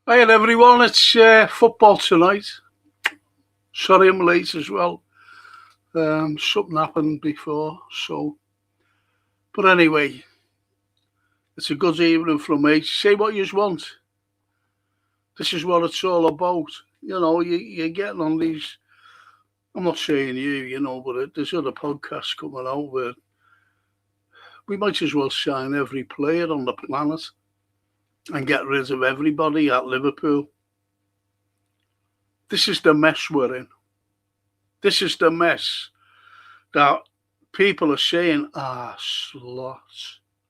Hi everyone, it's football tonight. Sorry I'm late as well. Something happened before, but anyway, it's a good evening from me. Say what you want. This is what it's all about. You're getting on these. I'm not saying but there's other podcasts coming out where we might as well sign every player on the planet and get rid of everybody at Liverpool. This is the mess we're in. This is the mess that people are saying, Slot.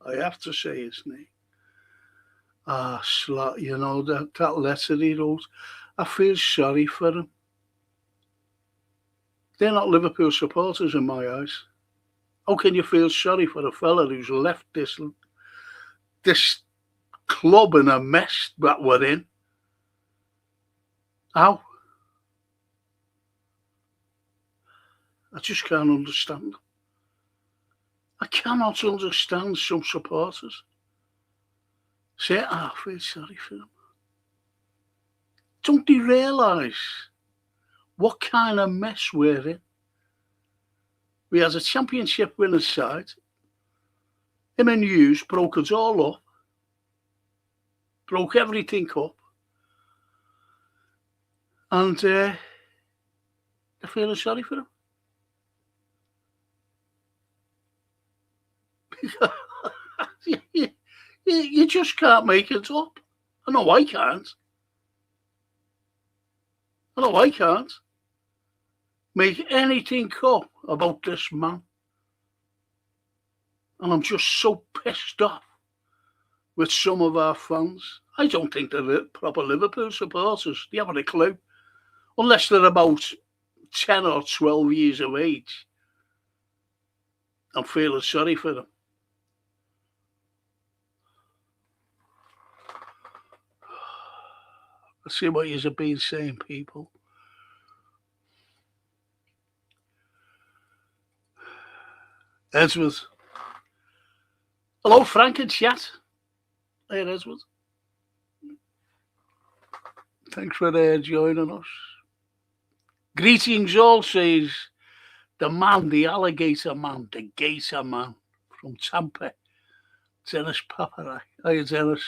I have to say his name. Slot, that letter he wrote. I feel sorry for him. They're not Liverpool supporters in my eyes. How can you feel sorry for a fella who's left this club in a mess that we're in? How? I just can't understand. I cannot understand some supporters. Say, I feel sorry for them. Don't they realise what kind of mess we're in? We had a championship winner's side. Him and Hughes broke us all up. Broke everything up. And they're feeling sorry for him. You just can't make it up. I know I can't. Make anything up about this man. And I'm just so pissed off with some of our fans. I don't think they're proper Liverpool supporters. They haven't a clue. Unless they're about 10 or 12 years of age. I'm feeling sorry for them. Let's see what you've been saying, people. Edward. Hello, Frank and chat. Hey, Edward. Thanks for joining us. Greetings all, says the man, the alligator man, the gator man from Tampa, Dennis Paparak. Hiya, Dennis.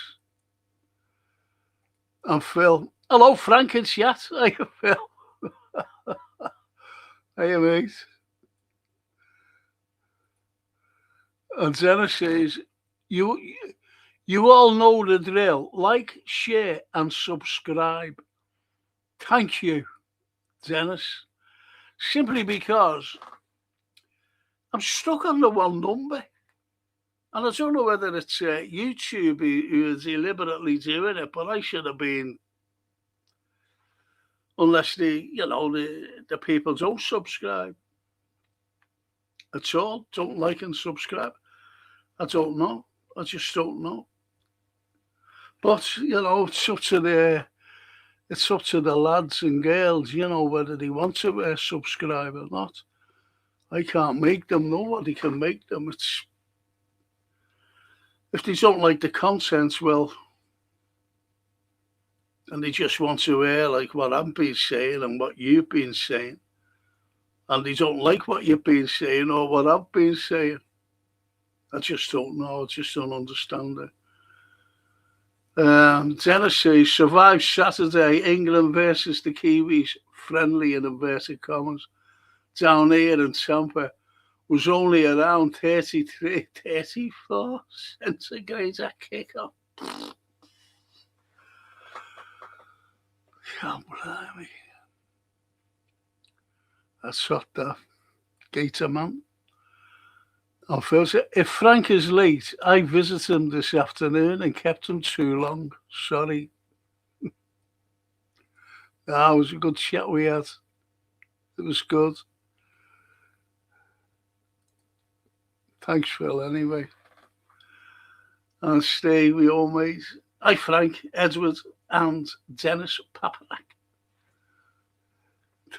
And Phil. Hello, Frank and chat. Hiya, Phil. Hiya, mate. And Dennis says, you all know the drill. Like, share, and subscribe. Thank you, Dennis. Simply because I'm stuck on the one number. And I don't know whether it's YouTube who is deliberately doing it, but I should have been, unless the people don't subscribe at all, don't like and subscribe. I don't know. I just don't know. But, it's up to the lads and girls, whether they want to subscribe or not. I can't make them. Nobody can make them. If they don't like the content, well, and they just want to hear like what I've been saying and what you've been saying, and they don't like what you've been saying or what I've been saying, I just don't know. I just don't understand it. Dennis says, survive Saturday, England versus the Kiwis, friendly in inverted commas, down here in Tampa, was only around 33, 34 centigrade at kickoff. Can't believe me. That's what that gator man. On Thursday, if Frank is late, I visited him this afternoon and kept him too long. Sorry. It was a good chat we had. It was good. Thanks, Phil, anyway. And stay with all mates. Hi, Frank, Edward, and Dennis Paparak.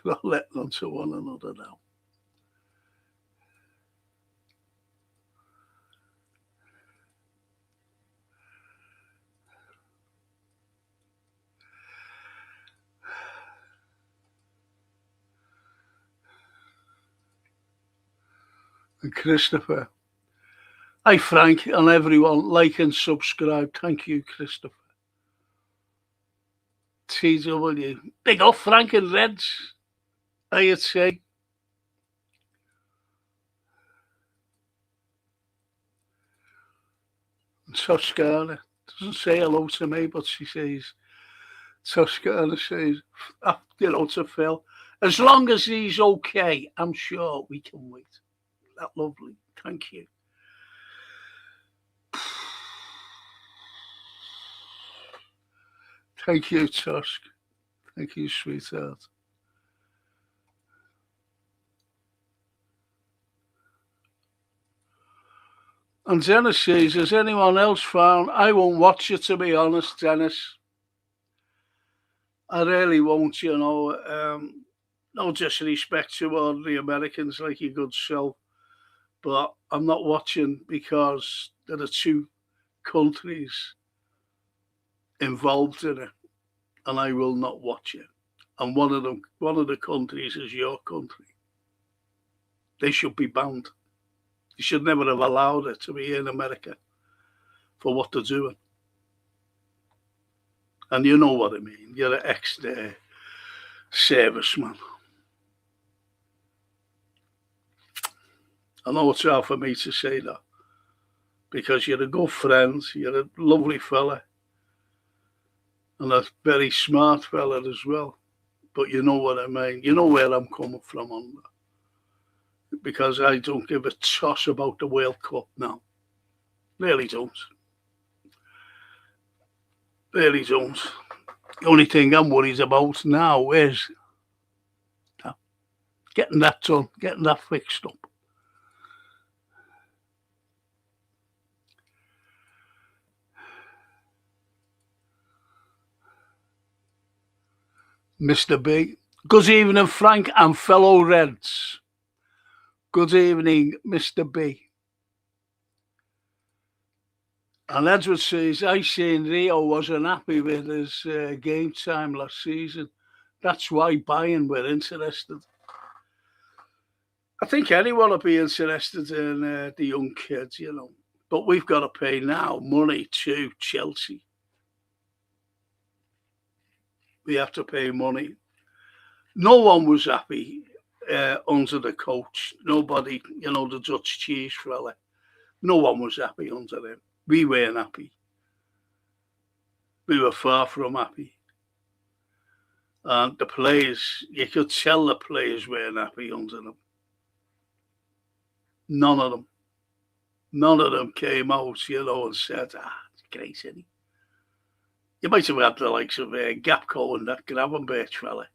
They're all letting on to one another now. And Christopher. Hi, Frank, and everyone. Like and subscribe. Thank you, Christopher. TW. Big up, Frank and Reds, I'd say. Toscana doesn't say hello to me, but she says, Toscana says, to Phil, as long as he's okay, I'm sure we can wait. That lovely. Thank you. Thank you, Tusk. Thank you, sweetheart. And Dennis says, has anyone else found? I won't watch it, to be honest, Dennis. I really won't, no disrespect toward the Americans like your good self, but I'm not watching because there are two countries involved in it, and I will not watch it. And one of the countries is your country. They should be banned. You should never have allowed it to be in America for what they're doing. And you know what I mean. You're an ex-serviceman. I know it's hard for me to say that because you're a good friend, you're a lovely fella, and a very smart fella as well. But you know what I mean. You know where I'm coming from on that. Because I don't give a toss about the World Cup now. Really don't. Really don't. The only thing I'm worried about now is getting that done, getting that fixed up. Mr. B. Good evening, Frank and fellow Reds. Good evening, Mr. B. And Edward says, I seen Rio wasn't happy with his game time last season. That's why Bayern were interested. I think anyone will be interested in the young kids, But we've got to pay now money to Chelsea. We have to pay money. No one was happy under the coach. Nobody, the Dutch cheese fella. No one was happy under him. We weren't happy. We were far from happy. And the players, you could tell the players weren't happy under them. None of them. None of them came out, and said, it's great, isn't he? You might have had the likes of Gapco and that Gravenberch fella.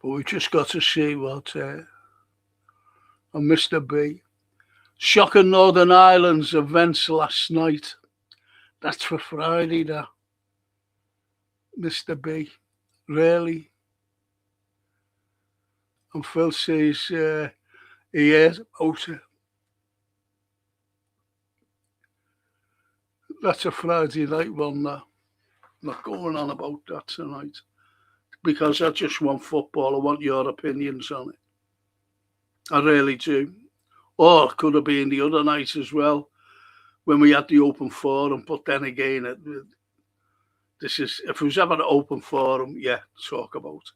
But we just got to see what and Mr. B. Shocking Northern Ireland's events last night. That's for Friday, that. Mr. B. Really? And Phil says he heard about it. That's a Friday night one, that. I'm not going on about that tonight. Because I just want football. I want your opinions on it. I really do. Or it could have been the other night as when we had the open forum. But then again, if it was ever an open forum, yeah, talk about it.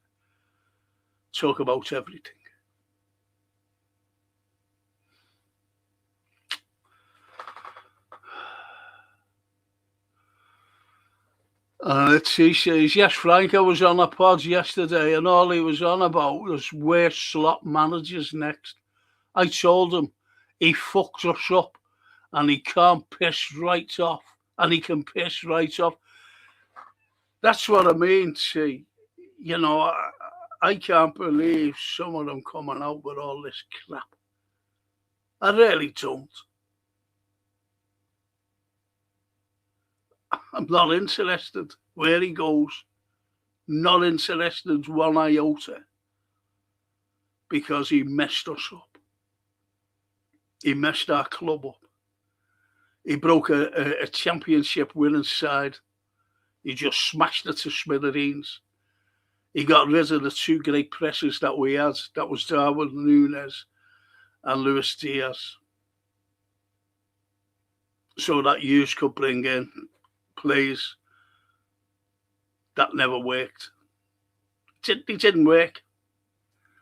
Talk about everything. And he says, yes, Frank, I was on a pod yesterday and all he was on about was worst slot managers next. I told him he fucked us up and he can't piss right off. And he can piss right off. That's what I mean, see. I can't believe some of them coming out with all this crap. I really don't. I'm not interested where he goes. Not interested one iota. Because he messed us up. He messed our club up. He broke a championship winning side. He just smashed it to smithereens. He got rid of the two great presses that we had. That was Darwin Núñez and Luis Diaz. So that Hughes could bring in players. That never worked. It didn't work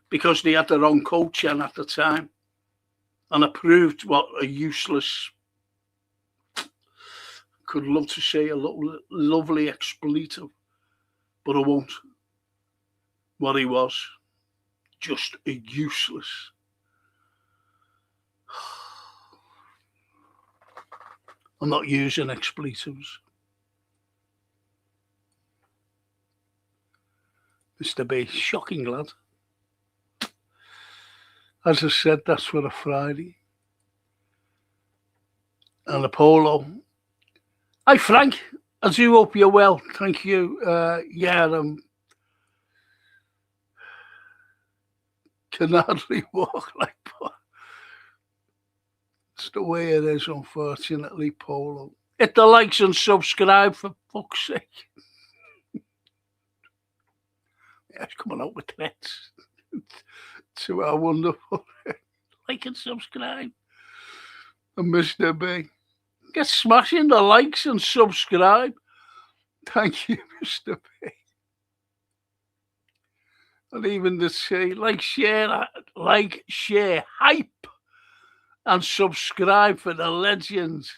because they had the wrong coach in at the time. And it proved what a useless, could love to say a lovely expletive, but I won't. What he was, just a useless. I'm not using expletives. Mr. B, shocking lad. As I said, that's for a Friday. And Apollo. Hi, Frank. I do hope you're well. Thank you. Can hardly walk like that. It's the way it is, unfortunately, Polo. Hit the likes and subscribe, for fuck's sake. Yeah, it's coming out with threats to our wonderful like and subscribe. And Mr. B, get smashing the likes and subscribe. Thank you, Mr. B. And even to say like, share, hype, and subscribe for the legends.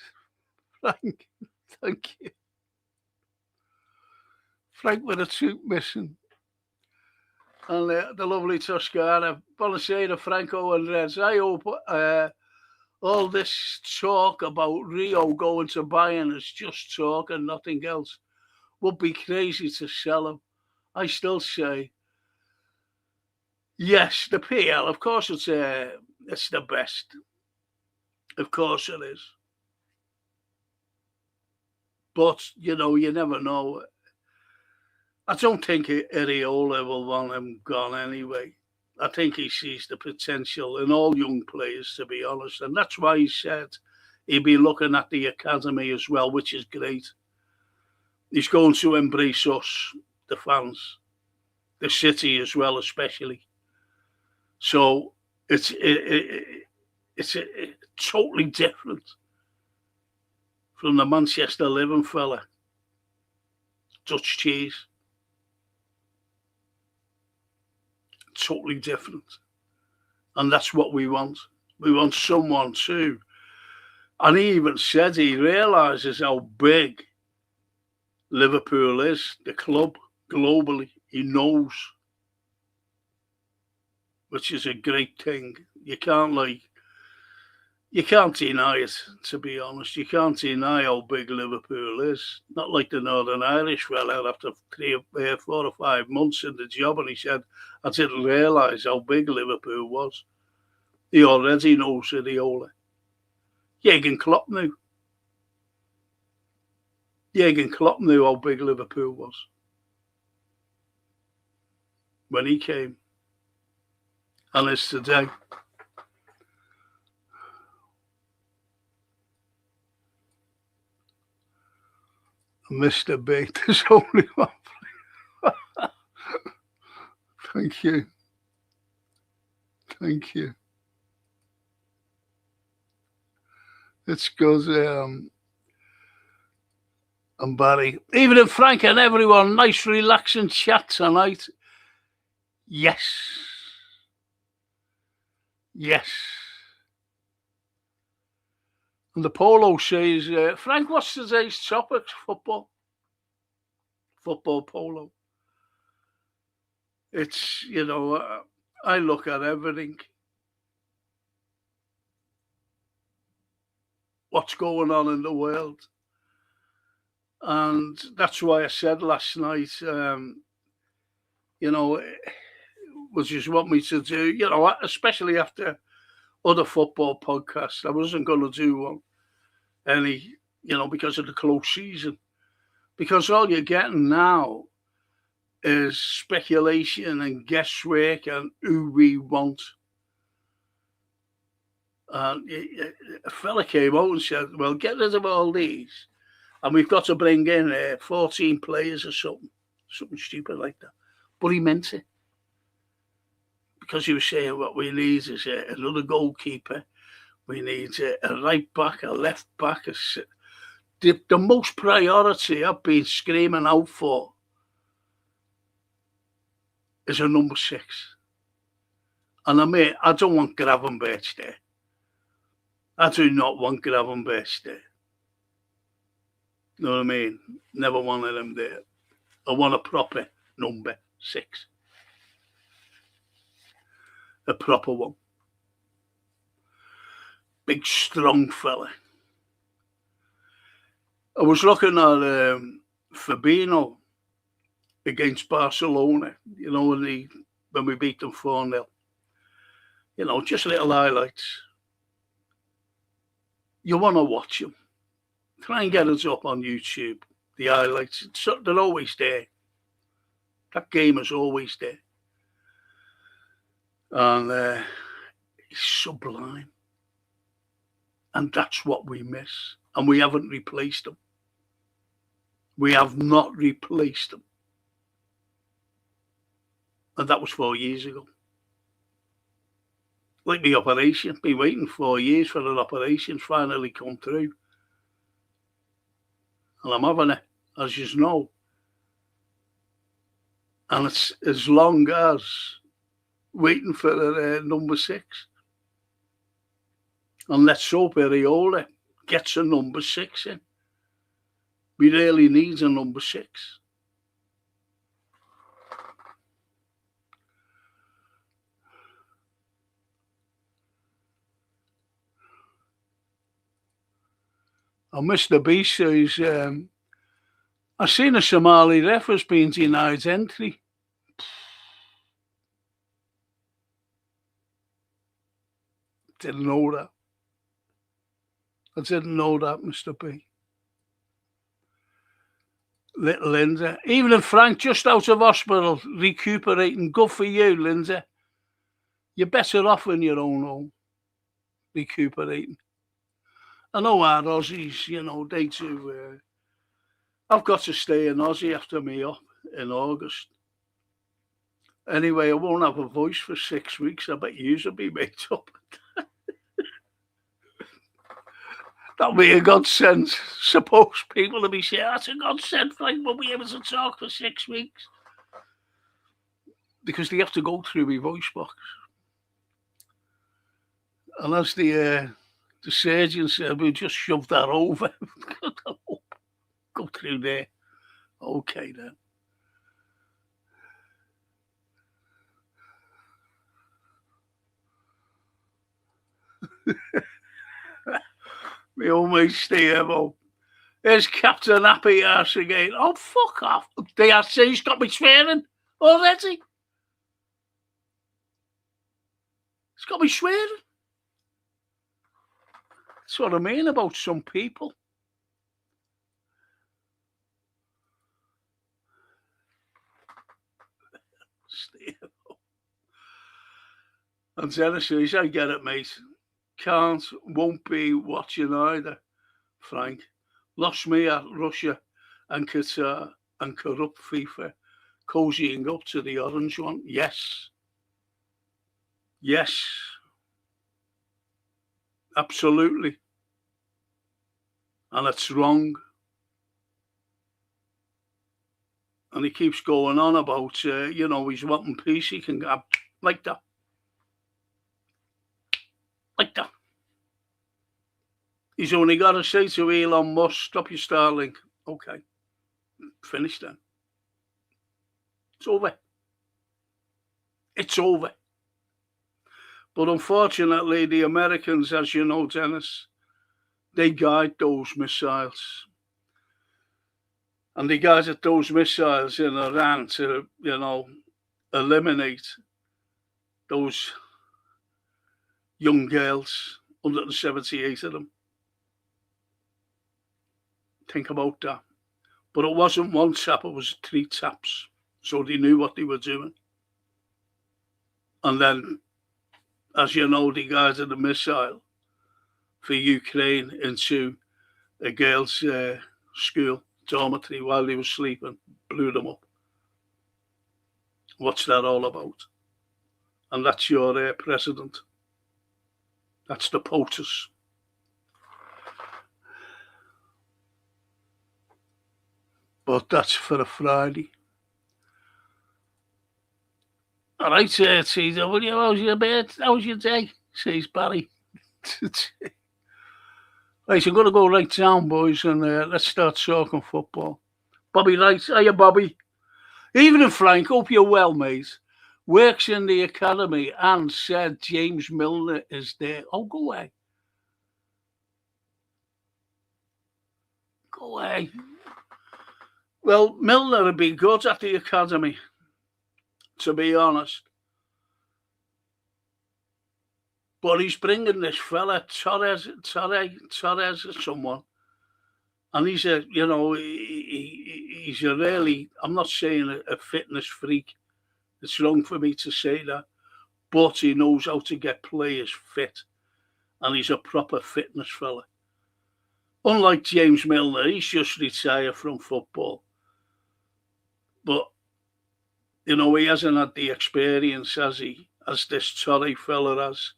Frank, thank you. Frank with a tooth missing. And the lovely Toscana. Buonasera, Franco and Reds. I hope all this talk about Rio going to Bayern is just talk and nothing else. Would be crazy to sell him. I still say, yes, the PL, of course it's the best. Of course it is. But, you never know. I don't think Areola will want him gone anyway. I think he sees the potential in all young players, to be honest. And that's why he said he'd be looking at the academy as well, which is great. He's going to embrace us, the fans, the city as well, especially. So it's totally different from the Manchester living fella. Dutch cheese. Totally different. And that's what we want. We want someone too. And he even said he realises how big Liverpool is, the club, globally. He knows. Which is a great thing. You can't deny it, to be honest. You can't deny how big Liverpool is. Not like the Northern Irish fella after 4 or 5 months in the job, and he said, I didn't realise how big Liverpool was. He already knows Areola. Jürgen Klopp knew. Jürgen Klopp knew how big Liverpool was when he came. And it's today. Mr. B, there's only one. Thank you. Thank you. It's goes and Barry. Even if Frank and everyone, nice relaxing chat tonight. Yes. Yes. And the Polo says, Frank, what's today's topic? Football. Football polo. It's, I look at everything. What's going on in the world. And that's why I said last night, which is what me to do, especially after other football podcasts. I wasn't going to do one because of the close season. Because all you're getting now is speculation and guesswork and who we want. And a fella came out and said, well, get rid of all these. And we've got to bring in 14 players or something stupid like that. But he meant it. Because he was saying what we need is another goalkeeper. We need a right back, a left back. The most priority I've been screaming out for is a number 6. And I don't want Gravenberch there. I do not want Gravenberch there. You know what I mean? Never wanted him there. I want a proper number 6. A proper one. Big, strong fella. I was looking at Fabinho against Barcelona, you know, when we beat them 4-0. You know, just little highlights. You want to watch them. Try and get us up on YouTube. The highlights, they're always there. That game is always there. And he's sublime. And that's what we miss. And we haven't replaced him. We have not replaced him. And that was 4 years ago. Like the operation. Been waiting 4 years for an operation finally come through. And I'm having it, as you know. And it's as long as waiting for the number 6. And let's hope Areola gets a number 6 in. We really need a number 6. And Mr. B says, I've seen a Somali ref has been denied entry. Didn't know that. I didn't know that, Mr. B. Little Linda. Even if Frank just out of hospital, recuperating. Good for you, Linda. You're better off in your own home, recuperating. I know our Aussies, you know, they do. I've got to stay in Aussie after me up in August. Anyway, I won't have a voice for 6 weeks. I bet you'll be made up. That'll be a godsend. Suppose people will be saying, that's a godsend, Frank, we'll be able to talk for 6 weeks. Because they have to go through my voice box. And as the surgeon said, we'll just shove that over. Go through there. Okay, then. Me always stay about. There's Captain Happy Ass again. Oh, fuck off. They are saying he's got me swearing already. He's got me swearing. That's what I mean about some people. Stay about. And Dennis says, I get it, mate. Can't, won't be watching either, Frank. Lost me at Russia and Qatar and corrupt FIFA, cozying up to the orange one. Yes. Yes. Absolutely. And it's wrong. And he keeps going on about, you know, he's wanting peace. He can have like that. Like that. He's only got to say to Elon Musk, stop your Starlink. Okay. Finish then. It's over. It's over. But unfortunately, the Americans, as you know, Dennis, they guide those missiles. And they guided those missiles in Iran to, you know, eliminate those young girls, 178 of them. Think about that. But it wasn't one tap, it was 3 taps. So they knew what they were doing. And then, as you know, they guided a missile for Ukraine into a girls' school dormitory while they were sleeping, blew them up. What's that all about? And that's your president. That's the POTUS. But that's for a Friday. All right, TW, how's your bed? How's your day? Says Barry. Right, I'm going to go right down, boys, and let's start talking football. Bobby Wright, hiya, Bobby. Evening, Frank. Hope you're well, mate. Works in the academy and said James Milner is there. Oh, go away. Go away. Well, Milner would be good at the academy, to be honest. But he's bringing this fella, Torres or someone. And he's a, he's a really, I'm not saying a fitness freak. It's wrong for me to say that. But he knows how to get players fit. And he's a proper fitness fella. Unlike James Milner, he's just retired from football. But, he hasn't had the experience, has he, as this Torre fella has,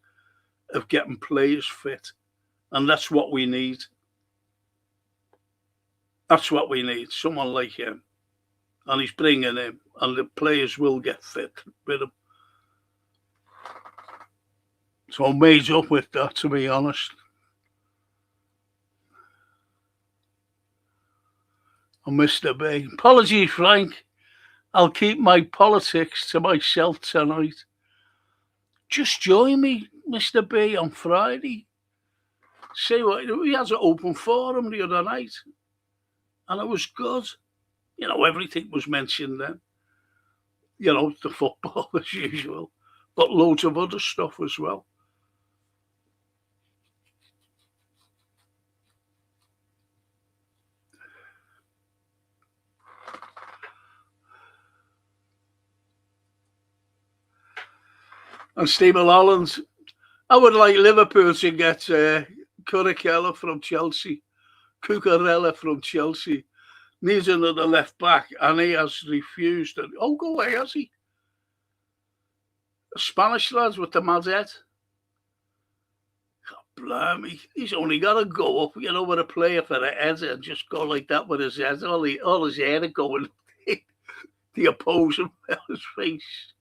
of getting players fit. And that's what we need. That's what we need, someone like him. And he's bringing him, and the players will get fit with him. So I'm made up with that, to be honest. And Mr. B. Apologies, Frank. I'll keep my politics to myself tonight. Just join me, Mr. B, on Friday. See what we had an open forum the other night, and it was good. Everything was mentioned then. The football as usual, but loads of other stuff as well. And Stephen Holland, I would like Liverpool to get Cucurella from Chelsea. Needs another left back, and he has refused. Oh, go away, has he? The Spanish lads with the mad head. God, blimey, he's only got to go up, with a player for a head and just go like that with his head. All his hair going the opposing fella's face,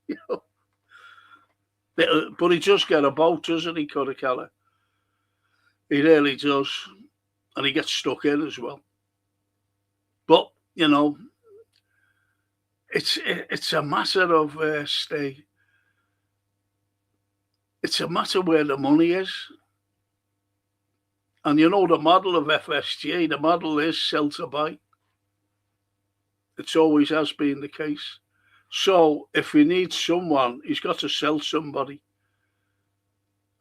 But he does get about, doesn't he, Cucurella? He really does. And he gets stuck in as well. But, it's a matter of stay. It's a matter where the money is. And the model of FSG, the model is sell to buy. It always has been the case. So if he needs someone, he's got to sell somebody,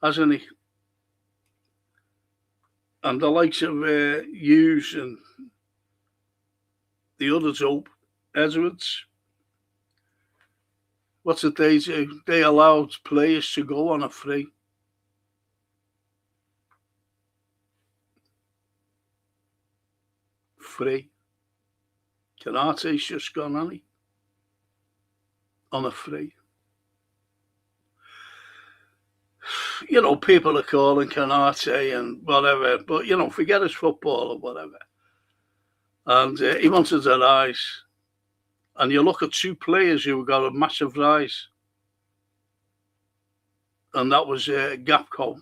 hasn't he? And the likes of Hughes and the others, Edwards, what's it they do? They allowed players to go on a free. Canate's just gone, hasn't he? On a free. People are calling Canate and whatever, but, forget his football or whatever. And he wanted a rise. And you look at two players who got a massive rise. And that was Gapco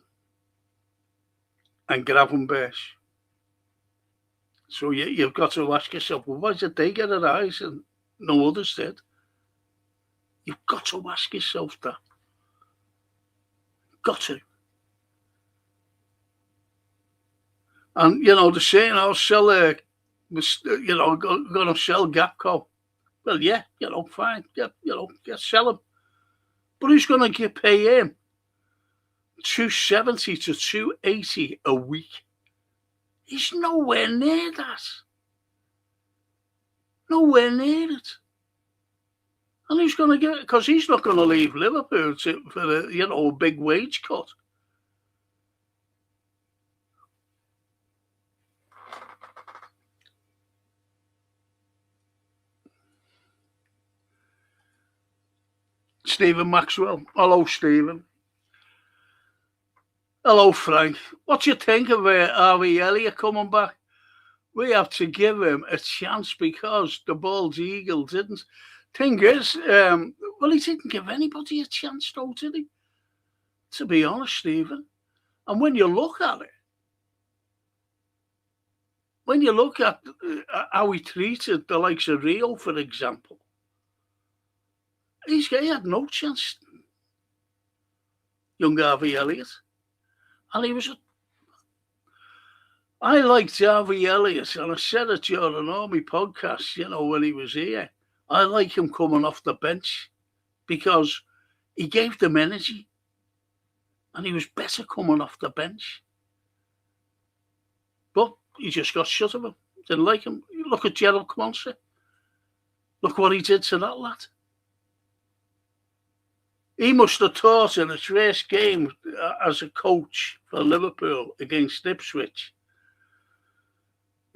and Gravenberch. So you've got to ask yourself, well, why did they get a rise and no others did? You've got to ask yourself that. Got to. And, they're saying, I'll sell, going to sell Gapco. Well, yeah, fine. Sell him. But who's going to pay him $270 to $280 a week? He's nowhere near that. Nowhere near it. And who's going to get it? Because he's not going to leave Liverpool for a big wage cut. Stephen Maxwell. Hello, Stephen. Hello, Frank. What do you think of Harvey Elliott coming back? We have to give him a chance because the bald eagle didn't. Thing is, well, he didn't give anybody a chance, though, did he? To be honest, Stephen. And when you look at it, when you look at how he treated the likes of Rio, for example, he had no chance, young Harvey Elliott. And he was I liked Harvey Elliott, and I said it during all my podcasts, when he was here. I like him coming off the bench because he gave them energy. And he was better coming off the bench. But he just got shut of him. Didn't like him. Look at Gerald Clancy. Look what he did to that lad. He must have taught in his first game as a coach for Liverpool against Ipswich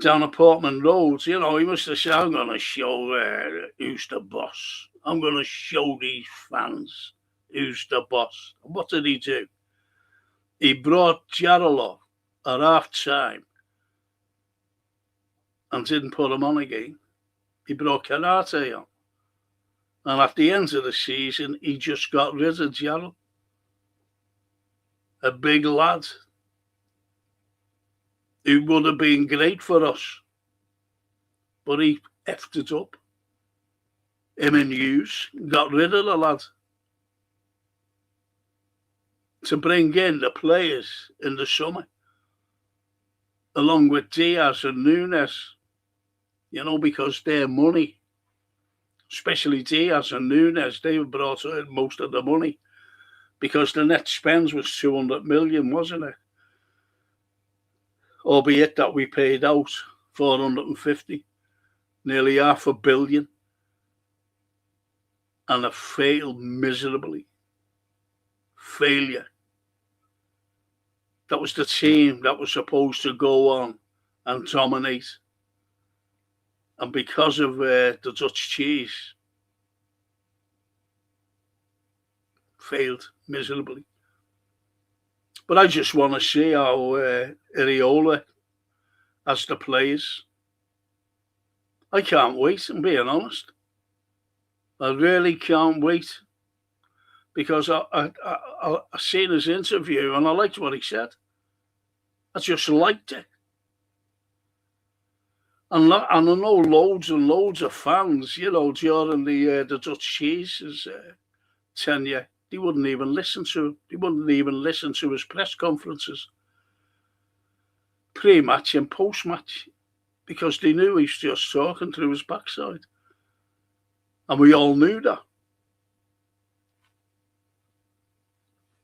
down at Portman Road. He must have said, I'm going to show who's the boss. I'm going to show these fans who's the boss. And what did he do? He brought Gerald off at half-time and didn't put him on again. He brought Kanate on. And at the end of the season, he just got rid of Gerald. A big lad who would have been great for us. But he effed it up. Him and Hughes got rid of the lad. To bring in the players in the summer, along with Diaz and Nunes, because their money, especially Diaz and Nunes, they brought in most of the money because the net spends was 200 million, wasn't it? Albeit that we paid out 450, nearly $500 million, and it failed miserably. Failure. That was the team that was supposed to go on and dominate. And because of the Dutch cheese, failed miserably. But I just want to see how Areola has the players. I can't wait, I'm being honest. I really can't wait. Because I seen his interview and I liked what he said. I just liked it. And I know loads and loads of fans, during the Dutch Cheese's tenure, they wouldn't even listen to him. They wouldn't even listen to his press conferences, pre-match and post-match, because they knew he was just talking through his backside. And we all knew that.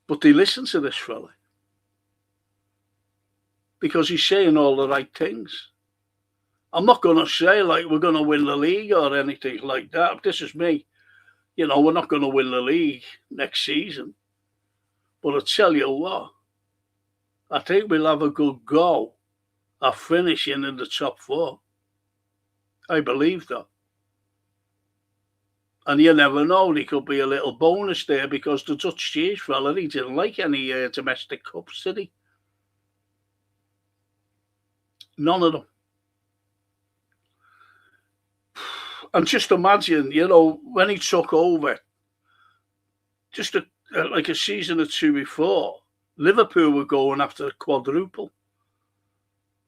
But they listen to this fella because he's saying all the right things. I'm not going to say like we're going to win the league or anything like that. This is me. We're not going to win the league next season. But I tell you what, I think we'll have a good go at finishing in the top 4. I believe that. And you never know, there could be a little bonus there because the Dutch cheese fella, he didn't like any domestic cups, did he? None of them. And just imagine, when he took over, just like a season or two before, Liverpool were going after a quadruple.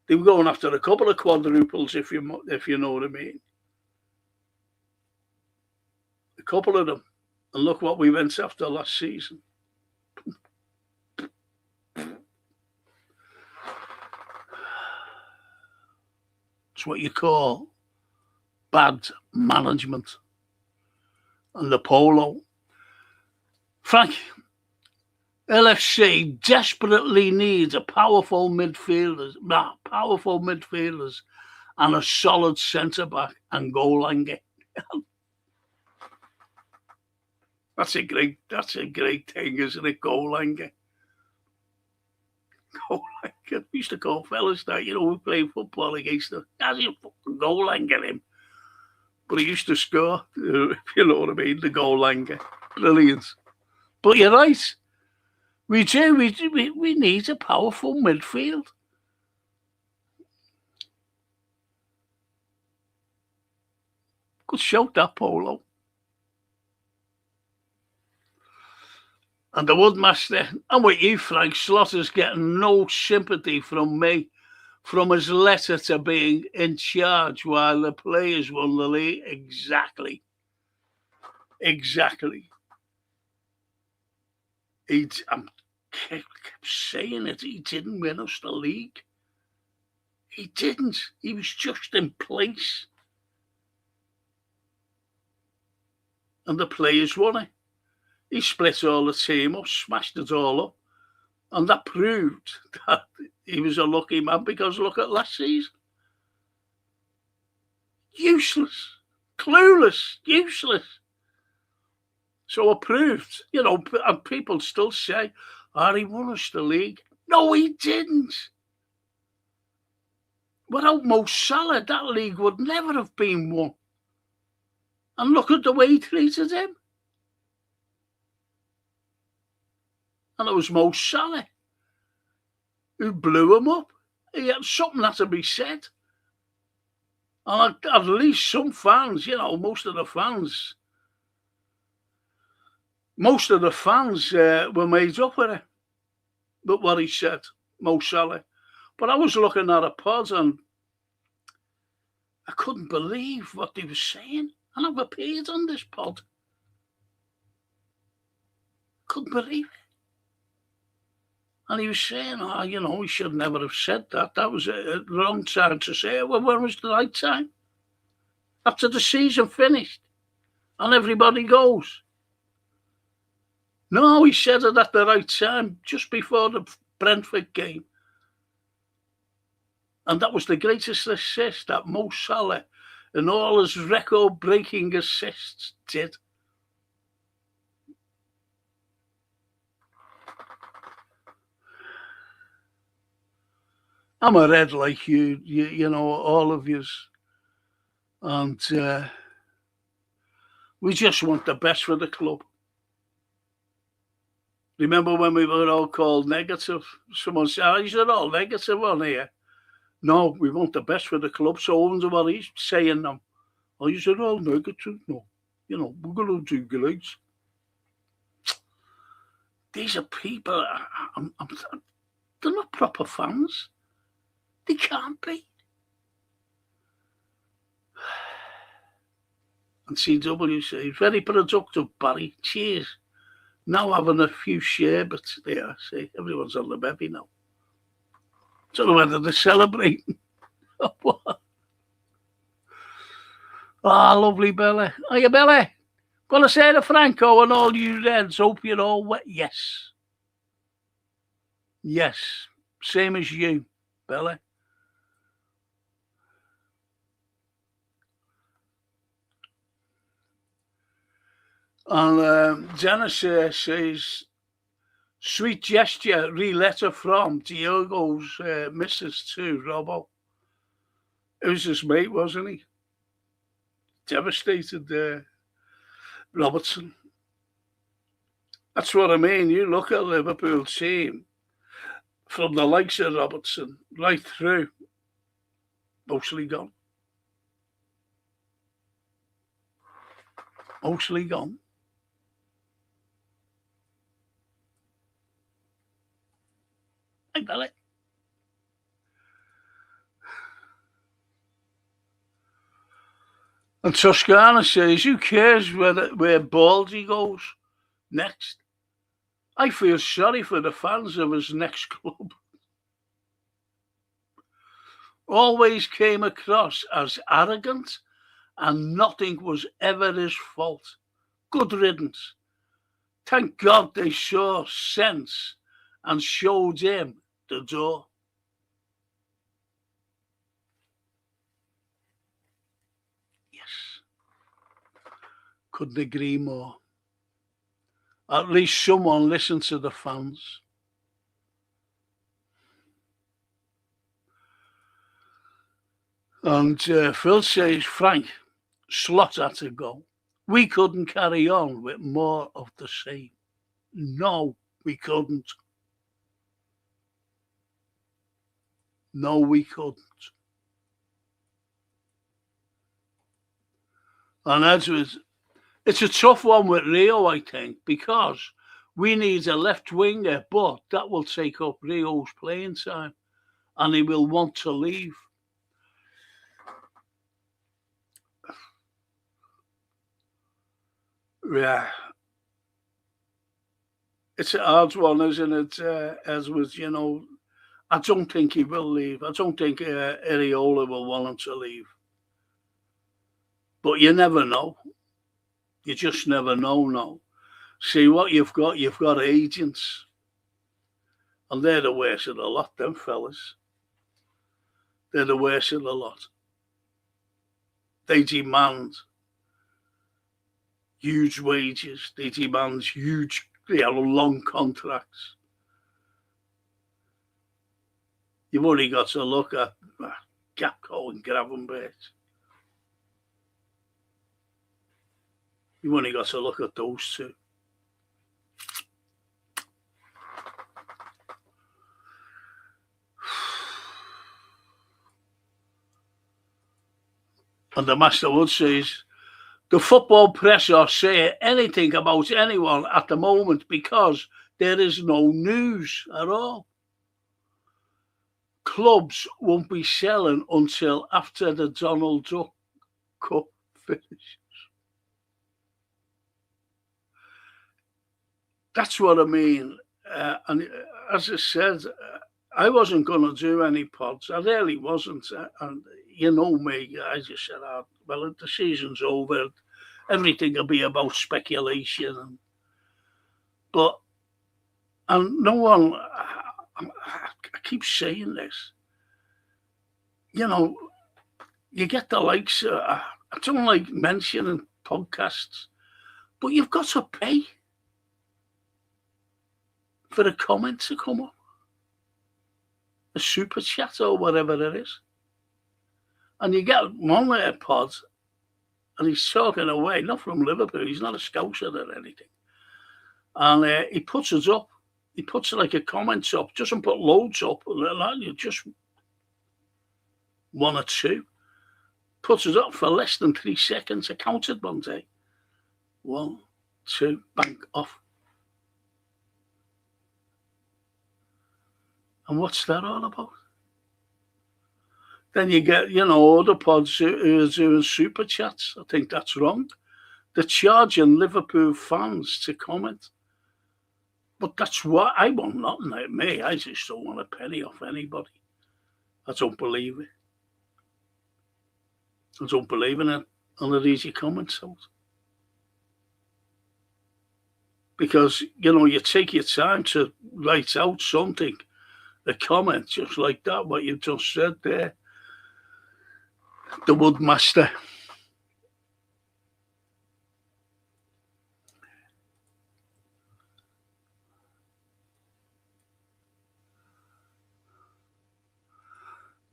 They were going after a couple of quadruples, if you know what I mean. A couple of them. And look what we went after last season. It's what you call bad management. And the polo. Frank, LFC desperately needs powerful midfielders and a solid centre-back and goal line. That's a great thing, isn't it? Goal line. We used to call fellas that, we played football against them. That's a fucking goal line him. But he used to score, if you know what I mean, the goal line. Brilliant. But you're right. We do. We need a powerful midfield. Good shout, that, Polo. And the Woodmaster, I'm with you, Frank. Slaughter's getting no sympathy from me from his letter to being in charge while the players won the league. Exactly. I kept saying it. He didn't win us the league. He didn't. He was just in place. And the players won it. He split all the team up, smashed it all up. And that proved that he was a lucky man, because look at last season. Useless. Clueless. Useless. So it proved, and people still say, he won us the league. No, he didn't. Without Mo Salah, that league would never have been won. And look at the way he treated him. And it was Mo Salah who blew him up. He had something had to be said. And at least some fans, most of the fans were made up with it. But what he said, Mo Salah. But I was looking at a pod and I couldn't believe what they were saying. And I've appeared on this pod. Couldn't believe it. And he was saying, he should never have said that. That was a wrong time to say it. Well, when was the right time? After the season finished and everybody goes. No, he said it at the right time, just before the Brentford game. And that was the greatest assist that Mo Salah, in all his record-breaking assists, did. I'm a red like you, all of yous. And we just want the best for the club. Remember when we were all called negative? Someone said, you're all negative on here. No, we want the best for the club. So I wonder what he's saying now. You're all negative. No, we're going to do great. These are people, they're not proper fans. They can't be. And CW says, very productive, Barry. Cheers. Now having a few sherbets there. See, everyone's on the bevy now. Don't know whether they're celebrating. Lovely Bella. Hiya, Bella. Gonna say to Franco and all you Reds, hope you're all wet. Yes. Yes. Same as you, Bella. And Dennis says, sweet gesture, letter from Diogo's missus too, Robbo. It was his mate, wasn't he? Devastated Robertson. That's what I mean. You look at Liverpool team, from the likes of Robertson right through, mostly gone. Mostly gone. I bet it. And Toscana says, who cares where Baldy goes next? I feel sorry for the fans of his next club. Always came across as arrogant and nothing was ever his fault. Good riddance. Thank God they saw sense and showed him the door. Yes. Couldn't agree more. At least someone listened to the fans. And Phil says, Frank, Slot had to go. We couldn't carry on with more of the same. No, we couldn't. No, we couldn't. And it's a tough one with Rio, I think, because we need a left winger, but that will take up Rio's playing time and he will want to leave. Yeah. It's a hard one, isn't it? As was, I don't think he will leave. I don't think Areola will want him to leave. But you never know. You just never know now. See what you've got agents. And they're the worst of the lot, them fellas. They're the worst of the lot. They demand huge wages. They demand long contracts. You've only got to look at Gapco and Gravenberch. You've only got to look at those two. And the Master Wood says, the football press or say anything about anyone at the moment because there is no news at all. Clubs won't be selling until after the Donald Duck Cup finishes. That's what I mean. And as I said, I wasn't going to do any pods. I really wasn't. And you know me, I just said, well, the season's over. Everything will be about speculation. And no one, I keep saying this, you get the likes, I don't like mentioning podcasts, but you've got to pay for a comment to come up, a super chat or whatever it is. And you get one little pod, and he's talking away, not from Liverpool, he's not a Scouser or anything. And he puts it up. He puts like a comment up, doesn't put loads up, just one or two. Puts it up for less than 3 seconds. I counted one day. 1, 2, bang, off. And what's that all about? Then you get, other pods who are doing super chats. I think that's wrong. They're charging Liverpool fans to comment. But that's what I want, nothing like me. I just don't want a penny off anybody. I don't believe it. I don't believe in it under these comments out. Because, you take your time to write out something, a comment just like that, what you just said there. The Woodmaster.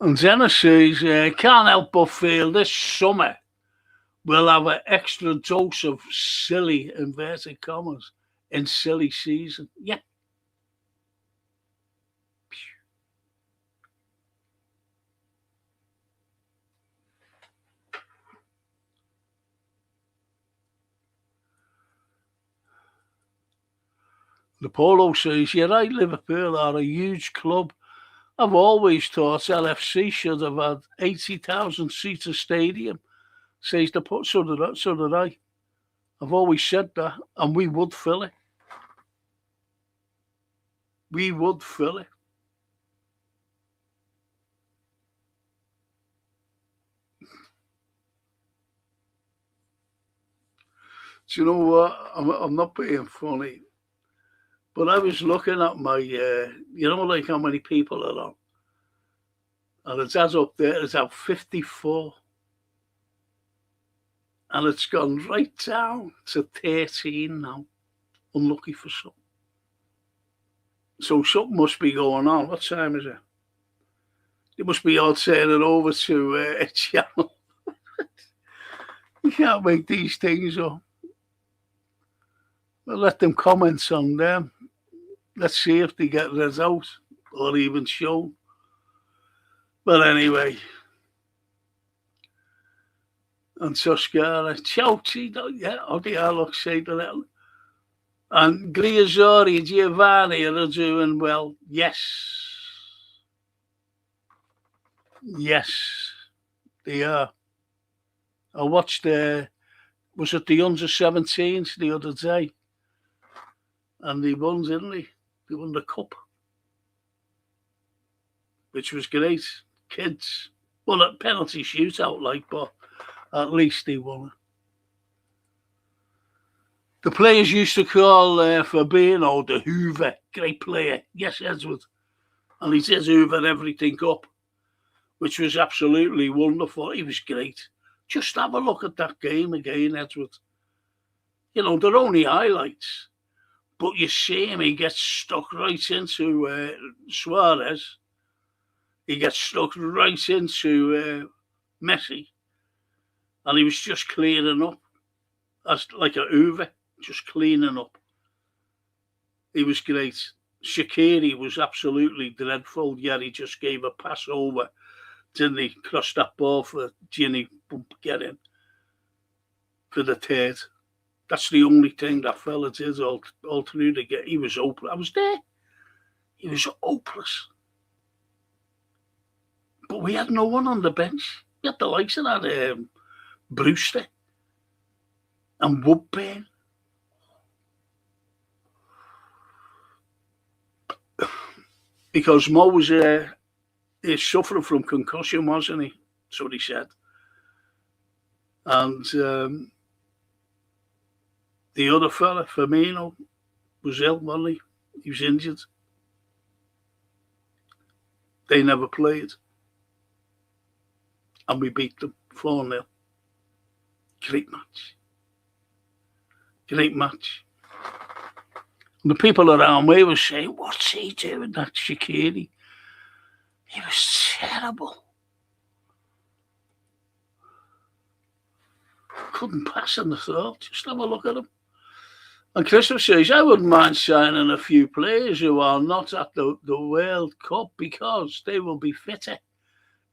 And Zenna says, can't help but feel this summer we'll have an extra dose of silly, inverted commas, in silly season. Yeah. The Polo says, you're right, Liverpool are a huge club. I've always thought LFC should have had 80,000 seater stadium. Says the put, so did I. I've always said that, and we would fill it. We would fill it. Do you know what? I'm not being funny, but I was looking at my, like how many people are on. And it adds up there, it's at 54. And it's gone right down to 13 now. Unlucky for some. So something must be going on. What time is it? It must be all turning over to a channel. We can't make these things up. We'll let them comment on them. Let's see if they get read out or even shown. But anyway, and Toscana, Chelsea, yeah, looks say the little. And Griazzori, Giovanni are doing well. Yes. Yes, they are. I watched, was it the under-17s the other day? And they won, didn't they? They won the cup, which was great. Kids. Well, a penalty shootout, like, but at least they won it. The players used to call Fabinho the Hoover. Great player. Yes, Edward. And he did hoover everything up, which was absolutely wonderful. He was great. Just have a look at that game again, Edward. You know, they're only highlights. But you see him, he gets stuck right into Suarez. He gets stuck right into Messi. And he was just cleaning up. As like a Hoover, just cleaning up. He was great. Shaqiri was absolutely dreadful. Yeah, he just gave a pass over. Didn't he? Crossed that ball for Ginny get in for the third. That's the only thing that fella did all through the game. He was hopeless. I was there. He was hopeless. But we had no one on the bench. We had the likes of that Brewster and Woodburn. Because Mo was he's suffering from concussion, wasn't he? That's what he said. And the other fella, Firmino, was ill, wasn't he? He was injured. They never played. And we beat them 4-0. Great match. Great match. And the people around me were saying, what's he doing, that Shaqiri? He was terrible. Couldn't pass in the thought. Just have a look at him. And Christopher says, I wouldn't mind signing a few players who are not at the World Cup because they will be fitter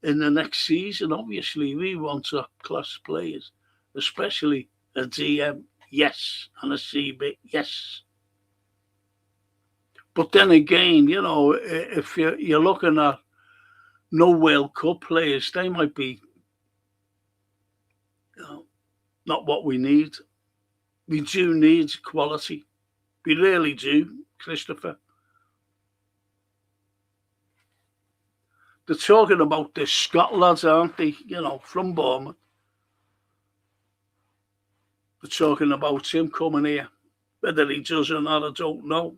in the next season. Obviously, we want top-class players, especially a DM, yes, and a CB, yes. But then again, you know, if you're looking at no World Cup players, they might be, you know, not what we need. We do need quality. We really do, Christopher. They're talking about this Scott lads, aren't they? You know, from Bournemouth. They're talking about him coming here. Whether he does or not, I don't know.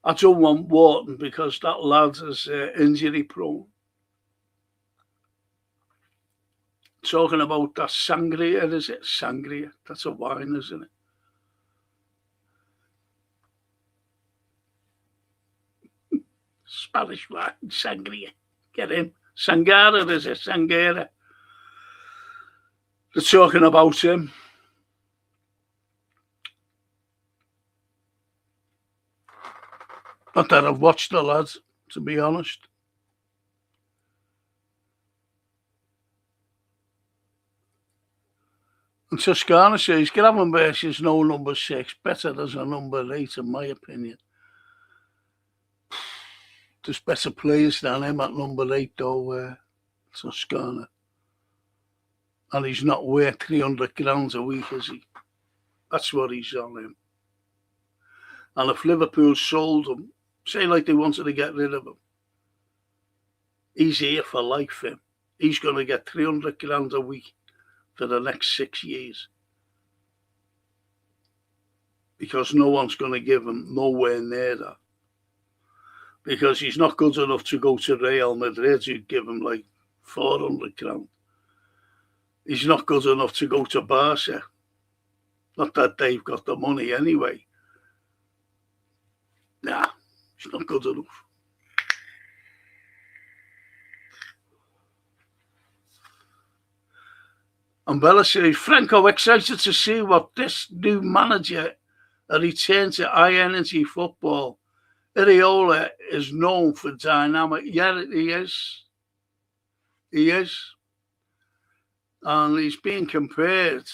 I don't want Wharton because that lad is injury prone. Talking about that sangria, is it? Sangria. That's a wine, isn't it? Spanish wine, sangria. Get in. Sangara, is it? Sangara. They're talking about him. Not that I've watched the lads, to be honest. And Toscana says, Gravenberch is no number 6, better as a number 8, in my opinion. There's better players than him at number 8, though, Toscana. And he's not worth 300 grand a week, is he? That's what he's on him. And if Liverpool sold him, say like they wanted to get rid of him, he's here for life, him. He's going to get 300 grand a week for the next 6 years. Because no one's going to give him nowhere near that. Because he's not good enough to go to Real Madrid, you'd give him like 400 grand. He's not good enough to go to Barca. Not that they've got the money anyway. Nah, he's not good enough. And Bella says, Franco, excited to see what this new manager a return to high energy football. Iraola is known for dynamic. Yeah, he is. He is. And he's being compared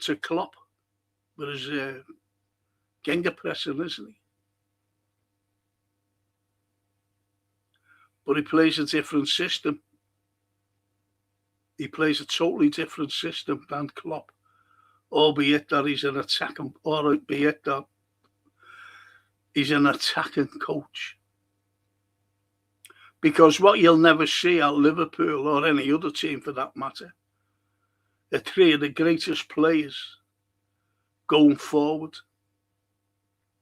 to Klopp with his Genga pressing, isn't he? But he plays a different system. He plays a totally different system than Klopp, albeit that he's an attacking, or albeit that he's an attacking coach. Because what you'll never see at Liverpool or any other team for that matter are three of the greatest players going forward.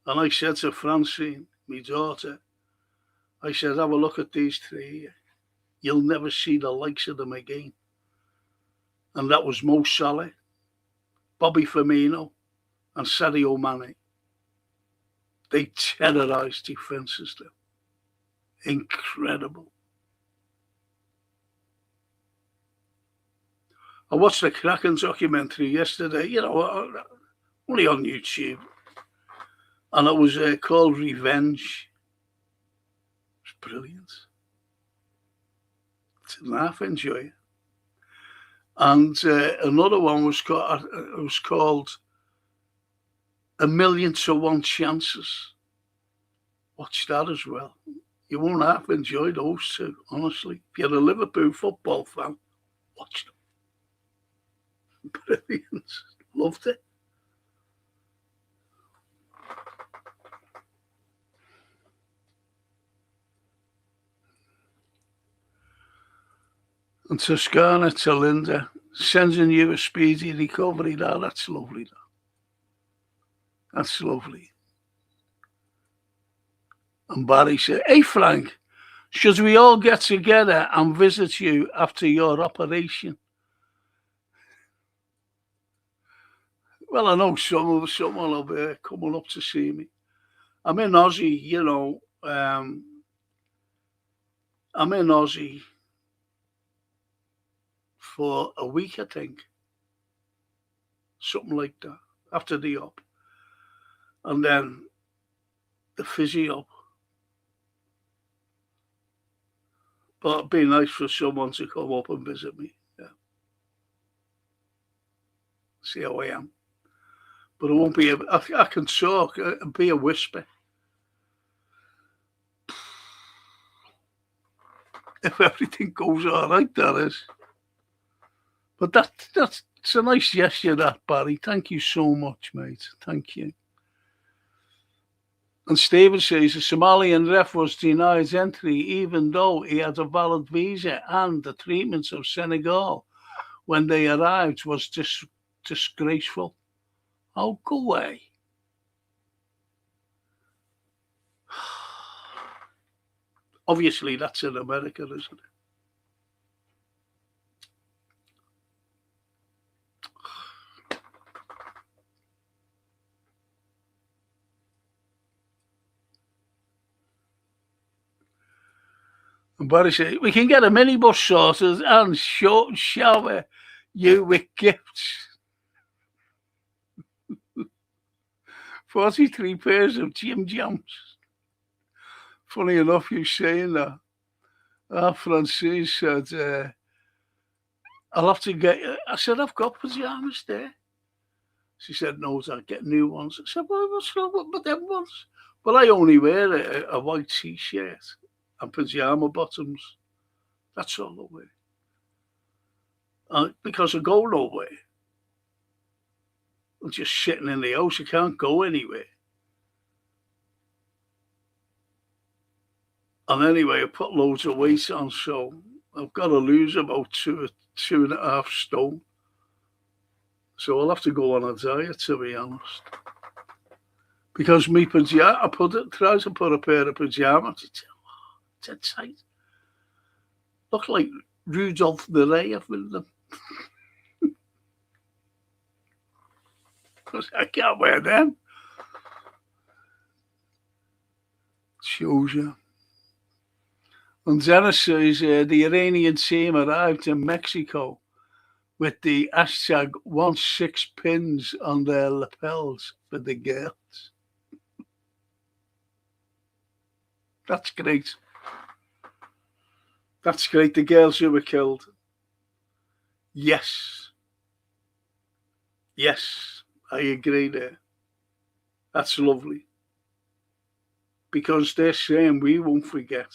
And I said to Francine, my daughter, I said, have a look at these three. You'll never see the likes of them again. And that was Mo Salah, Bobby Firmino, and Sadio Mane. They terrorised defences, though. Incredible. I watched the Kraken documentary yesterday, only on YouTube. And it was called Revenge. It was brilliant. Didn't half enjoy it. And another one was called A Million to One Chances. Watch that as well. You won't half enjoy those two, honestly. If you're a Liverpool football fan, watch them. Brilliant. Loved it. And Toscana to Linda, sending you a speedy recovery. Now, that's lovely. That's lovely. And Barry said, hey, Frank, should we all get together and visit you after your operation? Well, I know someone will be coming up to see me. I'm in Aussie, I'm in Aussie for a week, I think. Something like that, after the op. And then the physio. But it'd be nice for someone to come up and visit me. Yeah. See how I am. But it won't be, I can talk, it'll be a whisper. If everything goes all right, that is. But that's a nice gesture, that, Barry. Thank you so much, mate. Thank you. And Stephen says the Somalian ref was denied entry even though he had a valid visa, and the treatment of Senegal when they arrived was disgraceful. Oh, go away. Obviously, that's in America, isn't it? And Barry said, we can get a minibus sorted and shower you with gifts. 43 pairs of Jim Jams. Funny enough, you saying that. Francine said, I'll have to get you. I said, I've got pajamas there. She said, no, I'll get new ones. I said, well, what's wrong with them ones? Well, I only wear a white T-shirt and pajama bottoms. That's all I wear. Because I go nowhere. I'm just sitting in the house. I can't go anywhere. And anyway, I put loads of weight on, so I've got to lose about 2.5 stone. So I'll have to go on a diet, to be honest. Because me pajama, try to put a pair of pajamas. It's tight. Look like Rudolph the Ray with them. I can't wear them. Shows you. And Dennis says the Iranian team arrived in Mexico with the hashtag 16 pins on their lapels for the girls. That's great. That's great. The girls who were killed. Yes. Yes, I agree there. That's lovely. Because they're saying we won't forget.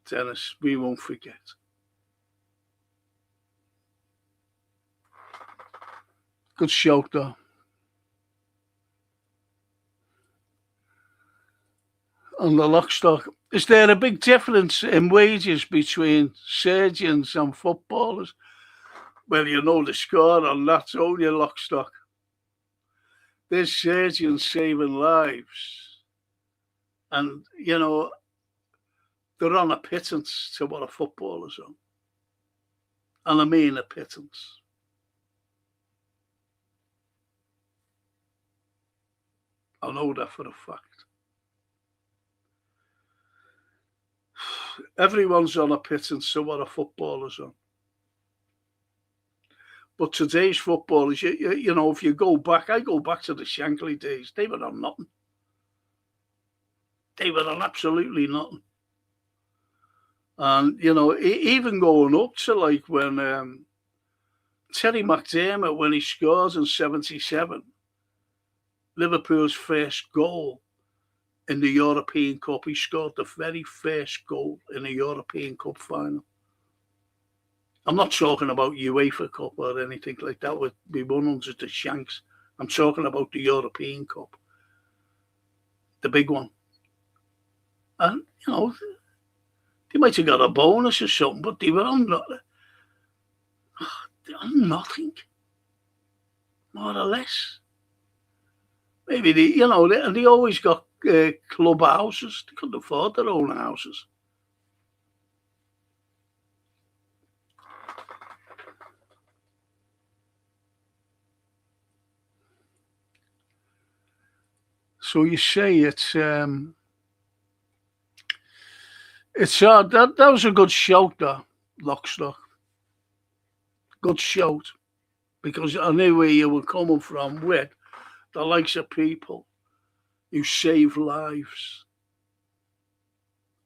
Dennis, we won't forget. Good shout, though. On the Lockstock, is there a big difference in wages between surgeons and footballers? Well, you know the score on that, don't you, Lockstock? There's surgeons saving lives. And, you know, they're on a pittance to what a footballer's on. And I mean a pittance. I know that for a fact. Everyone's on a pittance to what a footballer's on. But today's footballers, you know, if you go back, I go back to the Shankly days, they were on nothing. They were on absolutely nothing. And, you know, even going up to like when Terry McDermott, when he scores in 77, Liverpool's first goal in the European Cup, he scored the very first goal in the European Cup final. I'm not talking about UEFA Cup or anything like that with the 100 to Shanks. I'm talking about the European Cup, the big one. And, you know, they might have got a bonus or something, but they were on nothing, more or less. Maybe they always got club houses. They couldn't afford their own houses. So you say it's hard. That was a good shout, though, Lockstock. Good shout, because I knew where you were coming from with the likes of people who save lives.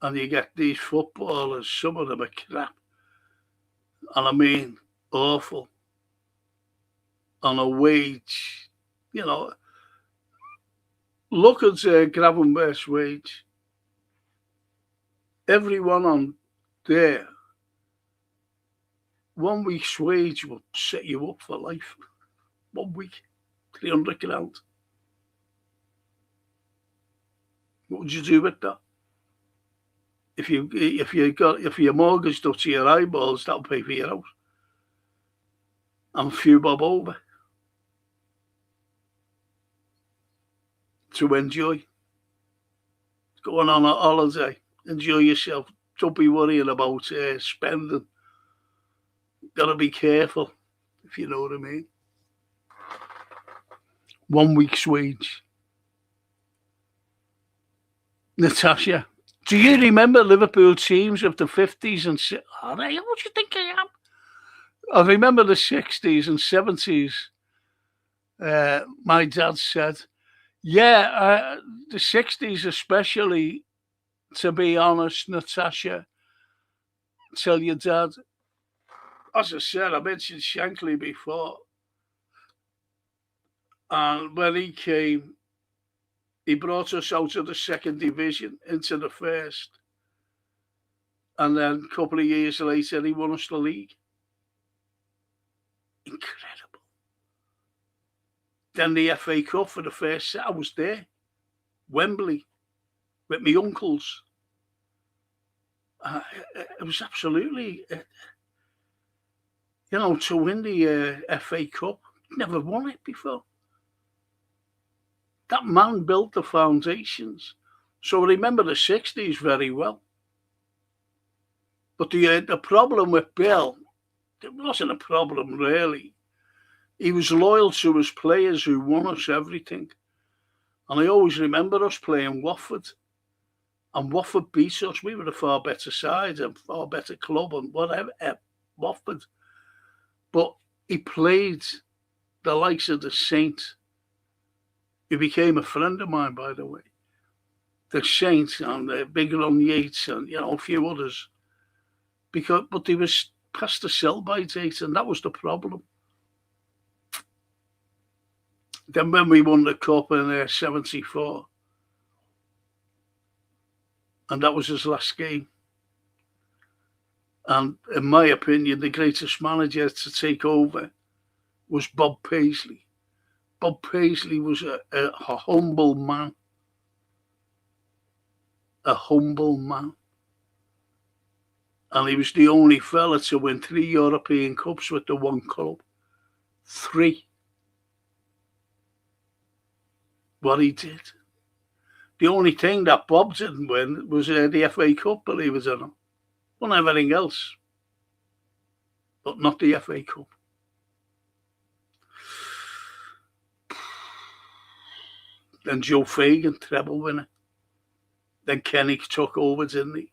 And you get these footballers, some of them are crap. And I mean, awful. On a wage, you know. Look at Gravenberg's wage. Everyone on there, 1 week's wage will set you up for life. 1 week, 300 grand. What would you do with that? If you're mortgaged up to your eyeballs, that'll pay for your house. And a few bob over to enjoy. Going on a holiday, enjoy yourself. Don't be worrying about spending. Gotta be careful, if you know what I mean. 1 week's wage. Natasha, do you remember Liverpool teams of the 50s and 60s? What do you think I am? I remember the 60s and 70s. My dad said, yeah, the 60s especially, to be honest, Natasha, tell your dad. As I said, I mentioned Shankly before. And when he came, he brought us out of the second division into the first. And then a couple of years later, he won us the league. Incredible. Then the FA Cup for the first set, I was there. Wembley, with my uncles. It was absolutely, to win the FA Cup. Never won it before. That man built the foundations. So I remember the 60s very well. But the problem with Bill, it wasn't a problem really. He was loyal to his players who won us everything. And I always remember us playing Watford. And Watford beat us. We were a far better side, a far better club and whatever. Watford. But he played the likes of the Saint, who became a friend of mine, by the way. The Saint and Big Ron Yates and, a few others. But they was past the sell-by date, and that was the problem. Then when we won the Cup in 74, and that was his last game. And in my opinion, the greatest manager to take over was Bob Paisley. Bob Paisley was a humble man. A humble man. And he was the only fella to win 3 European Cups with the one club. 3. What he did. The only thing that Bob didn't win was the FA Cup, believe it or not. Won everything else, but not the FA Cup. Then Joe Fagan, treble winner. Then Kenny took over, didn't he?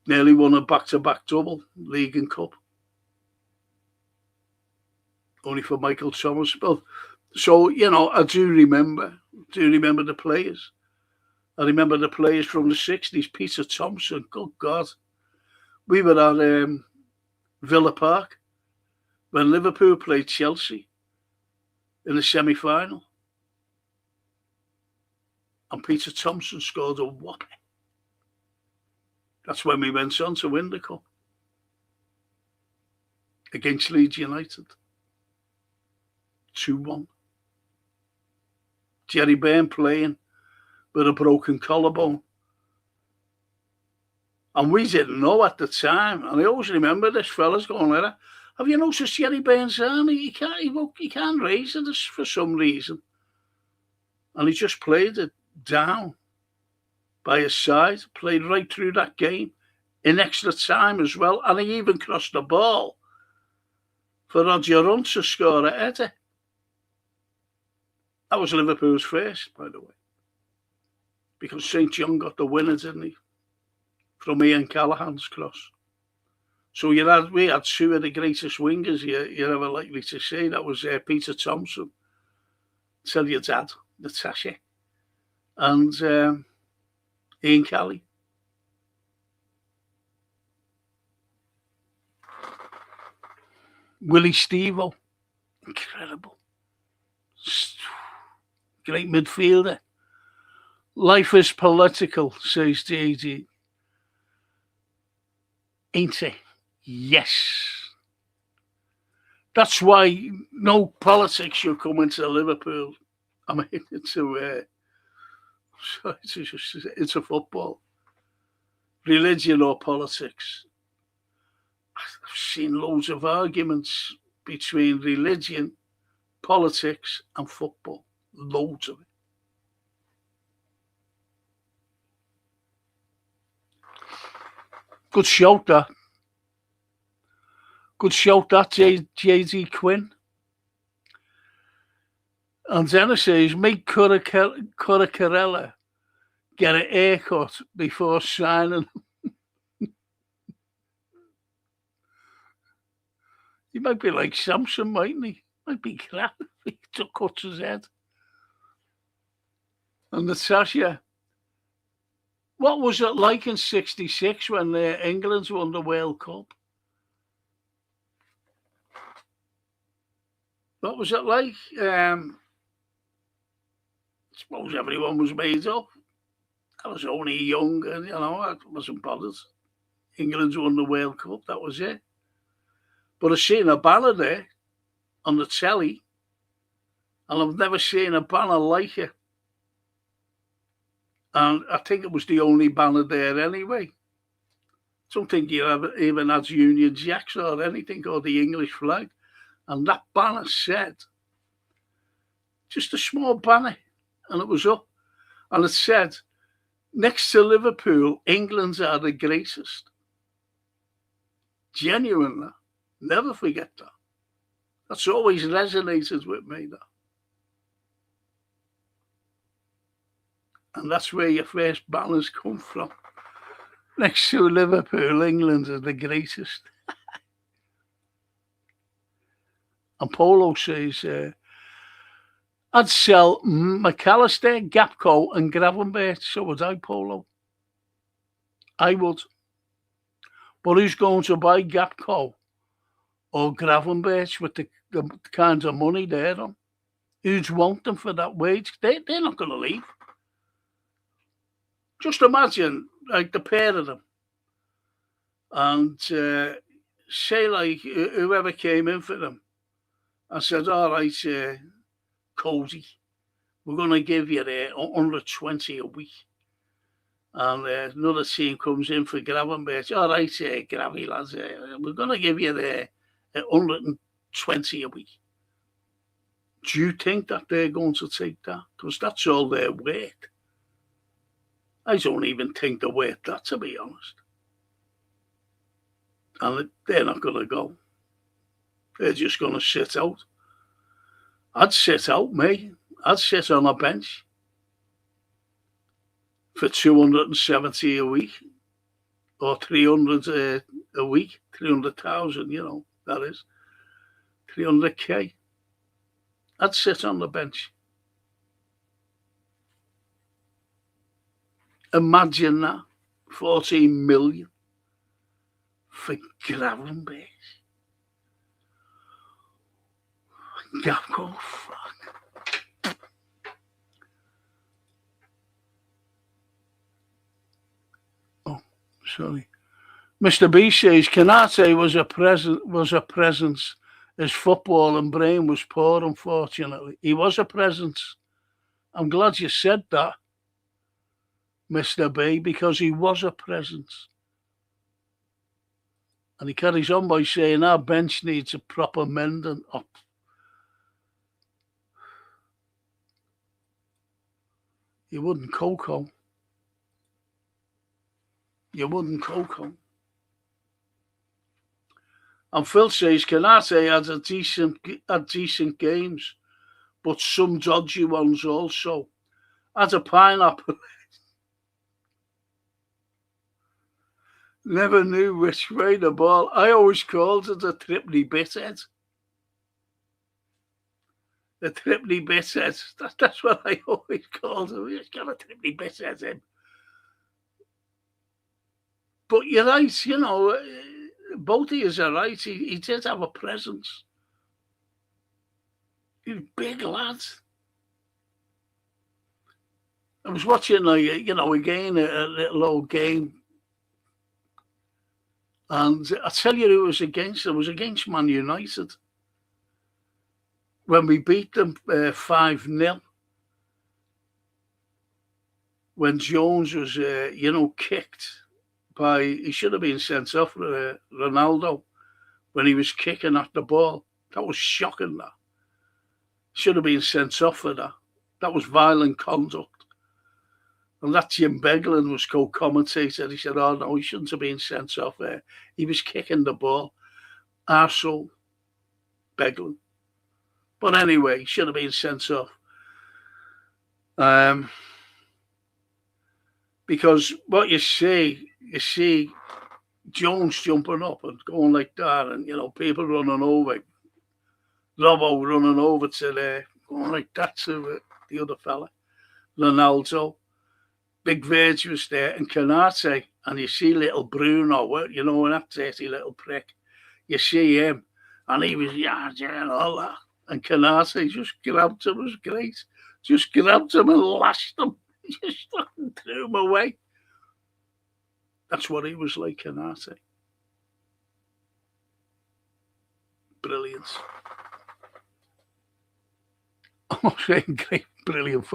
Nearly won a back-to-back double, League and Cup. Only for Michael Thomas. Well, so, I do remember the players. I remember the players from the 60s, Peter Thompson, good God. We were at Villa Park when Liverpool played Chelsea in the semi-final. And Peter Thompson scored a whopper. That's when we went on to win the Cup against Leeds United. 2-1. Jerry Byrne playing with a broken collarbone. And we didn't know at the time. And I always remember this fella's going like that. Have you noticed Jerry Byrne's arm? He can't raise it for some reason. And he just played it down by his side, played right through that game in extra time as well. And he even crossed the ball for Roger Hunt to score a header. That was Liverpool's first, by the way. Because St. John got the winner, didn't he? From Ian Callaghan's cross. So we had 2 of the greatest wingers you're ever likely to see. That was Peter Thompson. Tell your dad, Natasha. And Ian Kelly. Willie Stevo. Incredible. Great midfielder. Life is political, says JD. Ain't it? Yes. That's why no politics should come into Liverpool. I mean, it's a football. Religion or politics. I've seen loads of arguments between religion, politics and football. Loads of it. Good shout, that. Good shout, that, JD Quinn. And then it says, make Curacarella get a haircut before signing. He might be like Samson, mightn't he? Might be crap if he cuts his head. And Natasha, what was it like in '66 when England won the World Cup? What was it like? I suppose everyone was made up. I was only young and, I wasn't bothered. England won the World Cup, that was it. But I've seen a banner there on the telly, and I've never seen a banner like it. And I think it was the only banner there anyway. I don't think you even had Union Jacks or anything, or the English flag. And that banner said, just a small banner, and it was up. And it said, next to Liverpool, England's are the greatest. Genuinely. Never forget that. That's always resonated with me, that. And that's where your first banners come from. Next to Liverpool, England are the greatest. And Polo says, I'd sell McAllister, Gapco and Gravenberch. So would I, Polo. I would. But who's going to buy Gapco or Gravenberch with the kinds of money they're on? Who'd want them for that wage? They're not going to leave. Just imagine, like, the pair of them. And say, like, whoever came in for them, I said, all right, Cody, we're going to give you 120 a week. And another team comes in for Gravenberch. All right, Gravy lads, we're going to give you 120 a week. Do you think that they're going to take that? Because that's all they're worth. I don't even think they're worth that, to be honest. And they're not going to go. They're just going to sit out. I'd sit out, mate. I'd sit on a bench for 270 a week or 300 a week, 300,000, that is 300k. I'd sit on the bench. Imagine that, 14 million for Gravenberch. Gapco, fuck. Oh, sorry. Mr. B says Canate was a presence. His football and brain was poor, unfortunately. He was a presence. I'm glad you said that, Mr. B, because he was a presence. And he carries on by saying our bench needs a proper mending up. You wouldn't Coco. You wouldn't Coco. And Phil says Canate had decent games, but some dodgy ones also. Had a pineapple. Never knew which way the ball. I always called it a Tripney bithead. The Tripney bithead. That's what I always called him. He's got a Tripney bithead in. But you're right, both of you are right. He did have a presence. He's a big lad. I was watching, again, a little old game. And I tell you who it was against. It was against Man United. When we beat them 5-0. When Jones was, kicked by, he should have been sent off for Ronaldo when he was kicking at the ball. That was shocking, that. Should have been sent off for that. That was violent conduct. And that Jim Beglin was co-commentator. He said, oh, no, he shouldn't have been sent off there. He was kicking the ball. Arsehole Beglin. But anyway, he should have been sent off. Because what you see Jones jumping up and going like that, and, people running over. Robbo running over to there, going like that to the other fella. Ronaldo. Big Virgil was there, and Canate, and you see little Bruno, that dirty little prick. You see him, and he was and all that. And Canate just grabbed him. It was great. Just grabbed him and lashed him. Just threw him away. That's what he was like, Canate. Brilliant. I'm saying great, brilliant.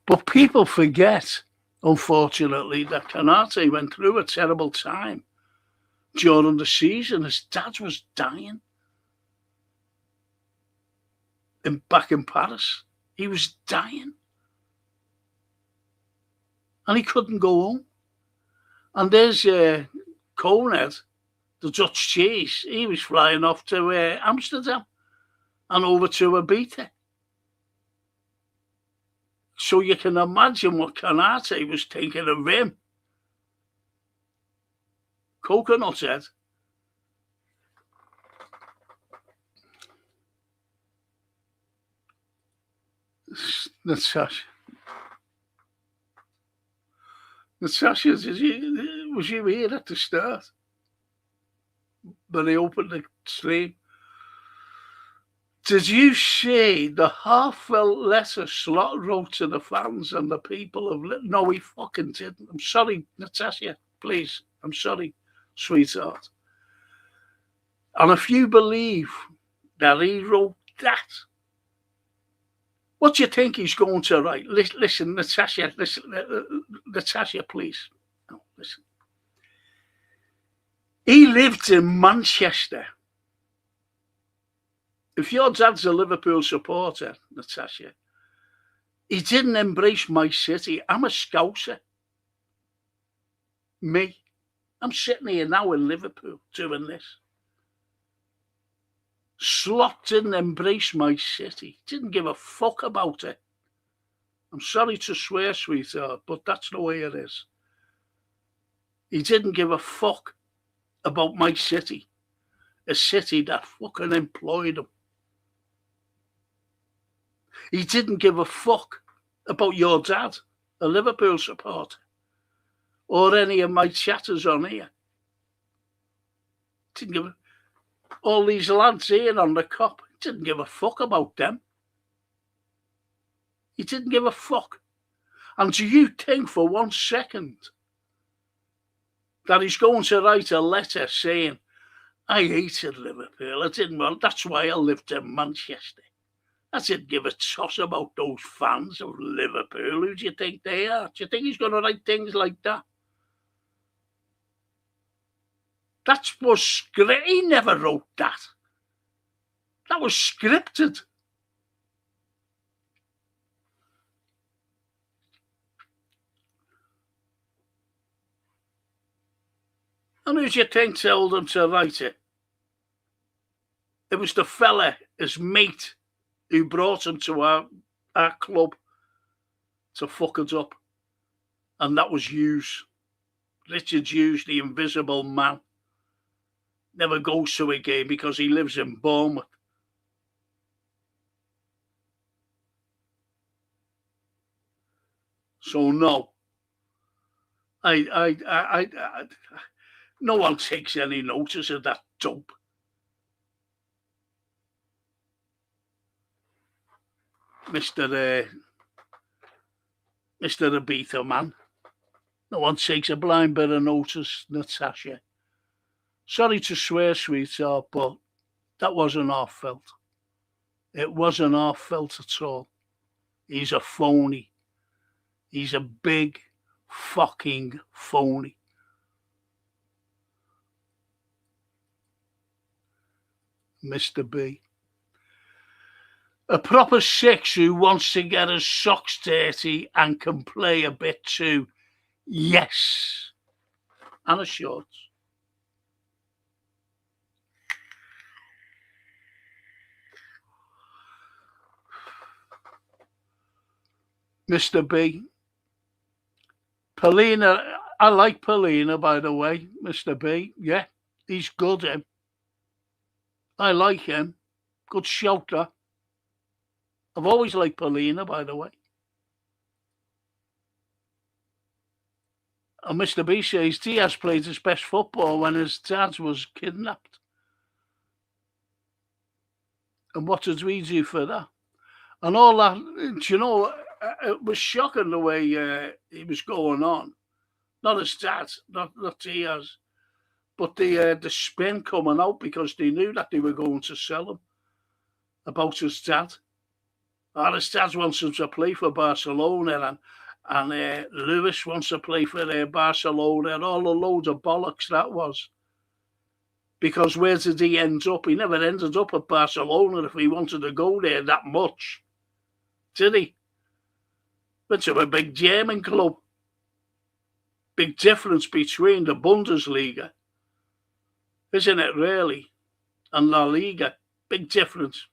But people forget, unfortunately, that Canate went through a terrible time during the season. His dad was dying back in Paris. He was dying. And he couldn't go home. And there's Conrad, the Dutch cheese. He was flying off to Amsterdam and over to Ibiza. So you can imagine what Canate was thinking of him. Coconut head. Natasha. Natasha, was you here at the start? When they opened the stream? Did you see the heartfelt letter Slot wrote to the fans and the people of... No, he fucking didn't. I'm sorry, Natasha, please. I'm sorry, sweetheart. And if you believe that he wrote that, what do you think he's going to write? Listen, Natasha, Natasha, please. No, listen. He lived in Manchester. If your dad's a Liverpool supporter, Natasha, he didn't embrace my city. I'm a Scouser. Me. I'm sitting here now in Liverpool doing this. Slot didn't embrace my city. Didn't give a fuck about it. I'm sorry to swear, sweetheart, but that's the way it is. He didn't give a fuck about my city. A city that fucking employed him. He didn't give a fuck about your dad, a Liverpool supporter, or any of my chatters on here. Didn't give all these lads here on the cop. Didn't give a fuck about them. He didn't give a fuck. And do you think for 1 second that he's going to write a letter saying, I hated Liverpool, I didn't want, that's why I lived in Manchester. I didn't give a toss about those fans of Liverpool. Who do you think they are? Do you think he's going to write things like that? That was scripted. He never wrote that. That was scripted. And who do you think told him to write it? It was the fella, his mate, who brought him to our club to fuck it up. And that was Hughes. Richard Hughes, the invisible man. Never goes to a game because he lives in Bournemouth. So no. No one takes any notice of that dope. Mr. Ibiza man. No one takes a blind bit of notice, Natasha. Sorry to swear, sweetheart, but that wasn't heartfelt. It wasn't heartfelt at all. He's a phony. He's a big fucking phony. Mr. B. A proper six who wants to get his socks dirty and can play a bit too. Yes. And a shorts. Mr. B. Polina, I like Polina, by the way, Mr. B. Yeah, he's good, him. I like him. Good shouter. I've always liked Polina, by the way. And Mr. B says Diaz played his best football when his dad was kidnapped. And what did we do for that? And all that, you know, it was shocking the way he was going on. Not his dad, not Diaz, but the spin coming out because they knew that they were going to sell him about his dad. And his dad wants him to play for Barcelona, and Lewis wants to play for Barcelona, and all a load of bollocks that was. Because where did he end up? He never ended up at Barcelona if he wanted to go there that much. Did he? Went to a big German club. Big difference between the Bundesliga, isn't it really? And La Liga. Big difference.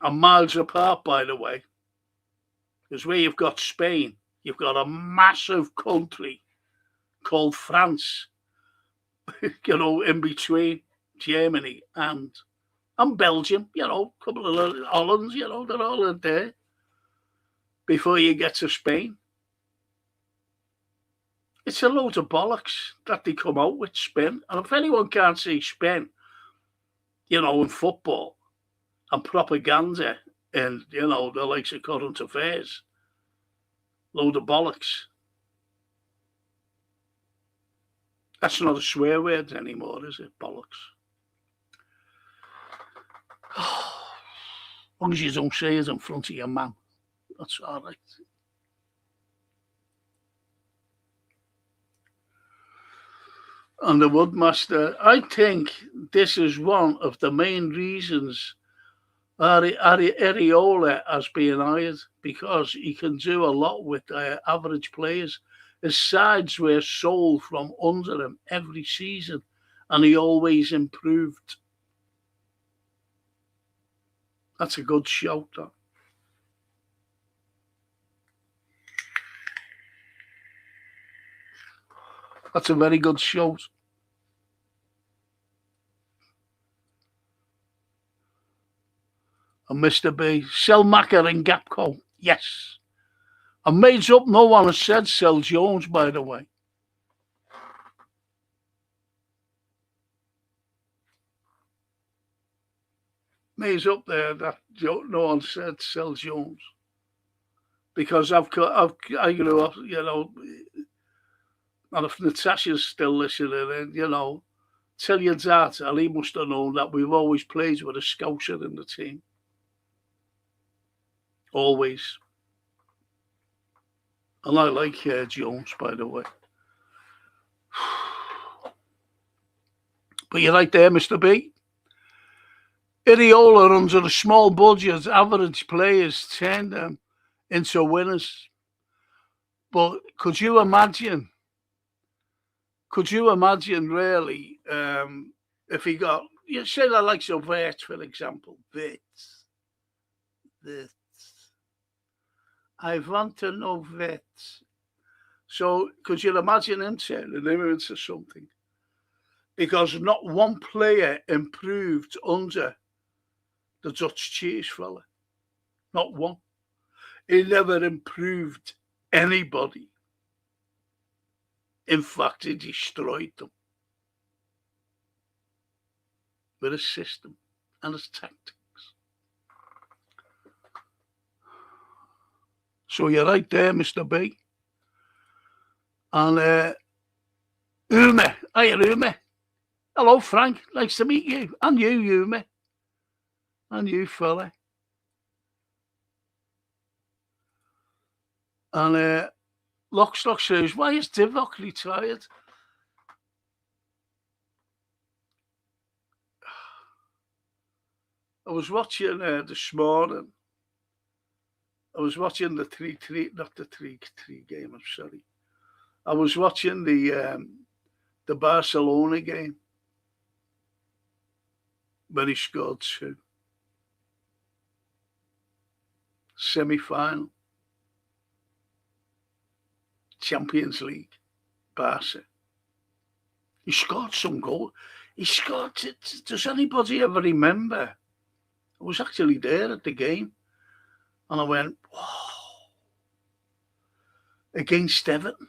And miles apart, by the way. Because where you've got Spain, you've got a massive country called France, you know, in between Germany and Belgium, you know, a couple of Hollands, you know, they're all in there. before you get to Spain. It's a load of bollocks that they come out with, spin. And if anyone can't see spin, in football and propaganda and, the likes of current affairs, load of bollocks. That's not a swear word anymore, is it? Bollocks. As long as you don't say it in front of your man, that's all right. And the Woodmaster, I think this is one of the main reasons Areola has been hired, because he can do a lot with average players. His sides were sold from under him every season, and he always improved. That's a good shout, that. That's a very good shout. And Mr. B, sell Macca and Gapco. Yes. And made up, no one has said sell Jones, by the way. Made up there that no one said sell Jones. Because I grew up, and if Natasha's still listening, then, tell your dad, and he must have known that we've always played with a Scouser in the team. Always. And I like Jones, by the way. But you're right there, Mr. B. Iriola runs on a small budget. Average players turn them into winners. But could you imagine really, if he got, say that like so Vert, for example, Vert. I want to know Vert. So could you imagine him turning him into something? Because not one player improved under the Dutch cheese fella. Not one. He never improved anybody. In fact, he destroyed them with his system and his tactics. So you're right there, Mr. B. And Ume. Hiya, Ume. Hello, Frank. Nice to meet you. And you, Ume. And you, fella. And Lockstock says, why is Divock retired? I was watching this morning. I was watching the 3-3, not the 3-3 game, I'm sorry. I was watching the Barcelona game when he scored 2. Semi-final. Champions League. Barca. He scored some goal. He scored, does anybody ever remember? I was actually there at the game. And I went, whoa. Against Everton.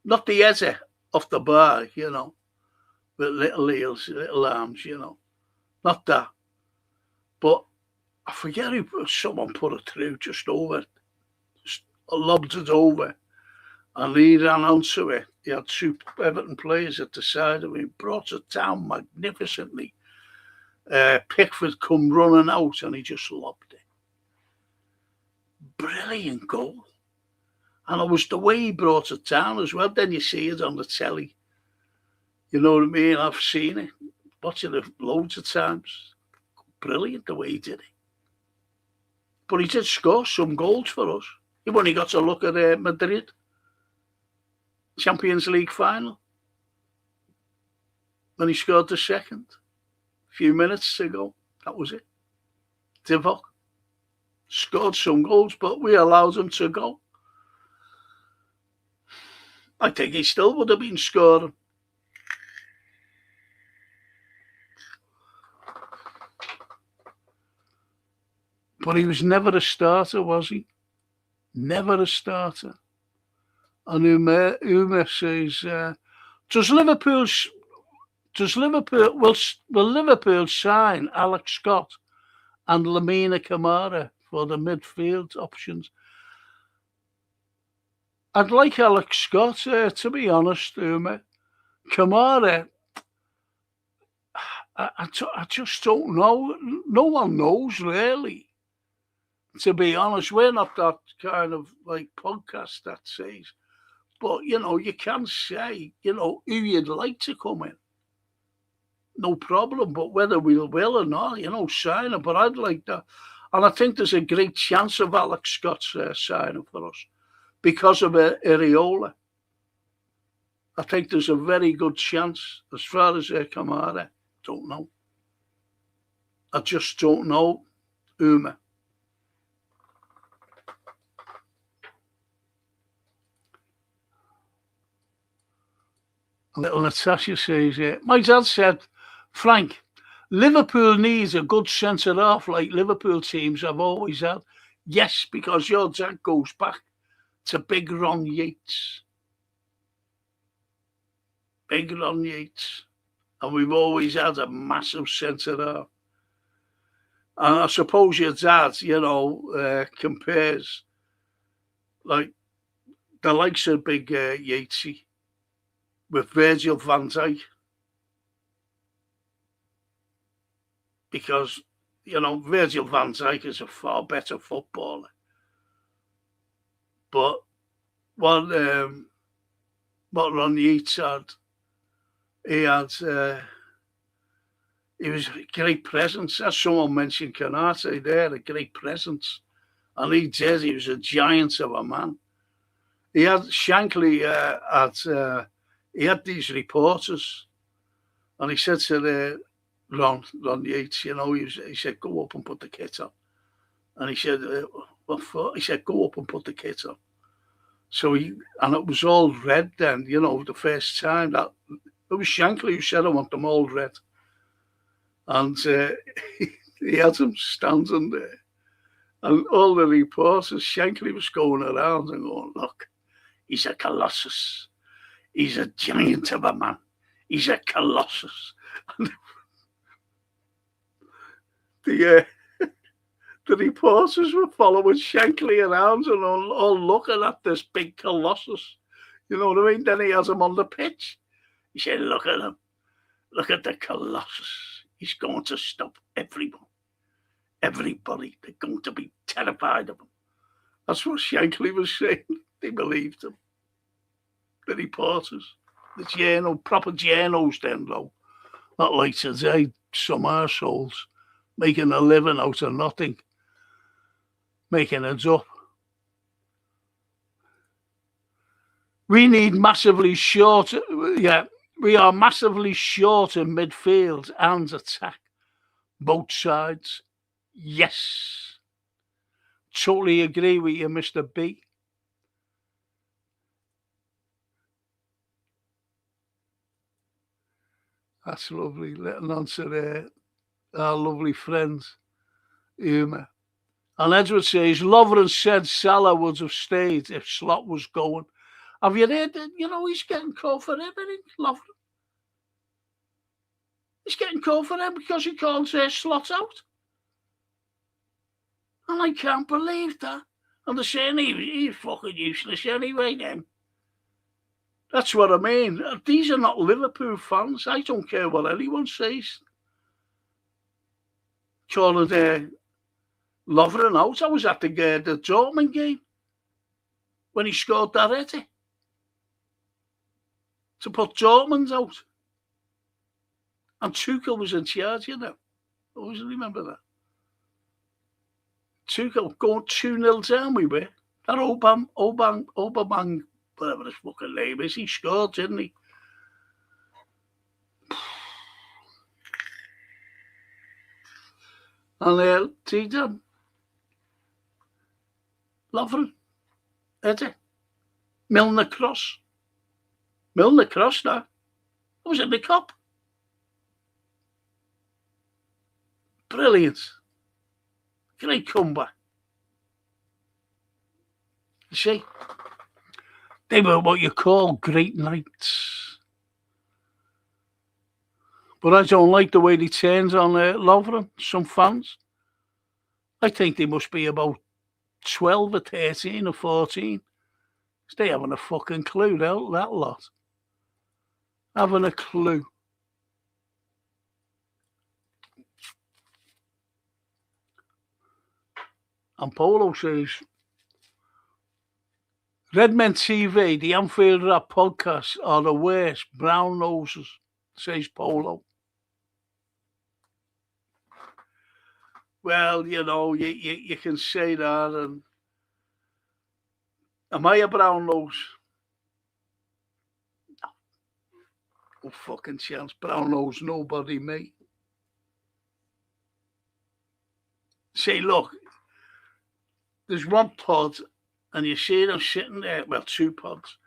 Not the header off the bar, with little heels, little arms, Not that. But I forget who, someone put it through just over. Just lobbed it over. And he ran onto it. He had 2 Everton players at the side of him. Brought it down magnificently. Pickford come running out and he just lobbed it. Brilliant goal. And it was the way he brought it down as well. Then you see it on the telly. You know what I mean? I've seen it. Watching it loads of times. Brilliant the way he did it. But he did score some goals for us. He only got to look at Madrid. Champions League final. When he scored the second. A few minutes ago. That was it. Divock. Scored some goals, but we allowed him to go. I think he still would have been scoring. But he was never a starter, was he? never a starter. And Uma says, does Liverpool will Liverpool sign Alex Scott and Lamina Camara for the midfield options? I'd like Alex Scott, to be honest, Uma. Camara, I just don't know. No one knows, really. To be honest, we're not that kind of like podcast that says. But, you can say, who you'd like to come in. No problem. But whether we will or not, sign him. But I'd like that. And I think there's a great chance of Alex Scott's signing for us because of Areola. I think there's a very good chance. As far as Kamara, don't know. I just don't know, Uma. Little Natasha says, my dad said, Frank, Liverpool needs a good centre-half like Liverpool teams have always had. Yes, because your dad goes back to Big Ron Yates. Big Ron Yates. And we've always had a massive centre-half. And I suppose your dad, compares like the likes of Big Yatesy with Virgil van Dijk. Because, Virgil van Dijk is a far better footballer. But what Ron Yeats had, he was a great presence. As someone mentioned Canate there, a great presence. And he did, he was a giant of a man. He had, Shankly he had these reporters, and he said to Ron Yates, he said, go up and put the kit on. And he said, what for? He said, go up and put the kit on. So and it was all red then, the first time. That it was Shankly who said, I want them all red. And he had them standing there. And all the reporters, Shankly was going around and going, look, he's a colossus. He's a giant of a man. He's a colossus. And the reporters were following Shankly around and all looking at this big colossus. You know what I mean? Then he has him on the pitch. He said, look at him. Look at the colossus. He's going to stop everyone. Everybody. They're going to be terrified of him. That's what Shankly was saying. They believed him. The reporters. The proper journos then, though. Not like today, some arseholes making a living out of nothing. Making it up. We need massively short. Yeah, we are massively short in midfield and attack. Both sides. Yes. Totally agree with you, Mr. B. That's lovely. Letting answer our lovely friends, Uma. And Edward says, Lovren said Salah would have stayed if Slot was going. Have you heard that? He's getting called for everything, Lovren. He's getting called for him because he can't Slot out. And I can't believe that. And they're saying he's fucking useless anyway then. That's what I mean. These are not Liverpool fans. I don't care what anyone says. Calling Lovren out. I was at the Dortmund game when he scored that header to put Dortmund out. And Tuchel was in charge, I always remember that. Tuchel going 2-0 down, we were. That Aubameyang, whatever his fucking name is, he scored, didn't he? And he done. Lovren. Header. Milner cross. Milner cross now. It was in the cup. Brilliant. Great comeback. You see, they were what you call great nights. But I don't like the way they turned on Lovren, some fans. I think they must be about 12 or 13 or 14. They haven't a fucking clue, that lot. Haven't a clue. And Polo says, Redmen TV, the Anfield Rap podcast are the worst. Brown noses, says Polo. Well, you know, you can say that. And am I a brown nose? No fucking chance. Brown nose, nobody, me. Say, look, there's one pod, and you see them sitting there. Well, two pods,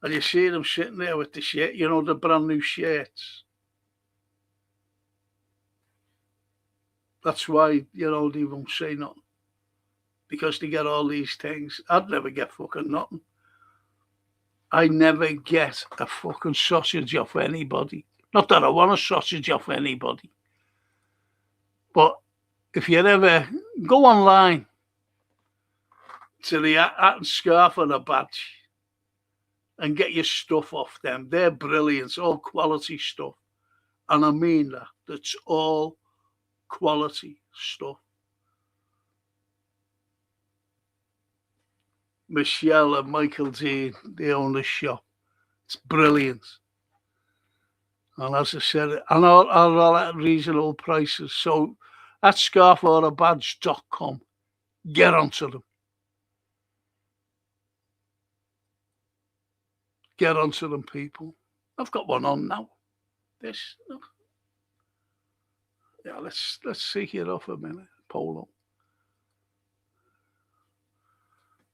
and you see them sitting there with the shirt. You know, the brand new shirts. That's why, you know, they won't say nothing. Because they get all these things. I'd never get fucking nothing. I never get a fucking sausage off anybody. Not that I want a sausage off anybody. But if you ever go online to the hat and scarf and a badge and get your stuff off them, they're brilliant. It's all quality stuff. And I mean that. It's all quality stuff. Michelle and Michael Dean, they own the shop. It's brilliant. And as I said, and all at reasonable prices. So at scarforabadge.com, get onto them. Get onto them, people. I've got one on now. This. Look. Yeah, let's see it off a minute. Polo.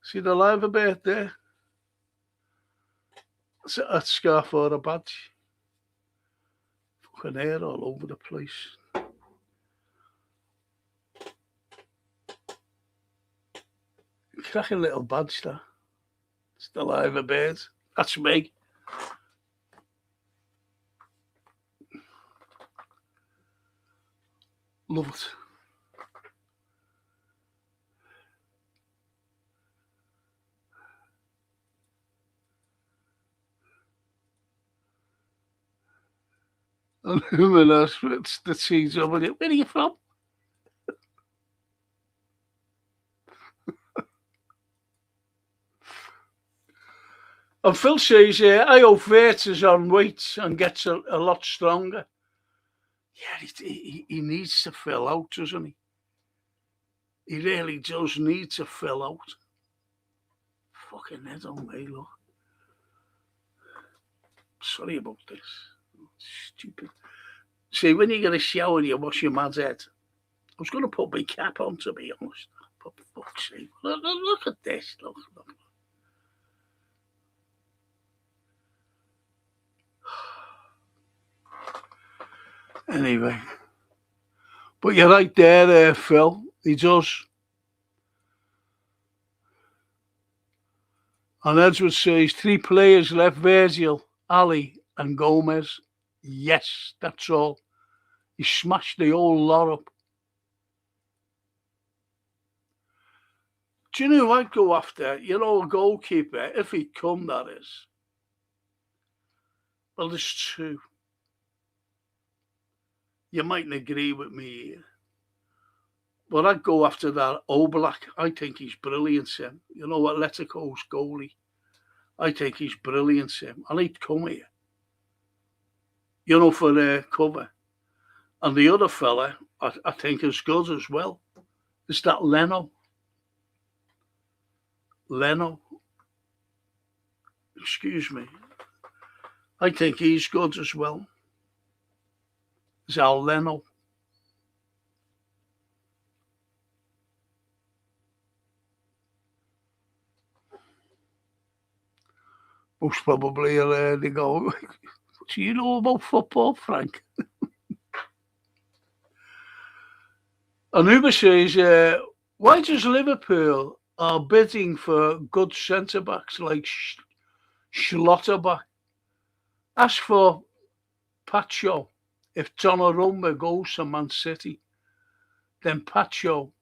See the live a bit there? It's a scarf or a badge. Fucking hair all over the place. Cracking little badge there. It's the live a bird. That's me. Love it. And who else? It's the seeds over there. Where are you from? And Phil says, I hope Vert is on weight and gets a lot stronger. Yeah, he needs to fill out, doesn't he? He really does need to fill out. Fucking head on me, look. Sorry about this. Stupid. See, when you get a shower and you wash your mad's head, I was going to put my cap on, to be honest. But for fuck's sake, look at this. Look. Anyway. But you're right there, Phil. He does. And Edward says 3 players left: Virgil, Ali and Gomez. Yes, that's all. He smashed the whole lot up. Do you know who I'd go after? You know, a goalkeeper, if he'd come, that is. Well, there's 2. You mightn't agree with me here. But I'd go after that Oblak. I think he's brilliant, Sim. You know, Atletico's goalie. I think he's brilliant, Sim. And he'd come here. You know, for the cover. And the other fella, I think is good as well. Is that Leno. Excuse me. I think he's good as well. Zal Leno. Most probably they go, what do you know about football, Frank? And Uber says, why does Liverpool are bidding for good centre-backs like Schlotterbeck. As for Pacho, if Donnarumma goes to Man City, then Pacho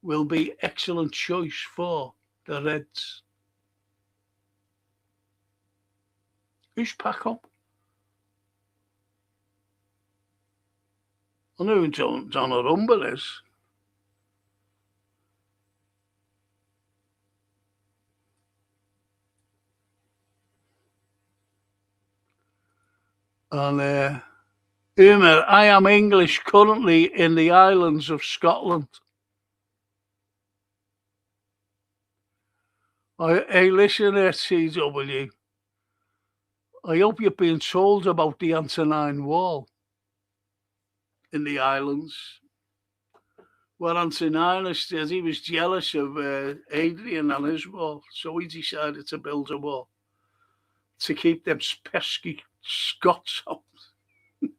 will be excellent choice for the Reds. Who's Paco? I know who Donnarumma is. And Umer, I am English, currently in the islands of Scotland. Hey, listen here, CW. I hope you've been told about the Antonine Wall in the islands. Well, Antonine said he was jealous of Adrian and his wall, so he decided to build a wall to keep them pesky Scots out. But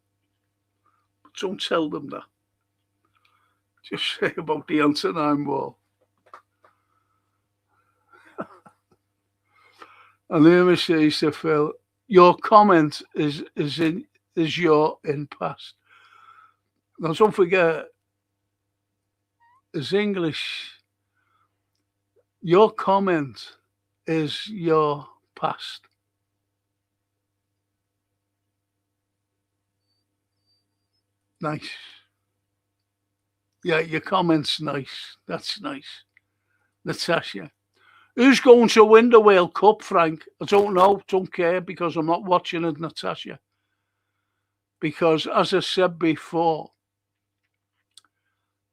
don't tell them that. Just say about the Antonine Wall. And then says to Phil, your comment is your in past. Now don't forget, as English, your comment is your past. Nice. Yeah, your comment's nice. That's nice. Natasha. Who's going to win the World Cup, Frank? I don't know. Don't care because I'm not watching it, Natasha. Because as I said before,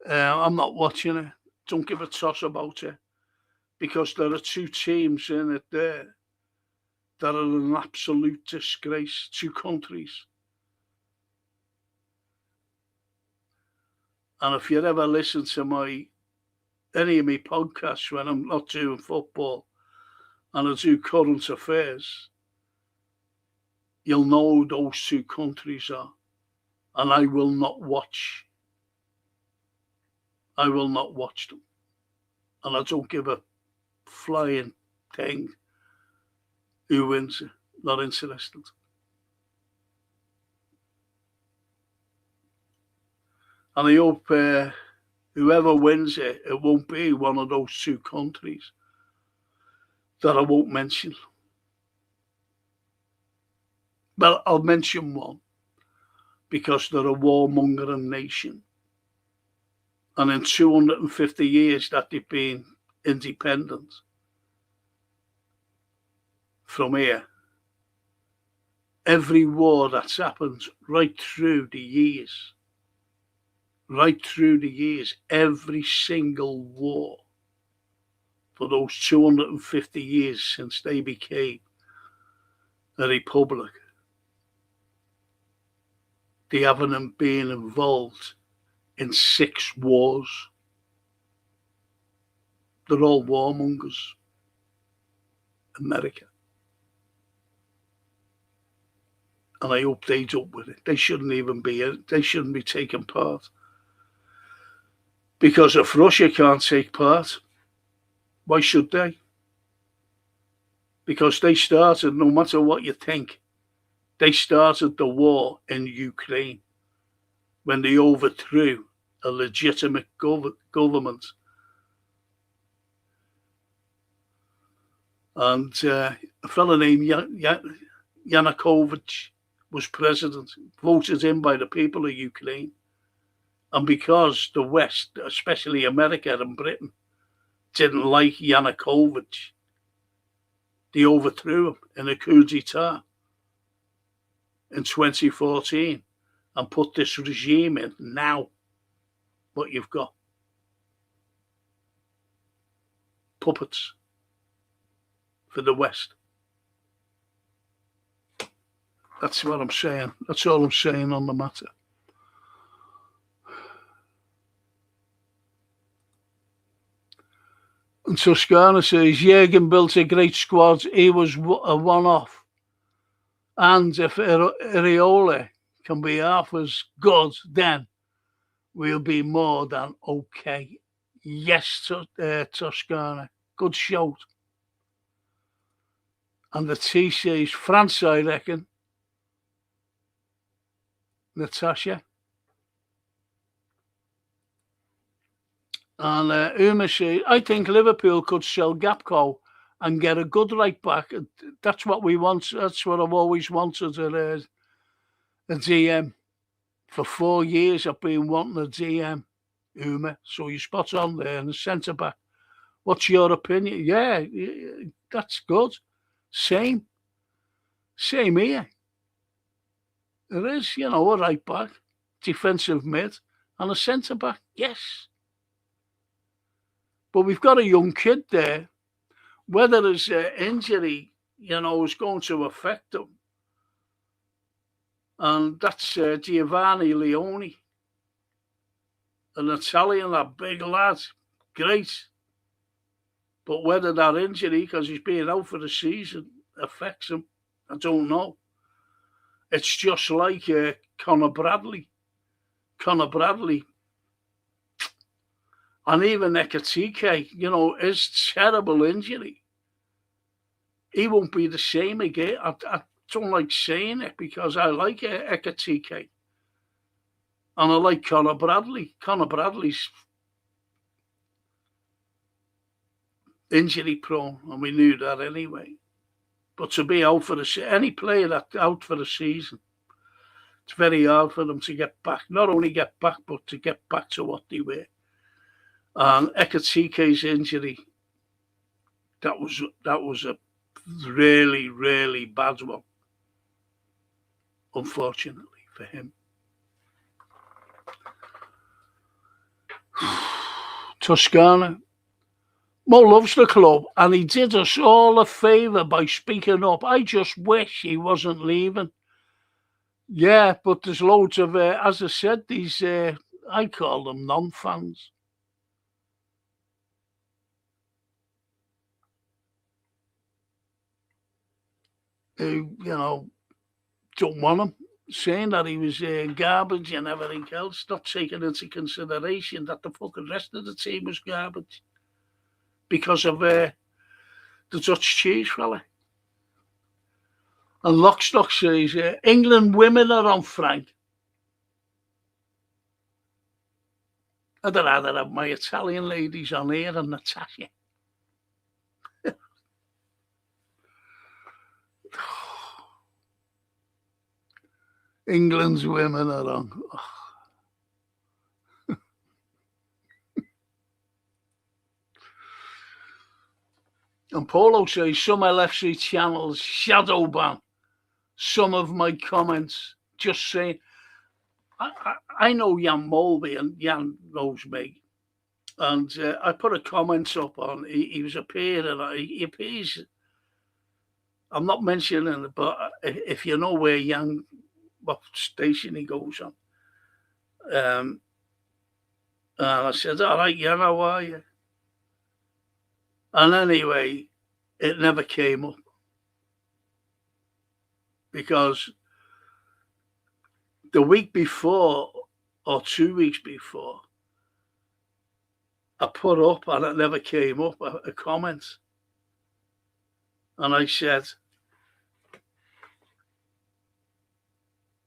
I'm not watching it. Don't give a toss about it. Because there are two teams in it there that are an absolute disgrace. Two countries. And if you ever listen to any of my podcasts when I'm not doing football and I do current affairs, you'll know who those two countries are. And I will not watch. I will not watch them. And I don't give a flying thing who wins it. Not interested. And I hope whoever wins it, it won't be one of those two countries that I won't mention. Well, I'll mention one because they're a warmongering nation. And in 250 years that they've been independent from here, every war that's happened right through the years, every single war for those 250 years since they became a republic, they haven't been involved in 6 wars. They're all warmongers. America. And I hope they don't with it. They shouldn't be taking part. Because if Russia can't take part, why should they? Because they started, no matter what you think, they started the war in Ukraine when they overthrew a legitimate government. And a fellow named Yanukovych was president, voted in by the people of Ukraine. And because the West, especially America and Britain, didn't like Yanukovych, they overthrew him in a coup d'etat in 2014 and put this regime in. Now, what you've got? Puppets for the West. That's what I'm saying. That's all I'm saying on the matter. And Toscana says, Jürgen built a great squad. He was a one-off. And if Areola can be half as good, then we'll be more than okay. Yes, Toscana. Good shout. And the T says France, I reckon. Natasha. And Uma says, I think Liverpool could sell Gapco and get a good right back. That's what we want. That's what I've always wanted at a DM. For 4 years, I've been wanting a DM, Uma. So you're spot on there. And the centre back. What's your opinion? Yeah, that's good. Same here. It is, a right back, defensive mid, and a centre back. Yes. But we've got a young kid there. Whether his injury, is going to affect him. And that's Giovanni Leone, an Italian, that big lad. Great. But whether that injury, because he's been out for the season, affects him, I don't know. It's just like Conor Bradley. And even Ekatike, his terrible injury. He won't be the same again. I don't like saying it because I like Ekatike. And I like Conor Bradley. Conor Bradley's injury prone, and we knew that anyway. But to be out for any player that's out for the season, it's very hard for them to get back. Not only get back, but to get back to what they were. And Ekatike's injury, that was a really, really bad one, unfortunately for him. Toscana. Mo loves the club, and he did us all a favour by speaking up. I just wish he wasn't leaving. Yeah, but there's loads of, as I said, these, I call them non-fans. Who, don't want him, saying that he was garbage and everything else, not taking into consideration that the fucking rest of the team was garbage. Because of the Dutch cheese fella. And Lockstock says, England women are on Frank. I'd rather have my Italian ladies on here than Natasha. England's women are on. And Polo says some LFC channels shadow ban some of my comments. Just saying, I know Jan Mulvey, and Jan knows me. And I put a comment up on, he was appearing, he appears, I'm not mentioning it, but if you know where Jan, what station he goes on. And I said, all right, Jan, how are you? And anyway, it never came up. Because the week before, or 2 weeks before, I put up, and it never came up, a comment. And I said,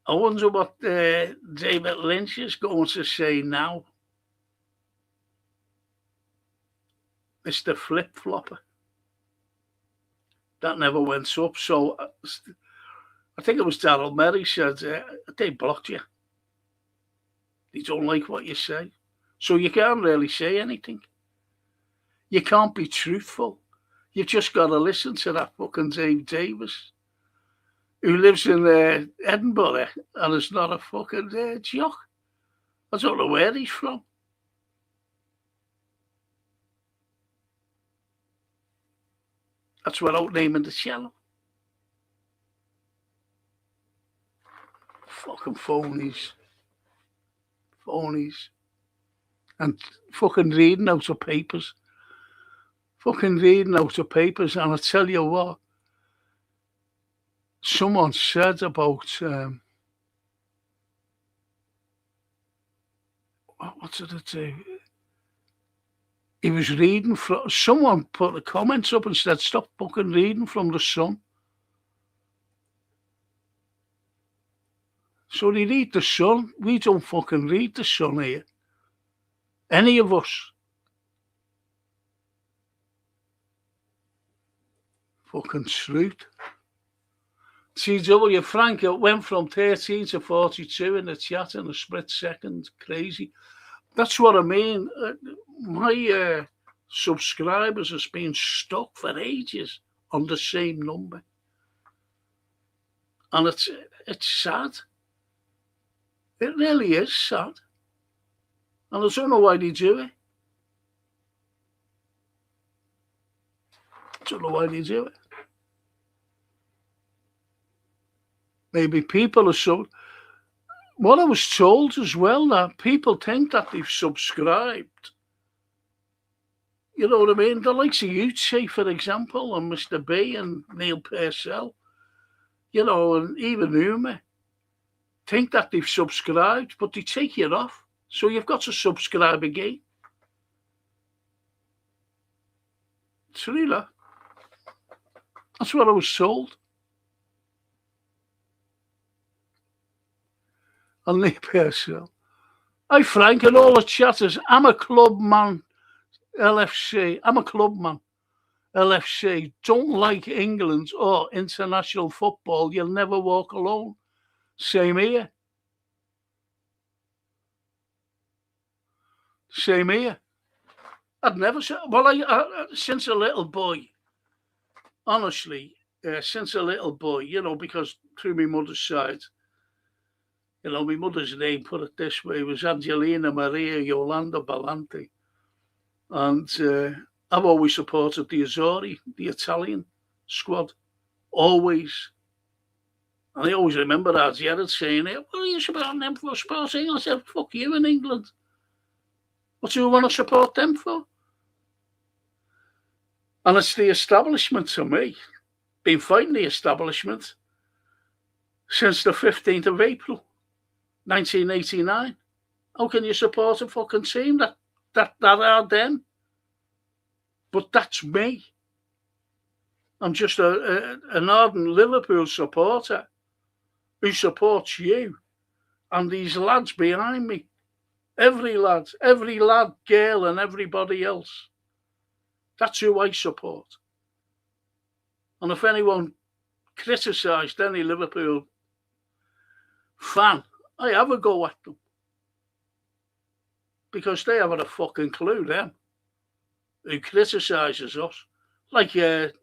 I wonder what David Lynch is going to say now. Mr. Flip-Flopper. That never went up. So I think it was Daryl Merry said, they blocked you. They don't like what you say. So you can't really say anything. You can't be truthful. You've just got to listen to that fucking Dave Davis, who lives in Edinburgh and is not a fucking jock. I don't know where he's from. That's without naming the channel. Fucking phonies. And fucking reading out of papers. And I tell you what, someone said about, what did it do? He was reading from, someone put the comments up and said, stop fucking reading from the Sun. So they read the Sun. We don't fucking read the Sun here. Any of us. Fucking truth. TW, Frank, it went from 13 to 42 in the chat in a split second. Crazy. That's what I mean. My subscribers has been stuck for ages on the same number. And it's sad. It really is sad. And I don't know why they do it. I don't know why they do it. Maybe people are so... What I was told as well, that people think that they've subscribed. You know what I mean? The likes of you, say, for example, and Mr. B and Neil Purcell, you know, and even Uma, think that they've subscribed, but they take you off. So you've got to subscribe again. It's really... That's what I was told. And Neil Purcell. Hi, Frank, and all the chatters. I'm a club man, LFC. I'm a club man, LFC. Don't like England or international football. You'll never walk alone. Same here. Same here. I'd never say... Well, I since a little boy, honestly, since a little boy, you know, because through my mother's side, you know, my mother's name, put it this way, was Angelina Maria Yolanda Ballanti. And I've always supported the Azzurri, the Italian squad. Always. And I always remember Jared saying, what are you supporting them for? Sporting? I said, fuck you in England. What do you want to support them for? And it's the establishment to me. Been fighting the establishment since the 15th of April. 1989. How can you support a fucking team that are them? But that's me. I'm just an ardent Liverpool supporter who supports you and these lads behind me. Every lad, girl, and everybody else. That's who I support. And if anyone criticised any Liverpool fan, I have a go at them. Because they haven't a fucking clue, them, who criticises us. Like the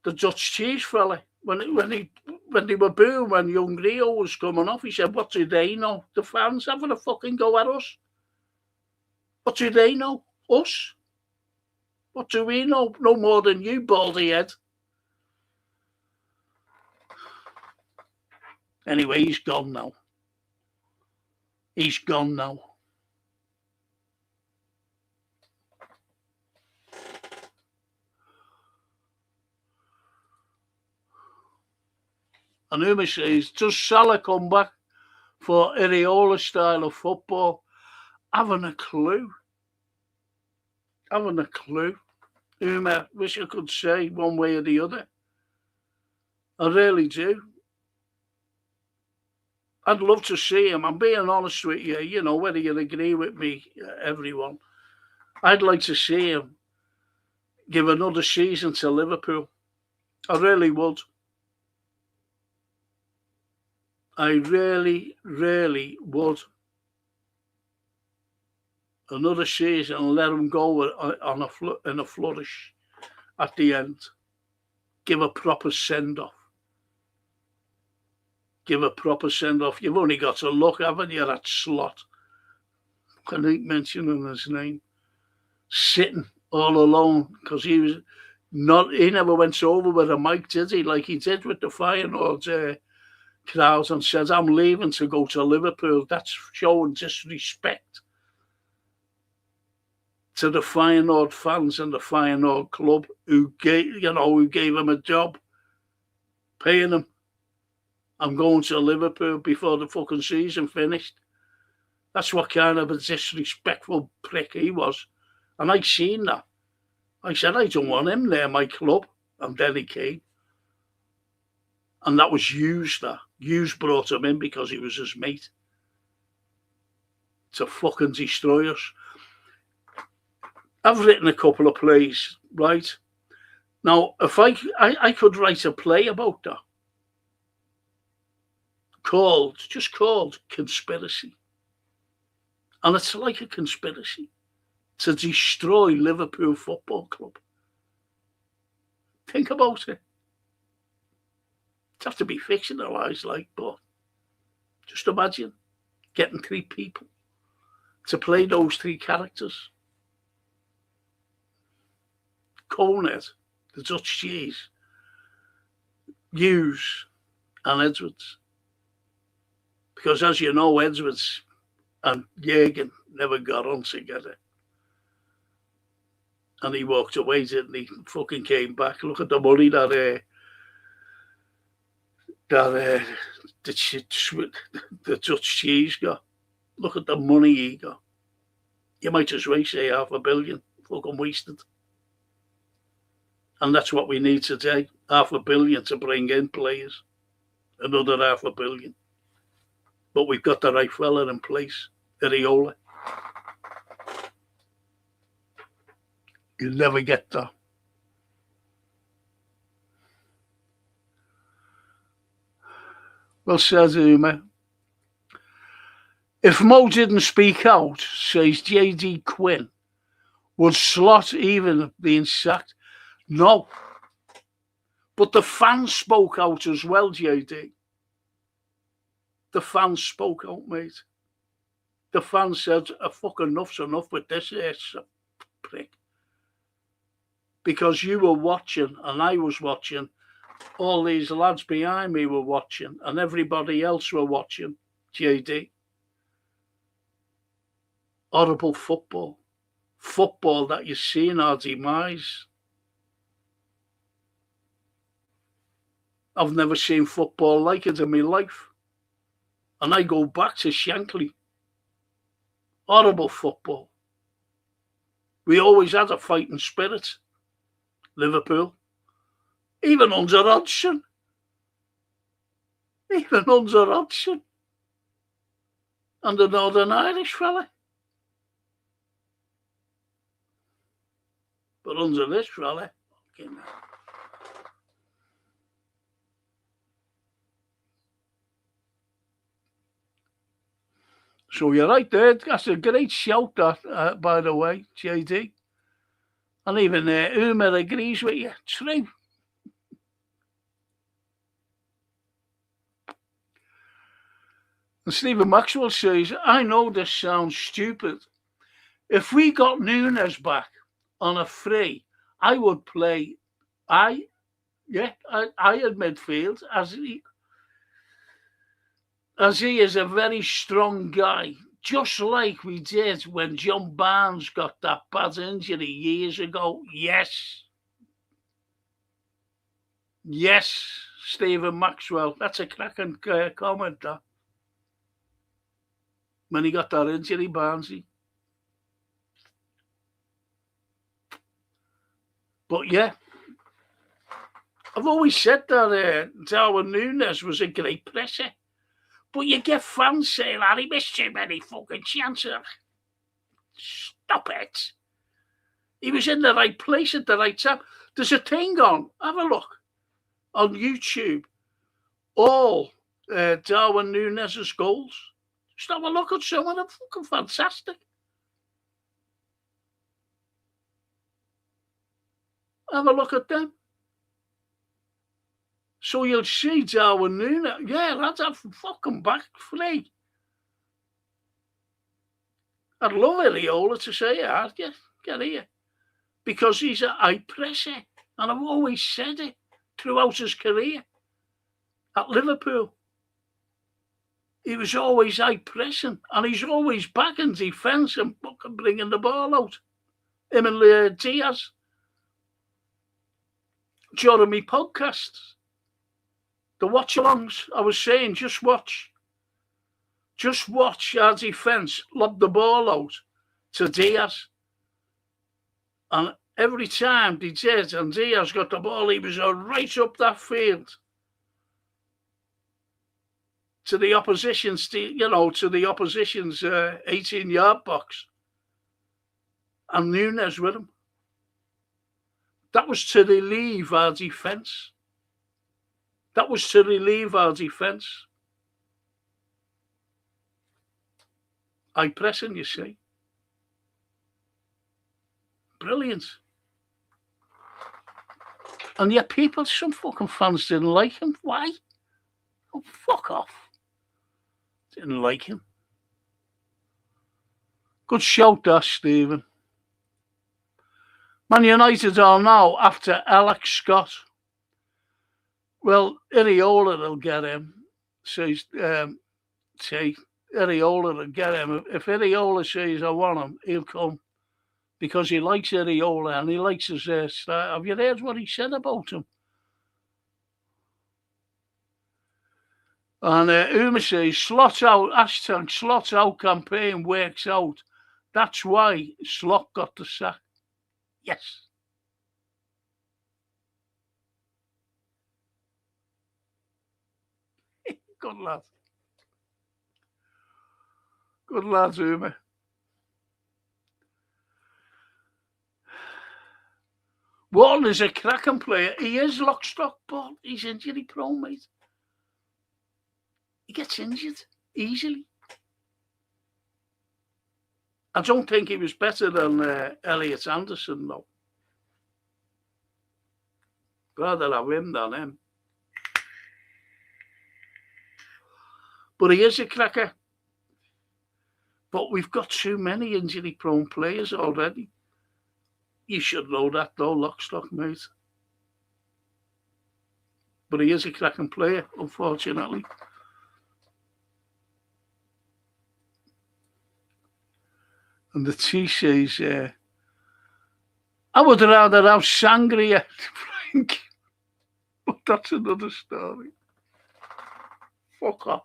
Dutch cheese fella. When they were booing when young Rio was coming off, he said, what do they know? The fans having a fucking go at us. What do they know? Us? What do we know? No more than you, baldy head. Anyway, he's gone now. He's gone now. And Uma says, does Salah come back for Areola style of football? Haven't a clue. Haven't a clue. Uma, wish I could say one way or the other. I really do. I'd love to see him. I'm being honest with you, you know, whether you agree with me, everyone. I'd like to see him give another season to Liverpool. I really would. I really, really would. Another season and let him go in a flourish at the end. Give a proper send-off. Give a proper send-off. You've only got to look, haven't you, that slot? I keep mentioning his name. Sitting all alone because he never went over with a mic, did he? Like he did with the Feyenoord crowd and said, I'm leaving to go to Liverpool. That's showing disrespect to the Feyenoord fans and the Feyenoord club who gave him a job, paying him. I'm going to Liverpool before the fucking season finished. That's what kind of a disrespectful prick he was. And I seen that. I said, I don't want him there, my club. And then he came. And that was Hughes, that. Hughes brought him in because he was his mate. To fucking destroy us. I've written a couple of plays, right? Now, if I could write a play about that. Just called Conspiracy. And it's like a conspiracy to destroy Liverpool Football Club. Think about it. It'd have to be fictionalised, like, but just imagine getting 3 people to play those 3 characters. Conehead, the Dutch cheese, Hughes and Edwards. Because as you know, Edwards and Jürgen never got on together. And he walked away, didn't he? Fucking came back. Look at the money that the Dutch cheese got. Look at the money he got. You might as well say $500 million. Fucking wasted. And that's what we need today. $500 million to bring in players. Another $500 million. But we've got the right fella in place. Areola. You'll never get that. Well, says Uma. If Mo didn't speak out, says J.D. Quinn, would Slot even have been sacked? No. But the fans spoke out as well, J.D. The fans spoke out, mate. The fans said, fucking enough's enough with this prick. Because you were watching and I was watching, all these lads behind me were watching and everybody else were watching, JD. Horrible football. Football that you see in our demise. I've never seen football like it in my life. And I go back to Shankly. Horrible football. We always had a fighting spirit. Liverpool. Even under Hodgson. And the Northern Irish fella. But under this fella, fucking hell. So you're right there. That's a great shout, that, by the way, JD. And even Uma agrees with you. True. And Stephen Maxwell says, I know this sounds stupid. If we got Nunes back on a free, I would play I at midfield as he is a very strong guy, just like we did when John Barnes got that bad injury years ago. Yes, Stephen Maxwell. That's a cracking comment, that. When he got that injury, Barnesy. But yeah, I've always said that Darwin Núñez was a great presser. But you get fans saying, he missed too many fucking chances. Stop it. He was in the right place at the right time. There's a thing on, have a look, on YouTube. All Darwin Núñez's goals. Just have a look at some of them. Fucking fantastic. Have a look at them. So you'll see Darwin Núñez. Yeah, that's a fucking back free. I'd love Areola to say it. Get here. Because he's a high presser. And I've always said it throughout his career. At Liverpool. He was always high pressing. And he's always back in defence and fucking bringing the ball out. Him and Diaz. During my podcasts. The watch-alongs, I was saying, just watch our defence lob the ball out to Diaz. And every time they did, and Diaz got the ball, he was right up that field to the opposition's, to the opposition's 18-yard box. And Nunes with him. That was to relieve our defence. High pressing, you see. Brilliant. And yet some fucking fans didn't like him. Why? Oh, fuck off. Didn't like him. Good shout there, Stephen. Man United are now after Alex Scott. Well, Iriola will get him. Says, Iriola will get him. If Iriola says I want him, he'll come. Because he likes Iriola and he likes his style. Have you heard what he said about him? And Uma says, slots out campaign works out. That's why Slot got the sack. Yes. Good lad. Good lad, Uma. Warren is a cracking player. He is lock, stock, but he's injury prone, mate. He gets injured easily. I don't think he was better than Elliot Anderson, though. Rather have him than him. But he is a cracker. But we've got too many injury-prone players already. You should know that, though, Lockstock, mate. But he is a cracking player, unfortunately. And the T says, I would rather have sangria, Frank. But that's another story. Fuck off.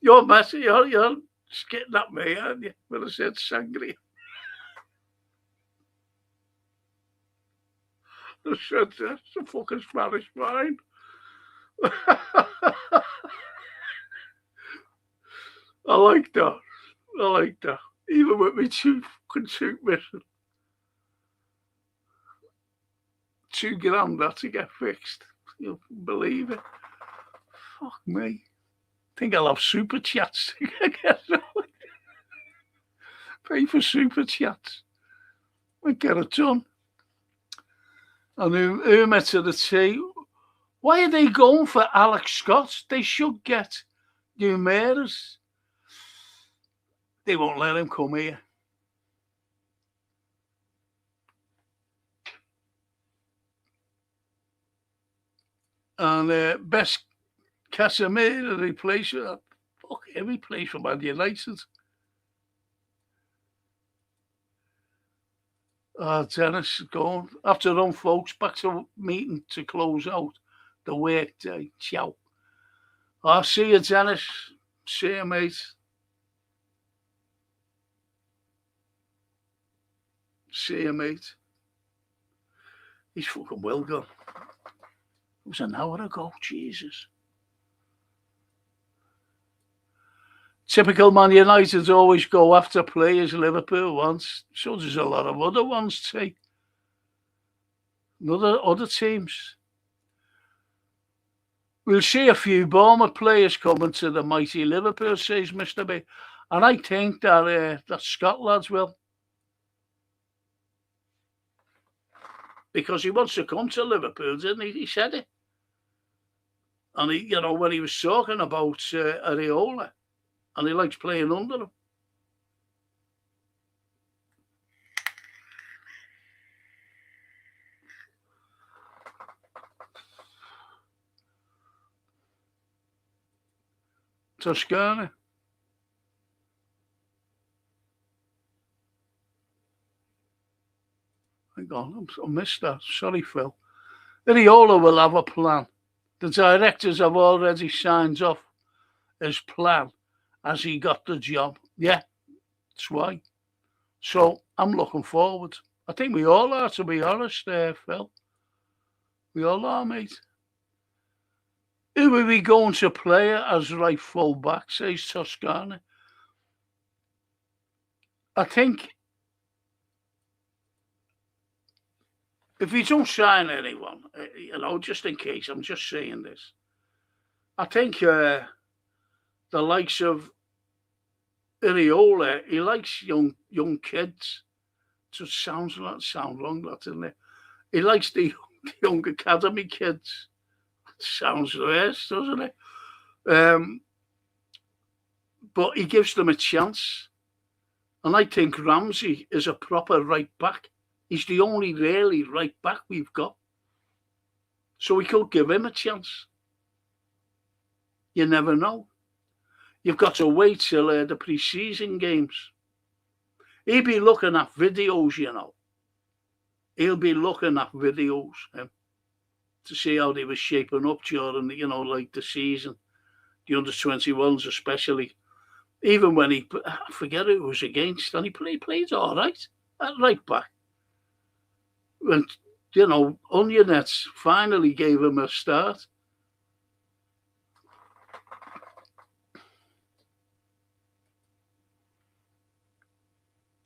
You're messy, you're skitting at me, aren't you? When I said sangria. I said, that's a fucking Spanish wine. I like that. Even with me tooth missing. 2 grand that to get fixed. You'll believe it. Fuck me. Think I'll have super chats to get pay for super chats. I get it done. And Uma to the T. Why are they going for Alex Scott? They should get Numeras. They won't let him come here. And best Casemiro replacer. Fuck, every place for Man United. Dennis is going. After on, folks, back to meeting to close out the work day. Ciao. I'll see you, Dennis. See you, mate. See you, mate. He's fucking well gone. It was an hour ago. Jesus. Typical Man United always go after players Liverpool wants. So there's a lot of other ones too. Other teams. We'll see a few Bournemouth players coming to the mighty Liverpool, says Mr. B. And I think that Scotland's will. Because he wants to come to Liverpool, didn't he? He said it. And he, when he was talking about Areola, and he likes playing under him. Toscana. Hang on, I missed that. Sorry, Phil. Iriola will have a plan. The directors have already signed off his plan as he got the job. Yeah, that's why. So I'm looking forward. I think we all are, to be honest, Phil. We all are, mate. Who are we going to play as right full back, says Toscana? I think if we don't sign anyone, just in case, I'm just saying this. I think the likes of Iriola, he likes young kids. It sound wrong, doesn't it? He likes the young academy kids. It sounds worse, doesn't it? But he gives them a chance. And I think Ramsey is a proper right back. He's the only really right back we've got. So we could give him a chance. You never know. You've got to wait till the pre-season games. He'll be looking at videos, He'll be looking at videos to see how they were shaping up during, like the season. The under-21s especially. Even when I forget who it was against, and he played all right at right back. When, Onionets finally gave him a start.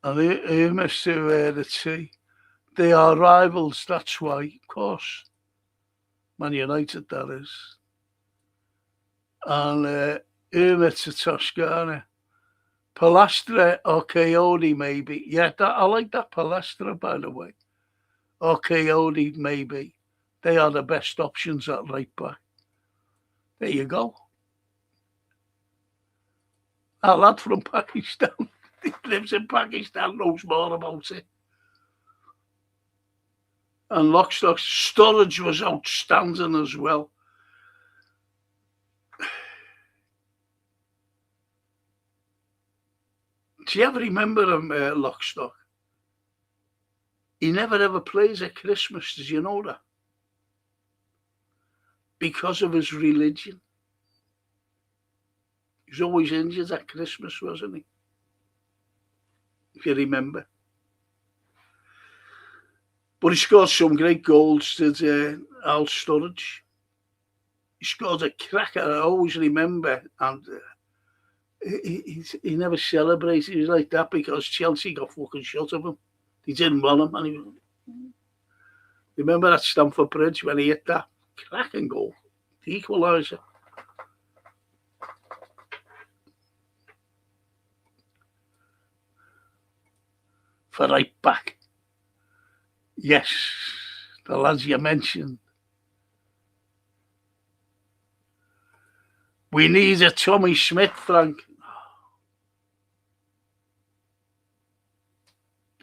And he missed the tea. They are rivals, that's why, of course. Man United, that is. And Umit to Toscana. Palastra or Coyote, maybe. Yeah, I like that Palastra, by the way. Or Coyote, maybe. They are the best options at right back. There you go. A lad from Pakistan. He lives in Pakistan, knows more about it. And Lockstock, Sturridge was outstanding as well. Do you ever remember him, Lockstock? He never ever plays at Christmas, did you know that? Because of his religion. He was always injured at Christmas, wasn't he? If you remember. But he scored some great goals, did Al Sturridge. He scored a cracker, I always remember, and he never celebrated. He was like that because Chelsea got fucking shut of him. They didn't want him. And remember at Stamford Bridge when he hit that cracking goal, the equaliser. For right back. Yes, the lads you mentioned. We need a Tommy Smith, Frank.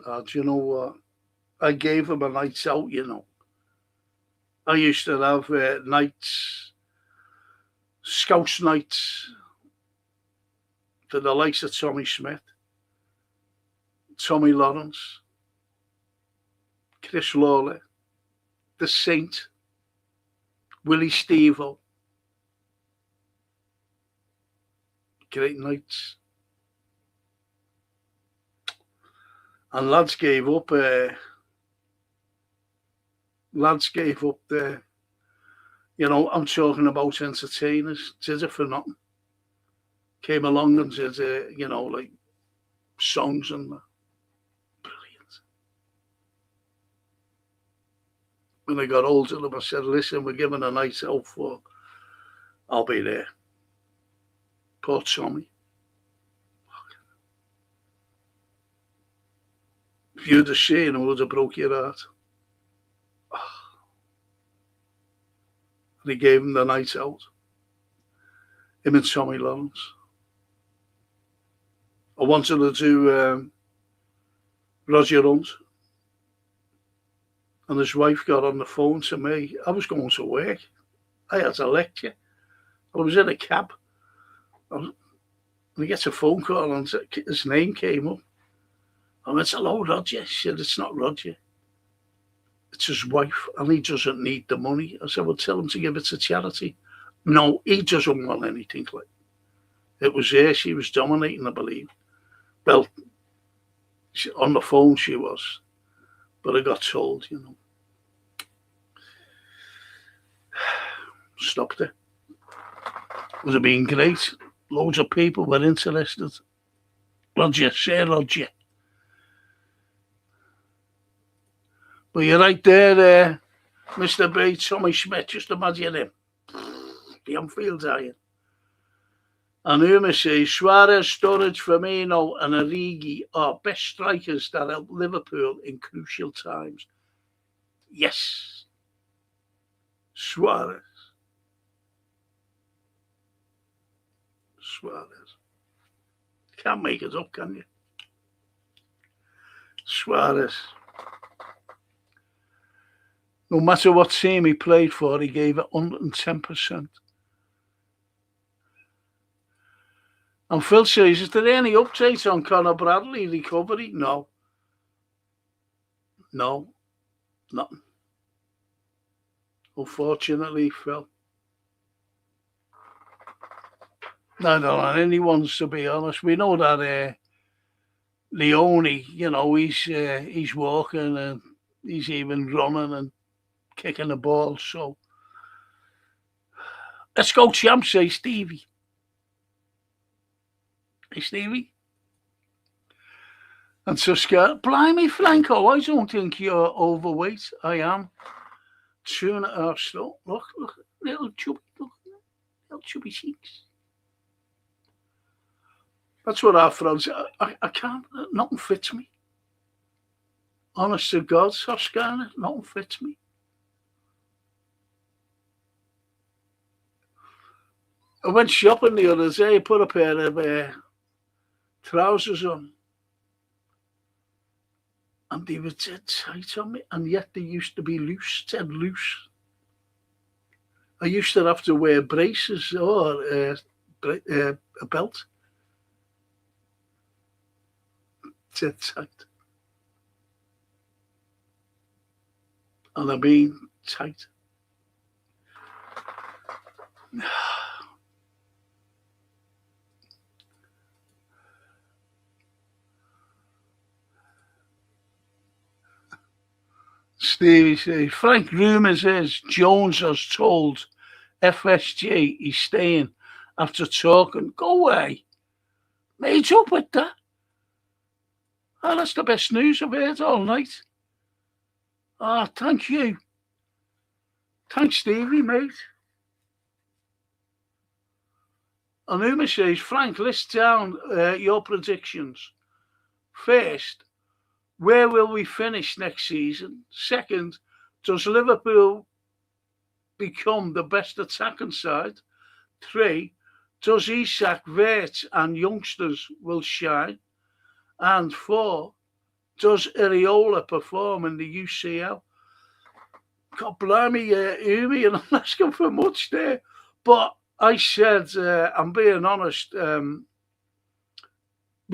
Do you know what? I gave him a nights out, I used to have nights, Scouts nights, for the likes of Tommy Smith, Tommy Lawrence, Chris Lawler, The Saint, Willie Stevo. Great nights. And lads gave up the, I'm talking about entertainers, did it for nothing. Came along and did, like songs and that. Brilliant. When I got older, I said, listen, we're giving a night out for, I'll be there. Poor Tommy. If you'd have seen him, it would have broke your heart. And he gave him the night out. Him and Tommy Lawrence. I wanted to do Roger Hunt. And his wife got on the phone to me. I was going to work. I had a lecture. I was in a cab. And he gets a phone call and his name came up. I went, hello, Roger. She said, it's not Roger. It's his wife, and he doesn't need the money. I said, well, tell him to give it to charity. No, he doesn't want anything like it. Was her. She was dominating, I believe. Well, on the phone she was. But I got told, stopped it. Would have been great. Loads of people were interested. Roger, say Roger. But you're right there, Mr. B, Tommy Schmidt, just imagine him. The Anfield Iron. And Uma says, Suarez, Sturridge, Firmino and Origi are best strikers that help Liverpool in crucial times. Yes. Suarez. Can't make it up, can you? Suarez. No matter what team he played for, he gave it 110%. And Phil says, is there any update on Conor Bradley recovery? No. Nothing. Unfortunately, Phil. I don't know anyone's, to be honest. We know that Leone, he's walking and he's even running and kicking the ball. So let's go, champs, say Stevie. Hey, Stevie. And Suska, blimey, Franco, I don't think you're overweight. I am. 2.5 stone. Look, little chubby cheeks. That's what our friends. I can't. Nothing fits me. Honest to God, Suska, nothing fits me. I went shopping the other day. Put a pair of trousers on, and they were dead tight on me, and yet they used to be loose, dead loose. I used to have to wear braces or a belt. Dead tight. And I've been tight. Stevie says, Frank, rumours is Jones has told FSG he's staying after talking. Go away. Made up with that. Oh, that's the best news I've heard all night. Thank you. Thanks, Stevie, mate. And Uma says, Frank, list down your predictions. First, where will we finish next season? Second, does Liverpool become the best attacking side? 3, does Isak, Wirtz and youngsters will shine? And 4, does Areola perform in the UCL? God blimey, Umi, you're not asking for much there. But I said, I'm being honest, we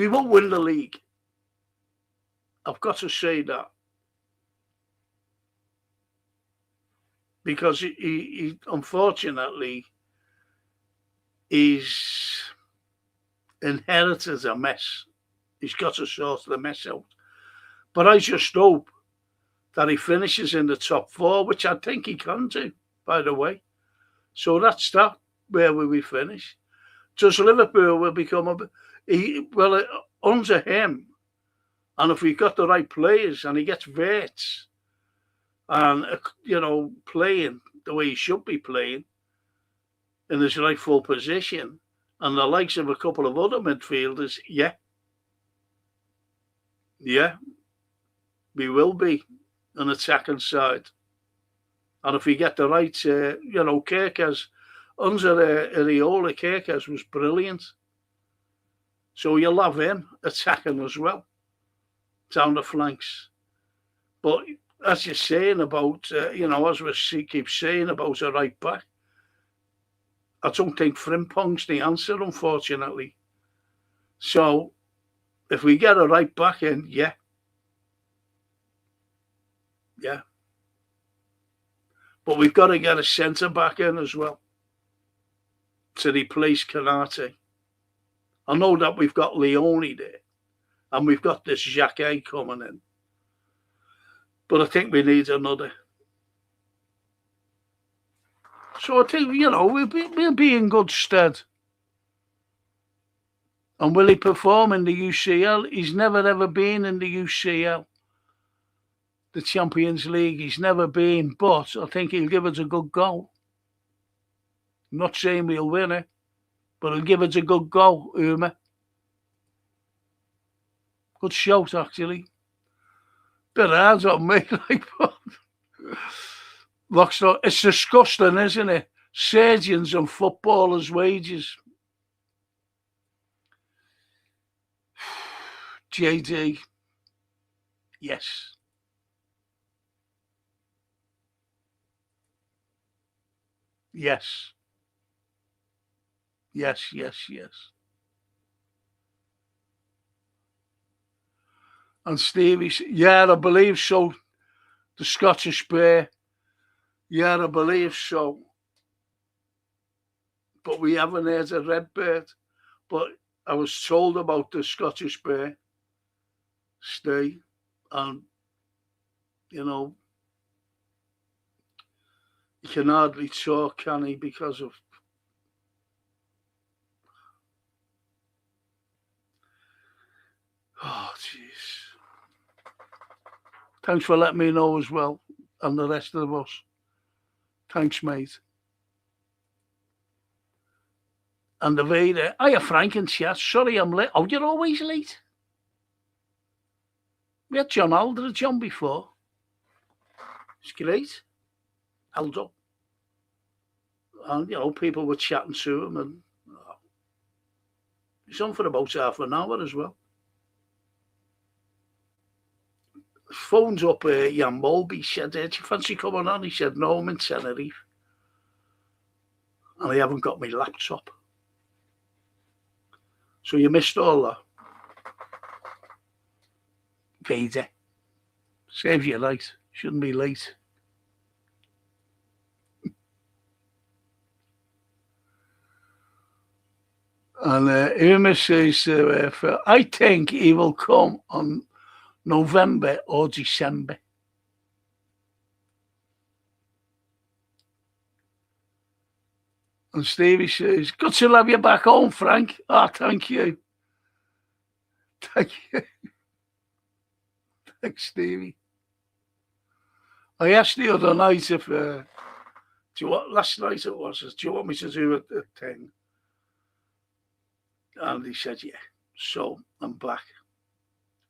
won't win the league. I've got to say that. Because he unfortunately, he's inherited a mess. He's got to sort the mess out. But I just hope that he finishes in the top 4, which I think he can do, by the way. So that's that. Where will we finish? Does Liverpool will become under him, and if we've got the right players and he gets Wirtz and, playing the way he should be playing in his rightful position and the likes of a couple of other midfielders, yeah, we will be an attacking side. And if we get the right, Kerkez, under Areola, Kerkez was brilliant. So you'll have him attacking as well, down the flanks. But as you're saying about, as we keep saying about a right back, I don't think Frimpong's the answer, unfortunately. So if we get a right back in, yeah. But we've got to get a centre back in as well to replace Kanate. I know that we've got Leone there, and we've got this Jacquet coming in. But I think we need another. So I think, we'll be in good stead. And will he perform in the UCL? He's never ever been in the UCL. The Champions League, he's never been, but I think he'll give us a good go. I'm not saying we'll win it, but he'll give us a good go, Uma. Good shout, actually. Bit hard on me, like, but it's disgusting, isn't it? Surgeons and footballers' wages. JD, yes. Yes. Yes, yes, yes. And Stevie, yeah, I believe so. The Scottish Bear, yeah, I believe so. But we haven't heard a Redbird. But I was told about the Scottish Bear stay, and he can hardly talk, can he, because of jeez. Thanks for letting me know as well, and the rest of us. Thanks, mate. And the Vader, hiya, Frank and chat. Sorry, I'm late. Oh, you're always late. We had John Aldridge on before. It's great. Held up. And, people were chatting to him, and he's on for about half an hour as well. Phones up Jan Mulby, said, do you fancy coming on? He said, no, I'm in Tenerife. And I haven't got my laptop. So you missed all that. Vader. Saves you late. Shouldn't be late. And Uma says, I think he will come on November or December. And Stevie says, good to have you back home, Frank. Thank you. Thank you. Thanks, Stevie. I asked the other night if, last night it was, do you want me to do a thing? And he said, yeah. So I'm back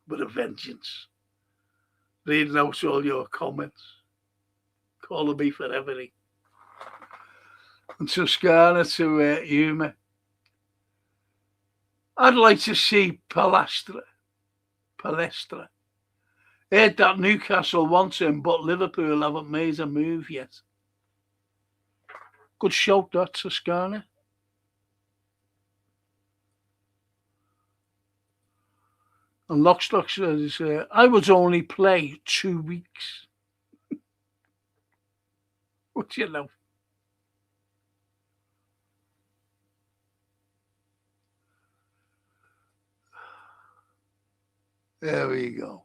with a vengeance. Reading out all your comments. Calling me for everything. And Toscana to Uma. I'd like to see Palestra. Heard that Newcastle wants him, but Liverpool haven't made a move yet. Good shout, that, Toscana. And Lockstock says, I would only play 2 weeks. What you know? There we go.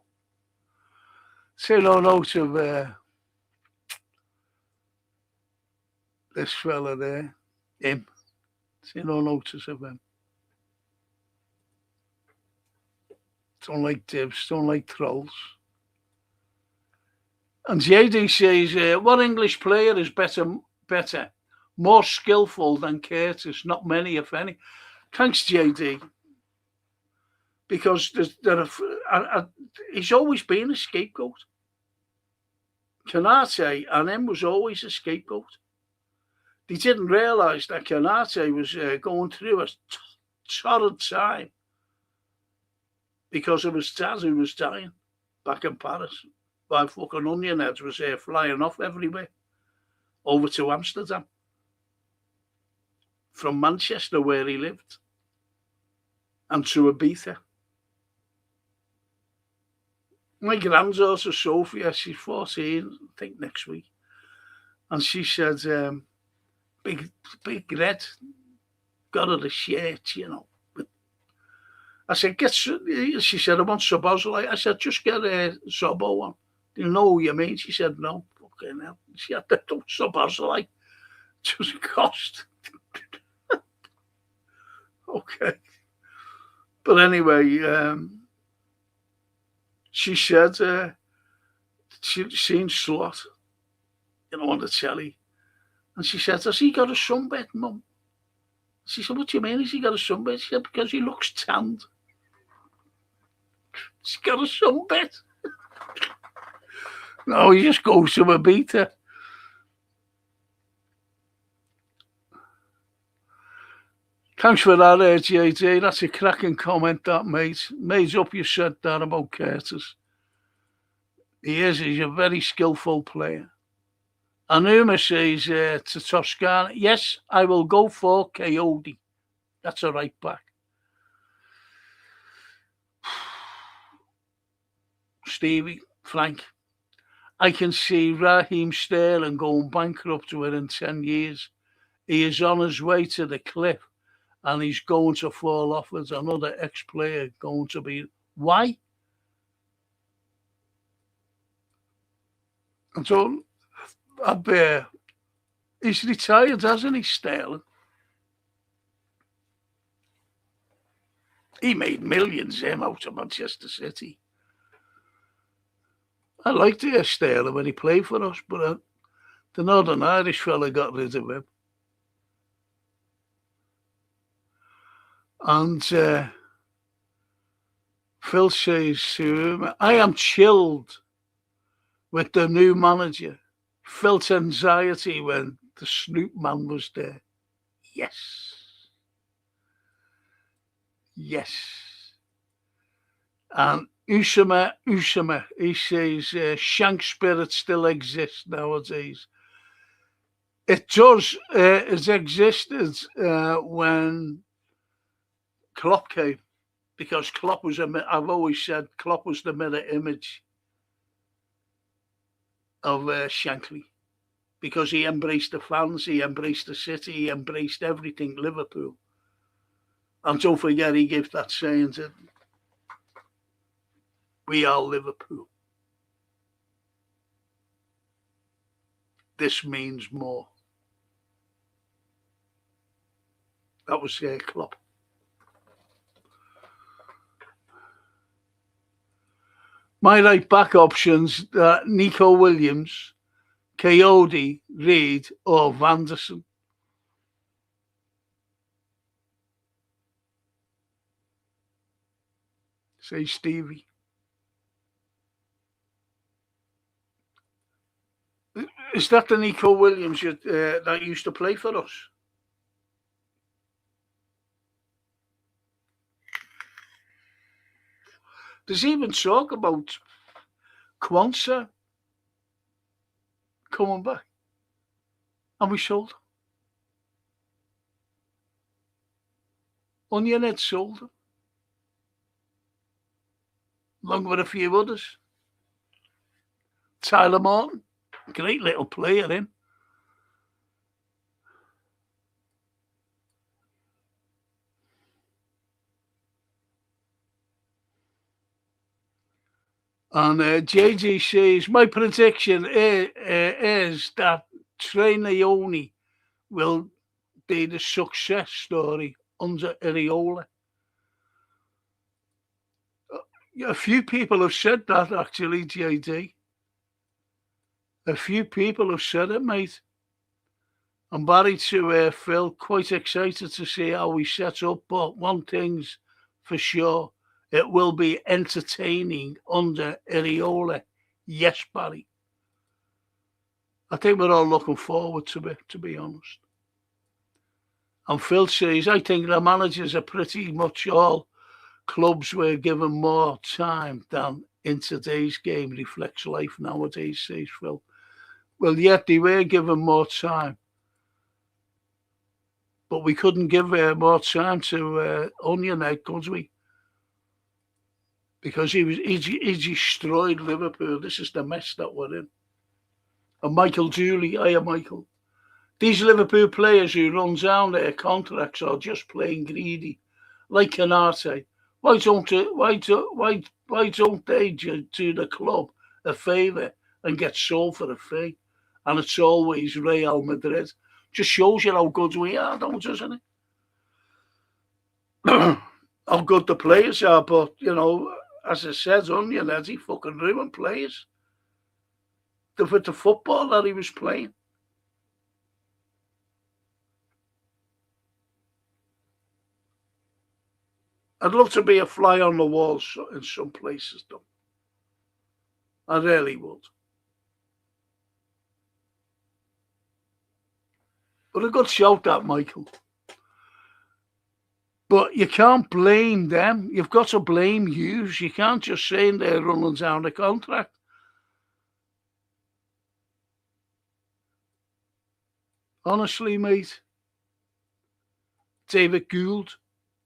Say no note of this fella there. Him. Say no notice of him. Don't like divs, don't like trolls. And JD says, what English player is better, more skillful than Curtis? Not many, if any. Thanks, JD. Because he's always been a scapegoat. Canate and him was always a scapegoat. They didn't realise that Canate was going through a torrid time because of his dad who was dying back in Paris. By fucking onion heads was flying off everywhere over to Amsterdam from Manchester where he lived and to Ibiza. My granddaughter Sophia, she's 14, I think next week, and she said, big red, got her a shirt, I said, she said, I want Sobozlai. I said, just get a Sobo one. Do you know who you mean? She said, no. Fucking hell. She had to do something like, just cost. Okay. But anyway, she said she'd seen Slot, on the telly. And she said, has he got a sunbed, Mum? She said, what do you mean, has he got a sunbed? She said, because he looks tanned. He's got a sunbed. No, he just goes to a beta. Thanks for that, JJ. That's a cracking comment, that, mate. Made up you said that about Curtis. He's a very skillful player. Anuma says to Toscana, yes, I will go for Coyote. That's a right back. Stevie, Frank, I can see Raheem Sterling going bankrupt within 10 years. He is on his way to the cliff and he's going to fall off as another ex-player going to be. Why? And so, he's retired, hasn't he, Sterling? He made millions out of Manchester City. I liked Sterling when he played for us, but the Northern Irish fella got rid of him. And Phil says to him, I am chilled with the new manager. Felt anxiety when the Snoop man was there. Yes. Yes. And Usama, he says, Shank spirit still exists nowadays. It does. It existed when Klopp came, because Klopp was I've always said Klopp was the mirror image of Shankly, because he embraced the fans, he embraced the city, he embraced everything Liverpool. And don't forget, he gave that saying to we are Liverpool. This means more. That was Klopp. My right back options are Nico Williams, Coyote, Reid, or Vanderson. Say Stevie. Is that the Nico Williams that used to play for us? There's even talk about Kwanzaa coming back. And we sold him. Onion Head sold him. Along with a few others. Tyler Morton, great little player, him. And JJ says, my prediction is that Trey Naoni will be the success story under Areola. A few people have said that, actually, JD. A few people have said it, mate. I'm married to Phil, quite excited to see how we set up, but one thing's for sure, it will be entertaining under Areola. Yes, Barry. I think we're all looking forward to it, to be honest. And Phil says, I think the managers are pretty much all clubs were given more time than in today's game reflects life nowadays, says Phil. Well, yet they were given more time. But we couldn't give more time to Onion Head, could we? Because he destroyed Liverpool. This is the mess that we're in. And Michael Dooley, hiya Michael. These Liverpool players who run down their contracts are just plain greedy, like Canate. Why don't they do the club a favour and get sold for a fee. And it's always Real Madrid. Just shows you how good we are, doesn't it? How good the players are, but, you know, as I said, Onion Eddie fucking ruined players. With the football that he was playing. I'd love to be a fly on the wall in some places, though. I really would. But a good shout, that, Michael. But you can't blame them. You've got to blame Hughes. You can't just say they're running down the contract. Honestly, mate. David Gould.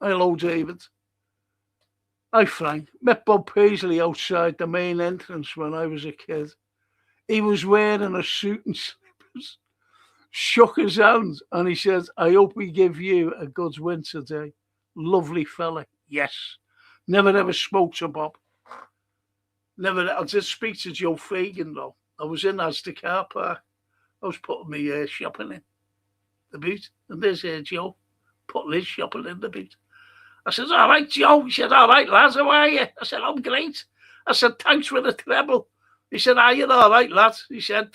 Hello, David. Hi, Frank. Met Bob Paisley outside the main entrance when I was a kid. He was wearing a suit and slippers. Shook his hand and he said, I hope we give you a good win today. Lovely fella. Yes. Never ever spoke to Bob. Never. I did speak to Joe Fagan, though. I was in Asda car park. I was putting my shopping in the boot. And there's Joe putting his shopping in the boot. I said, all right, Joe. He said, all right, lads, how are you? I said, I'm great. I said, thanks for the treble. He said, are you all right, lads? He said,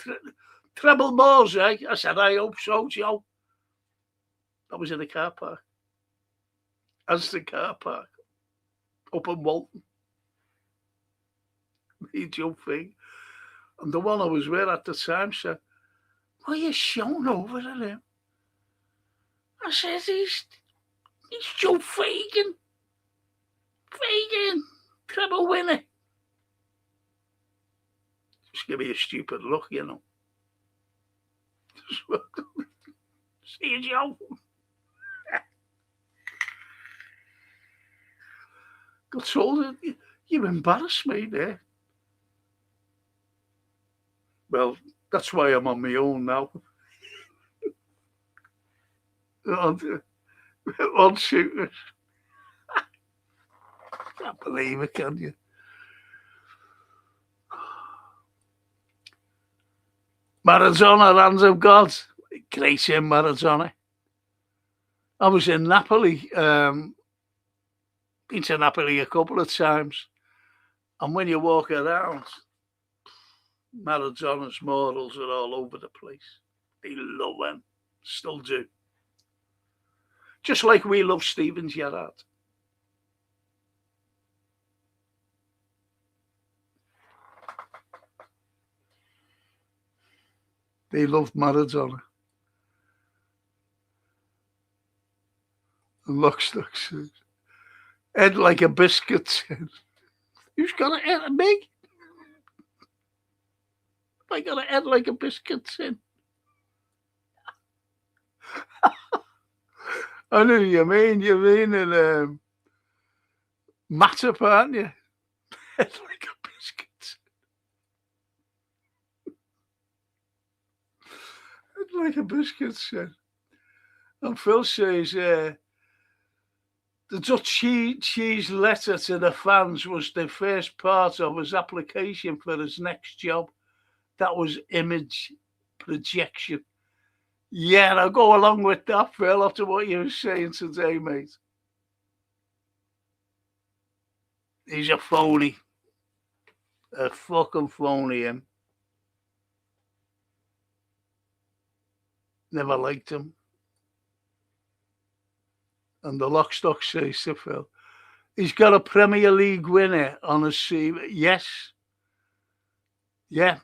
treble more, eh? I said, I hope so, Joe. That was in the car park. As the car park. Up in Walton. Me, Joe Fig. And the one I was with at the time said, what are you showing over at him? I said, he's Joe Fagan. Fagan. Treble winner. Just give me a stupid look, you know. See you, Joe. Got told you embarrassed me there. Well, that's why I'm on my own now. On shooters. Can't believe it, can you? Maradona, hands of God. Great in Maradona. I was in Napoli. Been to Napoli a couple of times. And when you walk around, Maradona's morals are all over the place. They love him. Still do. Just like we love Steven Gerrard. They love Maradona. And Lockstock says, head like a biscuit. Who's got a head? Me? I got a head like a biscuit, sin. I know you mean. You mean in Matip, aren't you? Head like a biscuit. Head like a biscuit, sin. And Phil says, the Dutch cheese letter to the fans was the first part of his application for his next job. That was image projection. Yeah, I'll go along with that, Phil, after what you were saying today, mate. He's a phony. A fucking phony, him. Never liked him. And the Lockstock says to Phil, he's got a Premier League winner on his CV. Yes. Yeah.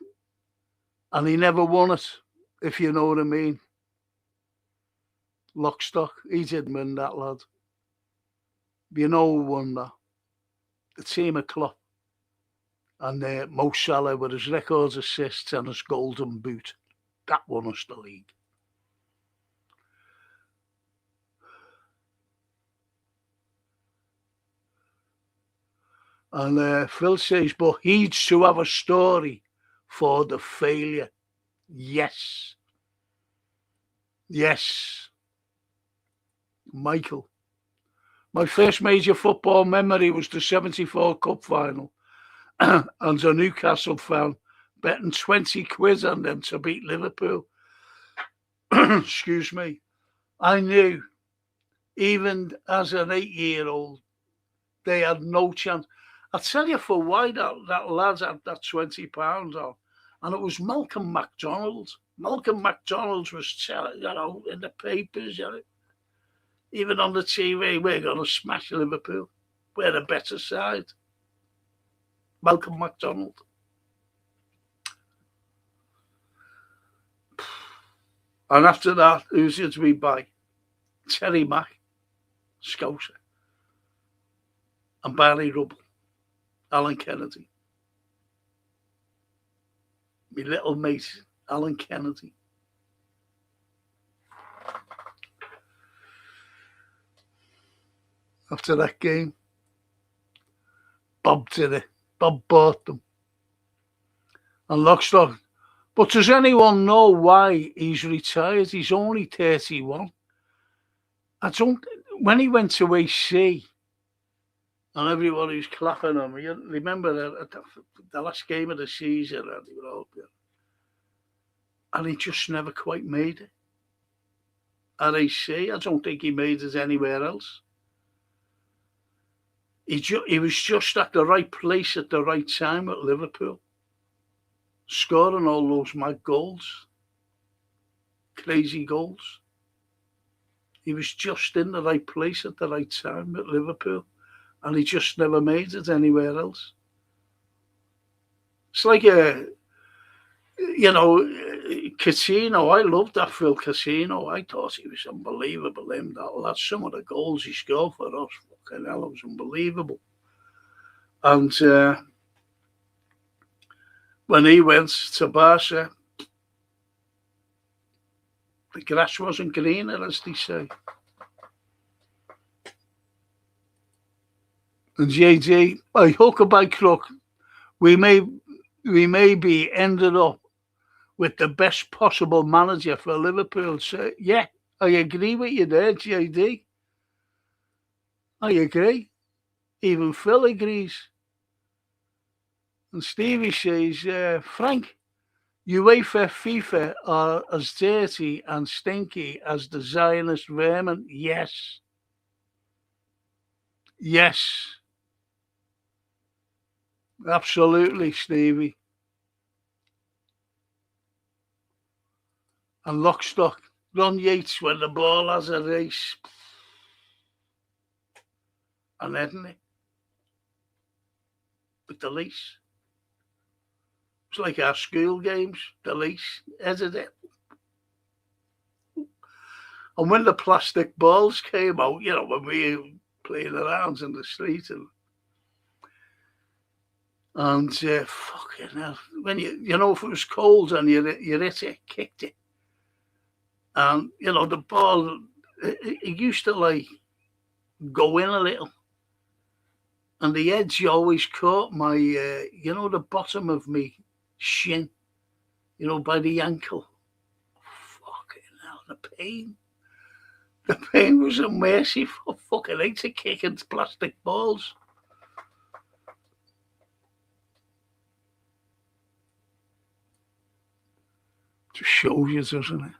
And he never won it, if you know what I mean. Lockstock, he didn't win that, lad. You know who won that? The team of Klopp. And Mo Salah with his records, assists and his golden boot. That won us the league. And Phil says, but he's to have a story for the failure. Yes. Yes. Michael. My first major football memory was the 74 Cup final. and a Newcastle fan betting 20 quid on them to beat Liverpool. Excuse me. I knew, even as an 8-year-old, they had no chance. I'll tell you for why that lad had that £20 on. And it was Malcolm MacDonald. Malcolm MacDonald was telling, in the papers, even on the TV, we're going to smash Liverpool. We're the better side. Malcolm MacDonald. And after that, who's it to be by? Terry Mack, Scouser, and Barney Rubble, Alan Kennedy. My little mate, Alan Kennedy. After that game, Bob did it. Bob bought them. And Lockstock. But does anyone know why he's retired? He's only 31. When he went to AC, and everybody was clapping him, you remember the last game of the season, and he just never quite made it. At AC, I don't think he made it anywhere else. He was just at the right place at the right time at Liverpool, scoring all those mad goals, crazy goals. He was just in the right place at the right time at Liverpool, and he just never made it anywhere else. It's like Casino. I loved that Phil Casino. I thought he was unbelievable. That's some of the goals he scored for us. Fucking hell, it was unbelievable. And when he went to Barca, the grass wasn't greener, as they say. And JD, by hook or by crook, we may be ended up with the best possible manager for Liverpool. So, yeah, I agree with you there, JD. I agree. Even Phil agrees. And Stevie says, Frank, UEFA, FIFA are as dirty and stinky as the Zionist vermin. Yes. Yes. Absolutely, Stevie. And Lockstock, Ron Yates, when the ball has a race. And heading it with the leash. It's like our school games, the leash, headed it. And when the plastic balls came out, when we were playing around in the street, and fucking hell, when if it was cold and you hit it, kicked it, and the ball, it used to go in a little, and the edge always caught my, the bottom of me shin, by the ankle. Fucking hell, the pain. The pain was unmerciful. Fucking hate to kick into plastic balls. Just shows you, doesn't it?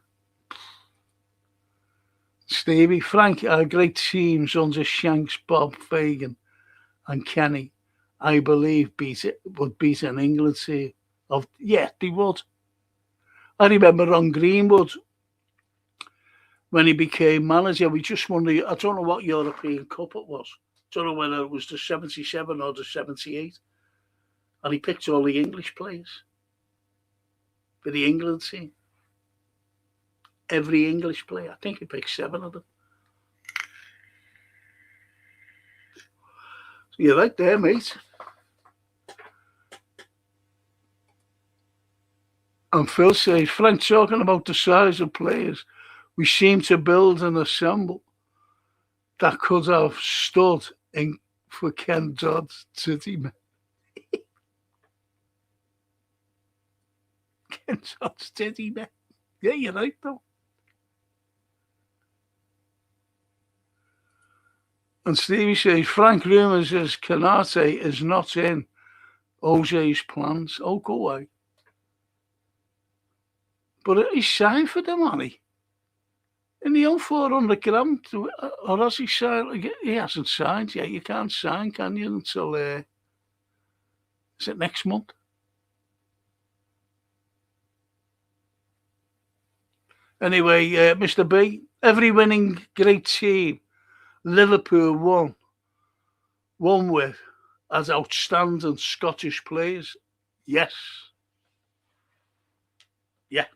Stevie, Frank, our great teams under Shanks, Bob, Fagan and Kenny, I believe would beat an England team. Yeah, they would. I remember Ron Greenwood, when he became manager, we just won I don't know what European Cup it was. I don't know whether it was the 77 or the 78. And he picked all the English players for the England team. Every English player. I think he picked 7 of them. So you're right there, mate. And Phil says, Frank, talking about the size of players we seem to build and assemble that could have stood in for Ken Dodd's Titty Man. Ken Dodd's Titty Man. Yeah, you're right, though. And Stevie says, Frank rumours says Canate is not in Jose's plans. Oh, go away. But he's signed for the money. And he own 400 grand, or has he signed? He hasn't signed yet. You can't sign, can you, until, is it next month? Anyway, Mr. B, every winning great team Liverpool won with as outstanding Scottish players. Yes. Yeah.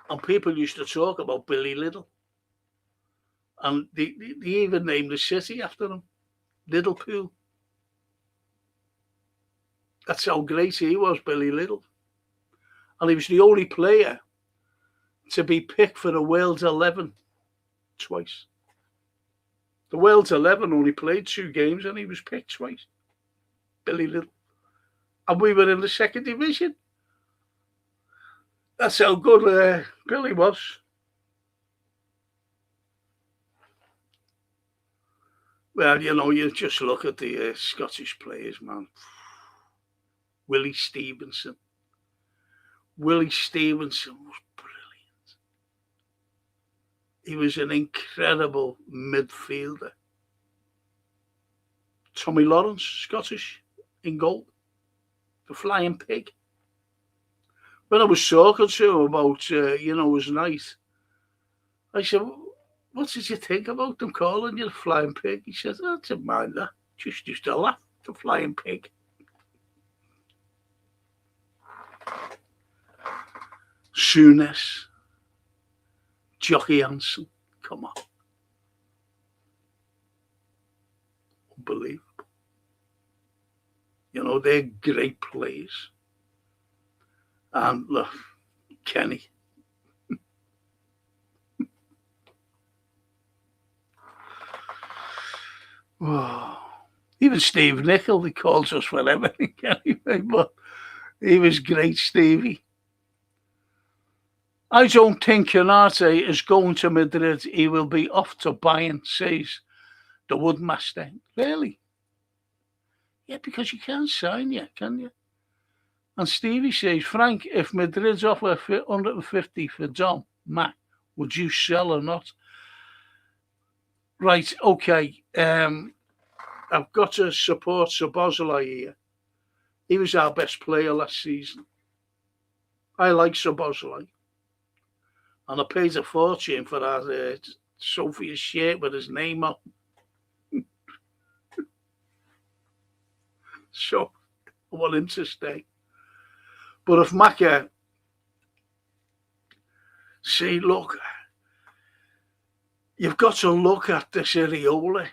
And people used to talk about Billy Liddell. And they even named the city after him, Liverpool. That's how great he was, Billy Liddell. And he was the only player to be picked for the World's 11 twice. The World's 11 only played 2 games and he was picked twice. Billy Liddell. And we were in the 2nd division. That's how good Billy was. Well, you just look at the Scottish players, man. Willie Stevenson. Willie Stevenson was brilliant. He was an incredible midfielder. Tommy Lawrence, Scottish, in goal. The Flying Pig. When I was talking to him about, his night, I said, what did you think about them calling you the Flying Pig? He said, I didn't mind that. Just used to laugh, the Flying Pig. Souness, Jockey Hansen, come on. Unbelievable. They're great players. And look, Kenny. Oh, even Steve Nicol, he calls us for everything anyway, but he was great, Stevie. I don't think Canate is going to Madrid. He will be off to Bayern, says the Woodmaster. Really? Yeah, because you can't sign yet, can you? And Stevie says, Frank, if Madrid's offer 150 for Dom, Matt, would you sell or not? Right, okay. I've got to support Szoboszlai here. He was our best player last season. I like Szoboszlai. And I paid a fortune for that Sofia shirt with his name on. So I want him to stay. But if Macca say, look, you've got to look at this Areola.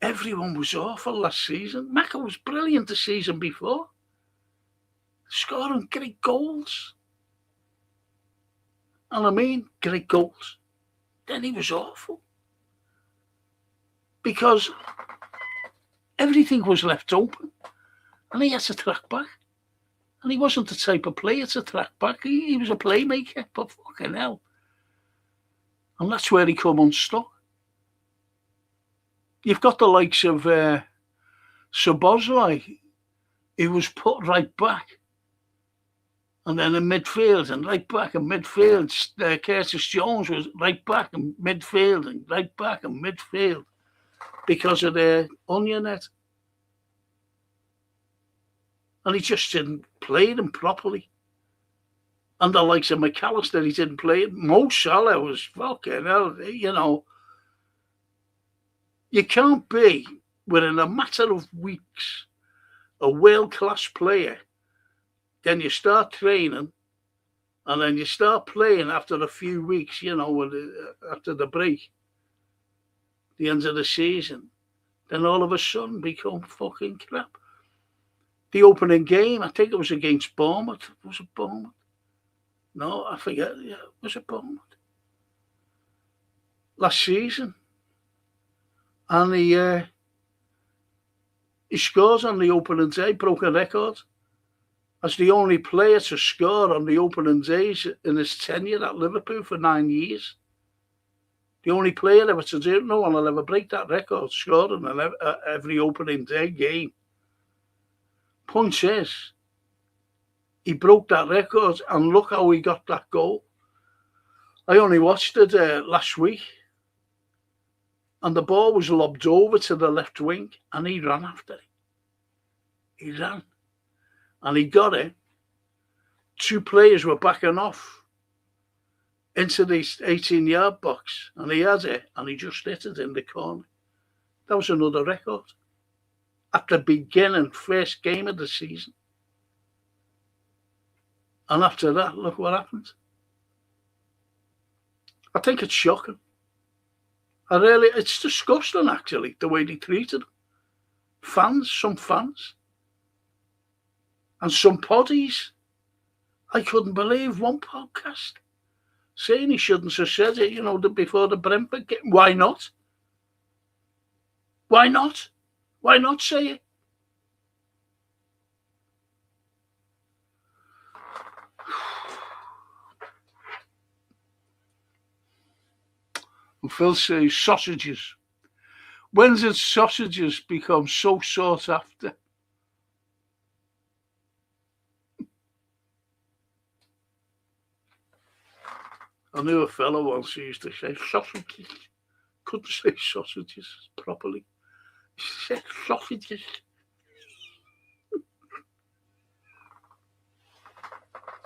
Everyone was awful last season. Macca was brilliant the season before. Scoring great goals. And I mean, great goals. Then he was awful. Because everything was left open. And he had to track back. And he wasn't the type of player to track back. He was a playmaker, but fucking hell. And that's where he come unstuck. You've got the likes of Szoboszlai. He was put right back. And then in midfield and right back in midfield. Curtis Jones was right back in midfield and right back in midfield because of the onion net. And he just didn't play them properly. And the likes of McAllister, he didn't play it. Mo Salah was fucking hell, You can't be, within a matter of weeks, a world-class player. Then you start training, and then you start playing after a few weeks, after the break, the end of the season. Then all of a sudden become fucking crap. The opening game, I think it was against Bournemouth. Was it Bournemouth? No, I forget. Yeah, was it Bournemouth? Last season. And he scores on the opening day, broke a record. As the only player to score on the opening days in his tenure at Liverpool for 9 years. The only player ever to do it. No one will ever break that record, scoring on every opening day game Point is, he broke that record, and look how he got that goal. I only watched it last week, and the ball was lobbed over to the left wing, and he ran after it. He ran, and he got it. Two players were backing off into the 18-yard box, and he had it, and he just hit it in the corner. That was another record at the beginning, first game of the season. And after that, look what happened. I think it's shocking. It's disgusting, actually, the way they treated him. Some fans, and some poddies. I couldn't believe one podcast saying he shouldn't have said it, before the Brentford game. Why not? Why not? Why not say it? And Phil says sausages. When did sausages become so sought after? I knew a fellow once who used to say sausages. Couldn't say sausages properly. He said sausages.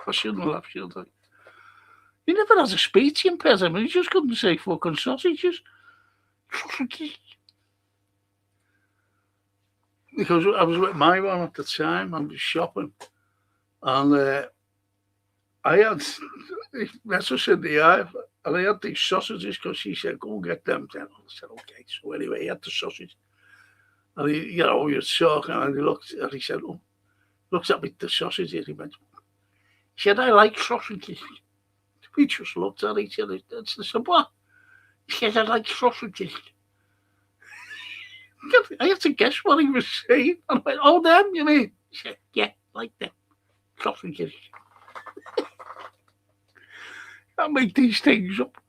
I shouldn't laugh, should I? He never has a speech impediment. He just couldn't say fucking sausages. Sausages. Because I was with my one at the time. I was shopping. And I had, that's us in the eye, and I had these sausages because she said, go and get them. Then I said, okay. So anyway, he had the sausage. And he was talking, and he looked, and he said, looks at me, the sausages. He went, he said, I like sausages. We just looked at each other. I said, what? He said, I like sausages. I had to guess what he was saying. And I went, oh, them, you mean? He said, yeah, like them. Sausages. Can't make these things up.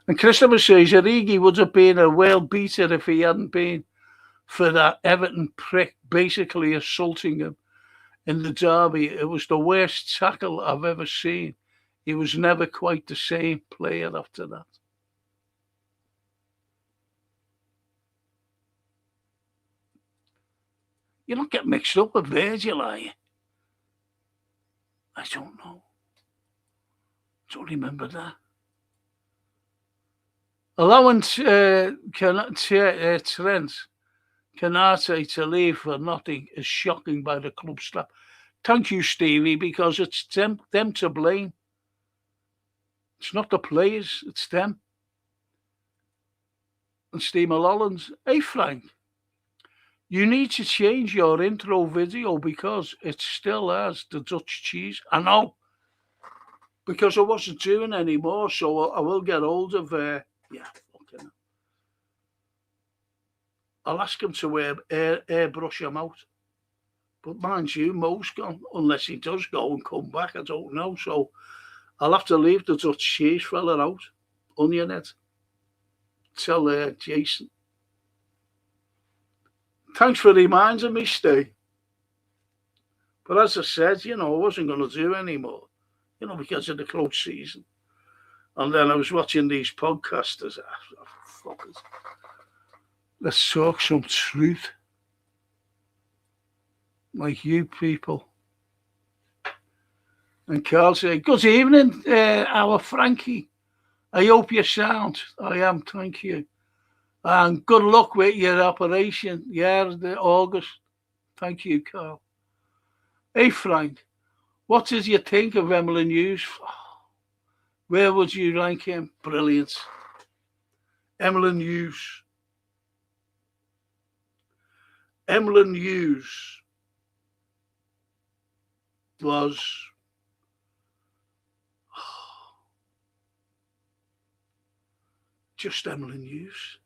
And Christopher says, Origi would have been a world beater if he hadn't been for that Everton prick basically assaulting him in the derby. It was the worst tackle I've ever seen. He was never quite the same player after that. You don't get mixed up with Virgil, are you? I don't know. Don't remember that. Allowing Trent Canate to leave for nothing is shocking by the club staff. Thank you, Stevie, because it's them to blame. It's not the players, it's them. And Steve Mulholland, hey Frank, you need to change your intro video because it still has the Dutch cheese. I know, because I wasn't doing anymore, so I will get hold of fucking. I'll ask him to airbrush him out. But mind you, Mo's gone, unless he does go and come back, I don't know. So I'll have to leave the Dutch cheese fella out. Onion it. Tell Jason. Thanks for reminding me, Steve. But as I said, I wasn't going to do anymore, because of the close season. And then I was watching these podcasters. Fuckers. Let's talk some truth. Like you people. And Carl said, good evening, our Frankie. I hope you're sound. I am, thank you. And good luck with your operation. Yeah, August. Thank you, Carl. Hey, Frank, what did you think of Emily Hughes? Where would you rank him? Brilliant. Emily Hughes. Emily Hughes was just Emily Hughes.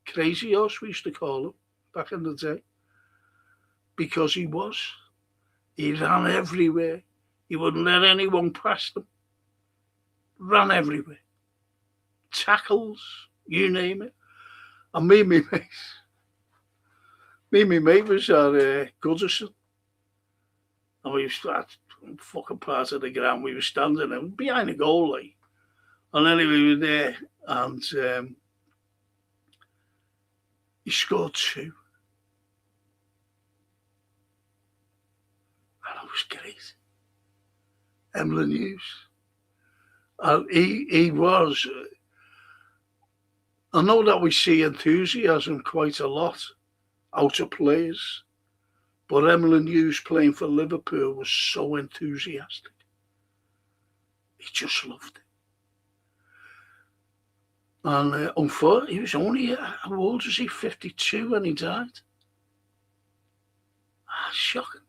Crazy horse, we used to call him back in the day. Because he was. He ran everywhere. He wouldn't let anyone past him. Ran everywhere. Tackles, you name it. And me and my mates, Me and my mate was at Goodison, and we was at fucking part of the ground. We were standing behind the goal, like. And anyway, we were there, and he scored 2. And it was great. Emlyn Hughes. And he was... I know that we see enthusiasm quite a lot out of players, but Emlyn Hughes playing for Liverpool was so enthusiastic. He just loved it. And unfortunately, he was only, how old was he? 52 when he died. Shocking.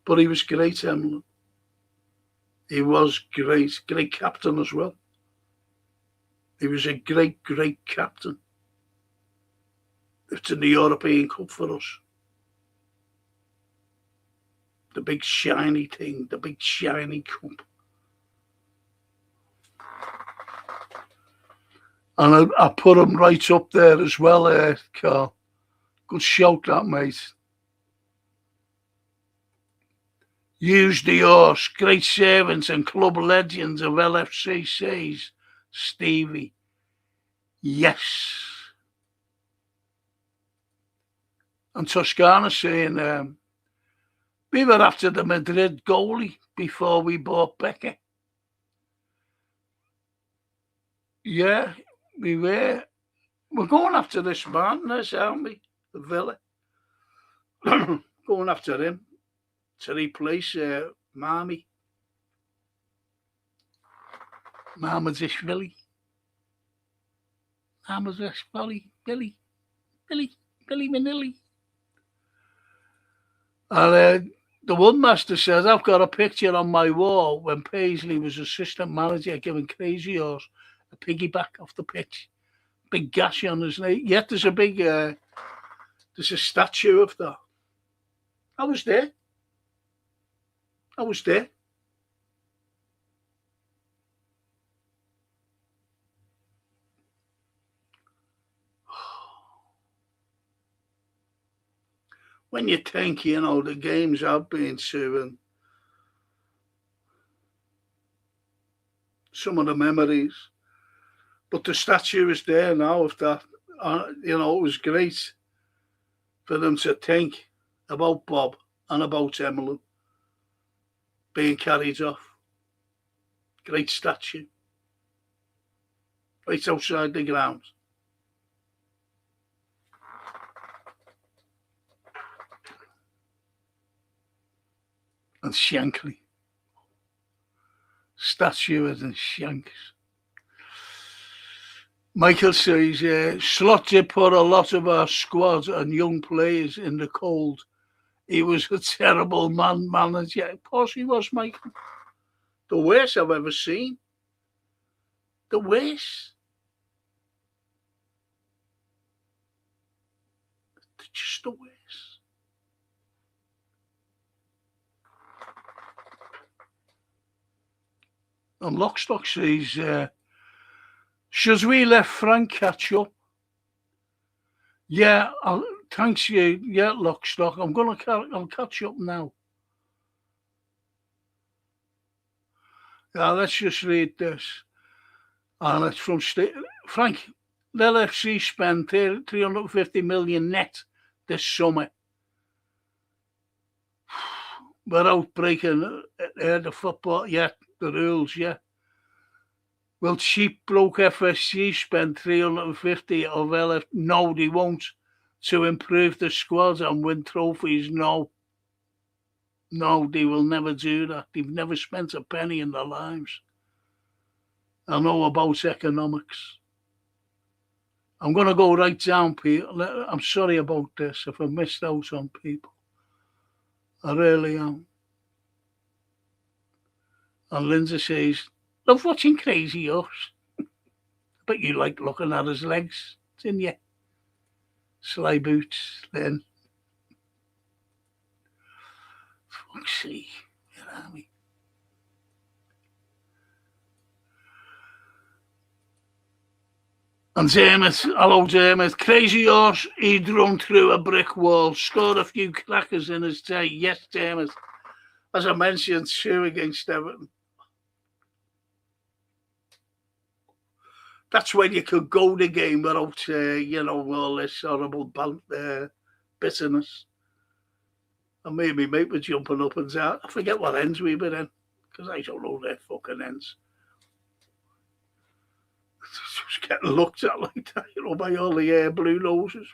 But he was great, Emlyn. He was great captain as well. He was a great captain. It's in the European Cup for us. The big shiny thing, the big shiny cup. And I put him right up there as well, Carl. Good shout, that, mate. Use the horse, great servants and club legends of LFC says Stevie. Yes. And Toscana saying, we were after the Madrid goalie before we bought Becker. Yeah, we were. We're going after this Martinez, aren't we? The Villa. Going after him to replace Marmadzishvili. Billy Manilli. And the one master says, I've got a picture on my wall when Paisley was assistant manager giving Crazy Horse a piggyback off the pitch. Big gash on his knee. Yet there's a big, there's a statue of that. I was there. When you think, the games I've been to and some of the memories, but the statue is there now of that. It was great for them to think about Bob and about Emily being carried off. Great statue. Right outside the ground. And Shankly. Statues and Shanks. Michael says, Slot did put a lot of our squad and young players in the cold. He was a terrible manager. Of course he was, Michael. The worst I've ever seen. The worst. Just the worst. And Lockstock says, should we let Frank catch up? Yeah, thanks you. Yeah, Lockstock. I'll catch up now. Yeah, let's just read this. And it's from Frank. LFC spent 350 million net this summer without breaking the football yet, the rules yet. Will cheap bloke FSC spend 350 of LF? No, they won't. To improve the squad and win trophies, no. No, they will never do that. They've never spent a penny in their lives. I know about economics. I'm going to go right down, people. I'm sorry about this if I missed out on people. I really am. And Lindsay says, love watching Crazy Horse. But you like looking at his legs, didn't you? Sly boots, then. Fuck's sake, where are we? And Dermot, hello Dermot, crazy horse, he'd run through a brick wall, scored a few crackers in his day. Yes, Dermot. As I mentioned, 2 against Everton. That's when you could go the game without, all this horrible bitterness. And me and my mate were jumping up and down. I forget what ends we were in, because I don't know their fucking ends. Just getting looked at like that, by all the blue noses.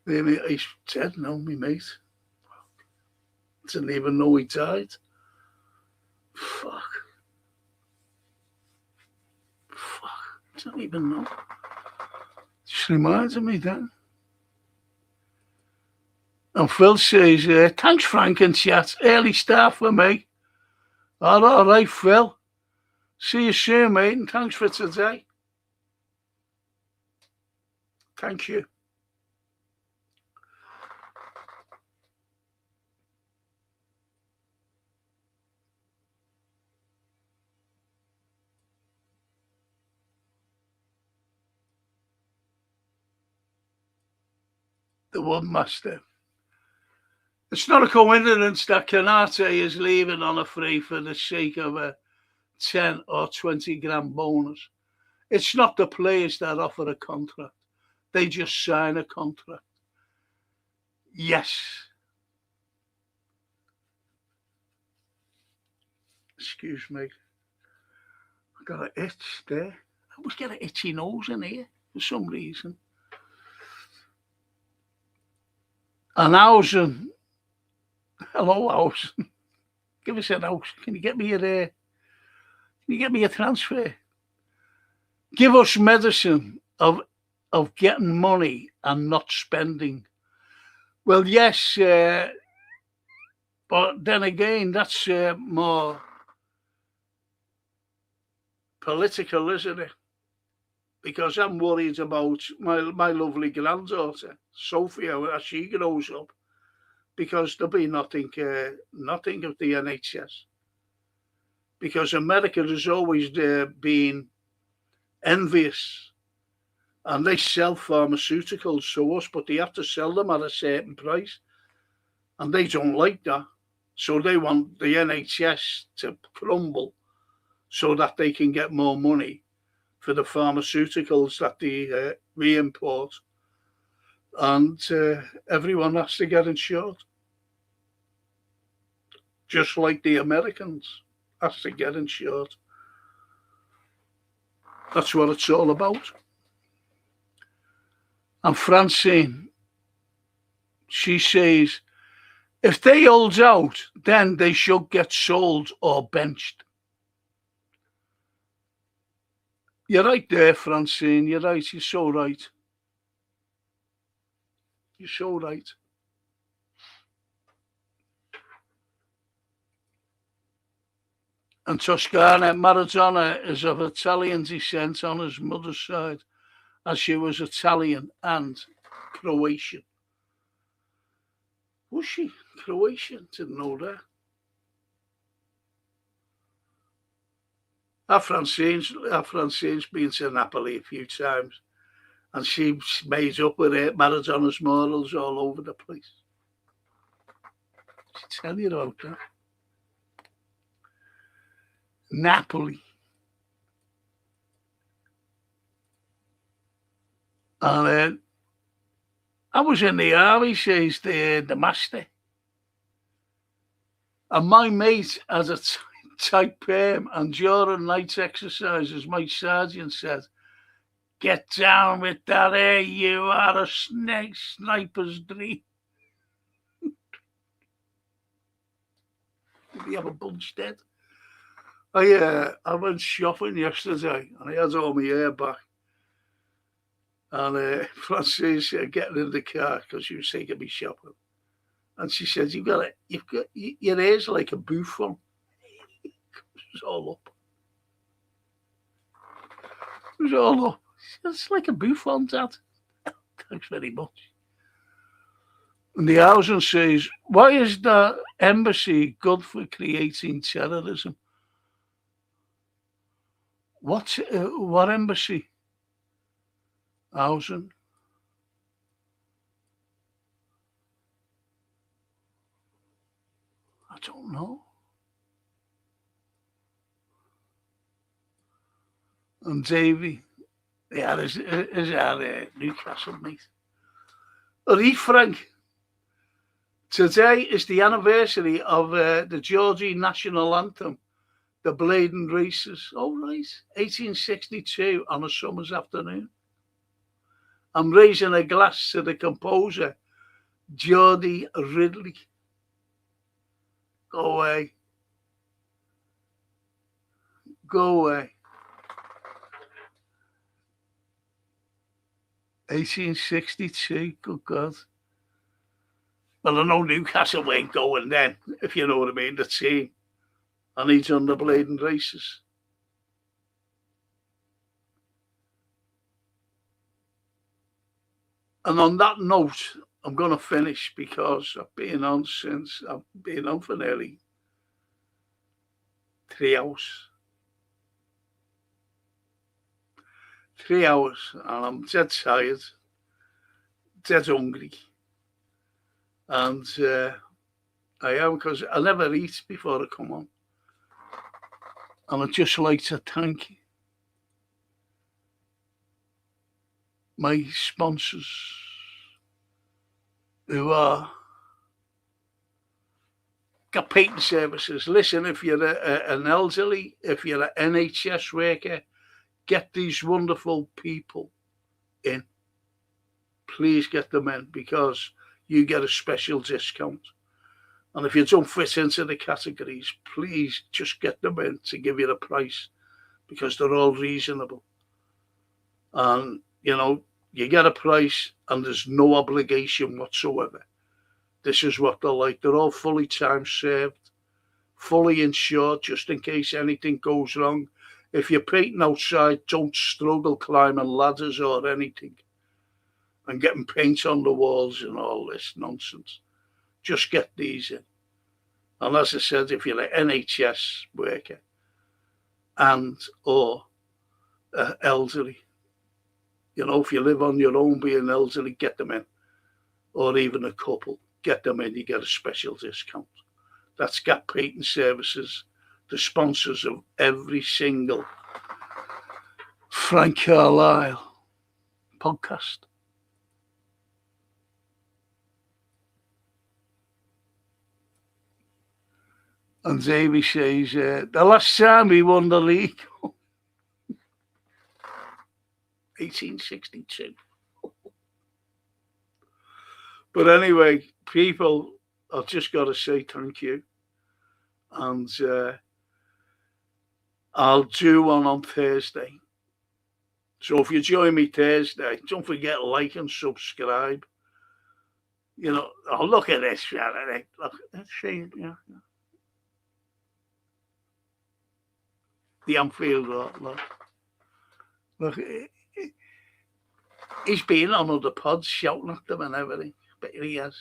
Maybe he's dead now, my mate. Didn't even know he died. Fuck. Didn't even know. Just reminded me then. And Phil says, thanks, Frank and chat. Early start for me. All right, Phil. See you soon, mate, and thanks for today. Thank you. The Woodmaster. It's not a coincidence that Canate is leaving on a free for the sake of a 10 or 20 grand bonus. It's not the players that offer a contract. They just sign a contract. Yes. Excuse me. I got an itch there. I always get an itchy nose in here for some reason. And Housen. Hello, Housen. Give us an house. Can you get me a transfer? Give us medicine of getting money and not spending. Well, yes, but then again, that's more political, isn't it? Because I'm worried about my lovely granddaughter, Sophia, as she grows up, because there'll be nothing of the NHS. Because America has always been envious, and they sell pharmaceuticals to us, but they have to sell them at a certain price, and they don't like that. So they want the NHS to crumble so that they can get more money for the pharmaceuticals that they re-import, and everyone has to get insured, just like the Americans has to get insured. That's what it's all about. And Francine, she says, if they hold out, then they should get sold or benched. You're right there, Francine. You're right. You're so right. You're so right. And Toscana, Maradona is of Italian descent on his mother's side, as she was Italian and Croatian. Was she Croatian? Didn't know that. Our Francine's been to Napoli a few times, and she's made up with Maradona's murals all over the place. She'll tell you about that. Napoli. And I was in the army, says the master. And my mate has a tight perm, and during night exercises, my sergeant said, get down with that air, you are a sniper's dream. Did he have a bunch dead? I went shopping yesterday, and I had all my hair back. And Francis getting in the car because she was taking me shopping, and she said, your hair's like a buffon. It was all up. It was all up. It's like a buffon, Dad. Thanks very much. And the Housen says, why is the embassy good for creating terrorism? What embassy? Housing? I don't know. And Davy, yeah, is our Newcastle mate. Right, Frank. Today is the anniversary of the Geordie national anthem, the Bladen Races. Oh, right. 1862 on a summer's afternoon. I'm raising a glass to the composer, Geordie Ridley. Go away. Go away. 1862, good God. Well, I know Newcastle ain't going then, if you know what I mean, the team. And he's on the Bladen Races. And on that note, I'm going to finish because I've been on for nearly 3 hours. 3 hours, and I'm dead tired, dead hungry. And I am, because I never eat before I come on. And I'd just like to thank my sponsors who are got patent services. Listen, if you're an elderly, if you're an NHS worker, get these wonderful people in. Please get them in because you get a special discount. And if you don't fit into the categories, please just get them in to give you the price because they're all reasonable. And, you know, you get a price and there's no obligation whatsoever. This is what they're like. They're all fully time served, fully insured just in case anything goes wrong. If you're painting outside, don't struggle climbing ladders or anything and getting paint on the walls and all this nonsense. Just get these in. And as I said, if you're an NHS worker and or elderly, you know, if you live on your own being elderly, get them in. Or even a couple, get them in, you get a special discount. That's Gap Painting Services, the sponsors of every single Frank Carlyle podcast. And Davey says, the last time we won the league, 1862. But anyway, people, I've just got to say thank you. And I'll do one on Thursday. So if you join me Thursday, don't forget like and subscribe. You know, oh, look at this. Look, let's see. Yeah. The Anfield, look. He's been on other pods shouting at them and everything. But he has.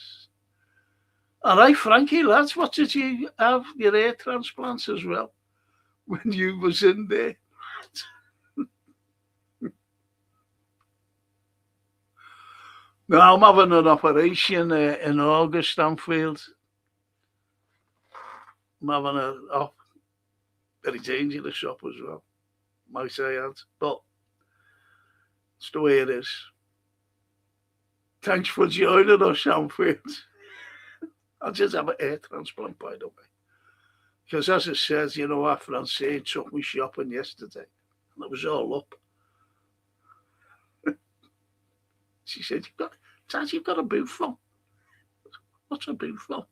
All right, Frankie, lads, what did you have? Your hair transplants as well when you was in there? Now, I'm having an operation in August, Anfield. I'm having very dangerous up as well, might I add. But it's the way it is. Thanks for joining us, Anfield. I'll just have a hair transplant, by the way. Because as I said, you know, our Francine took me shopping yesterday, and it was all up. She said, Dad, you've got a bouffon. What's a bouffon?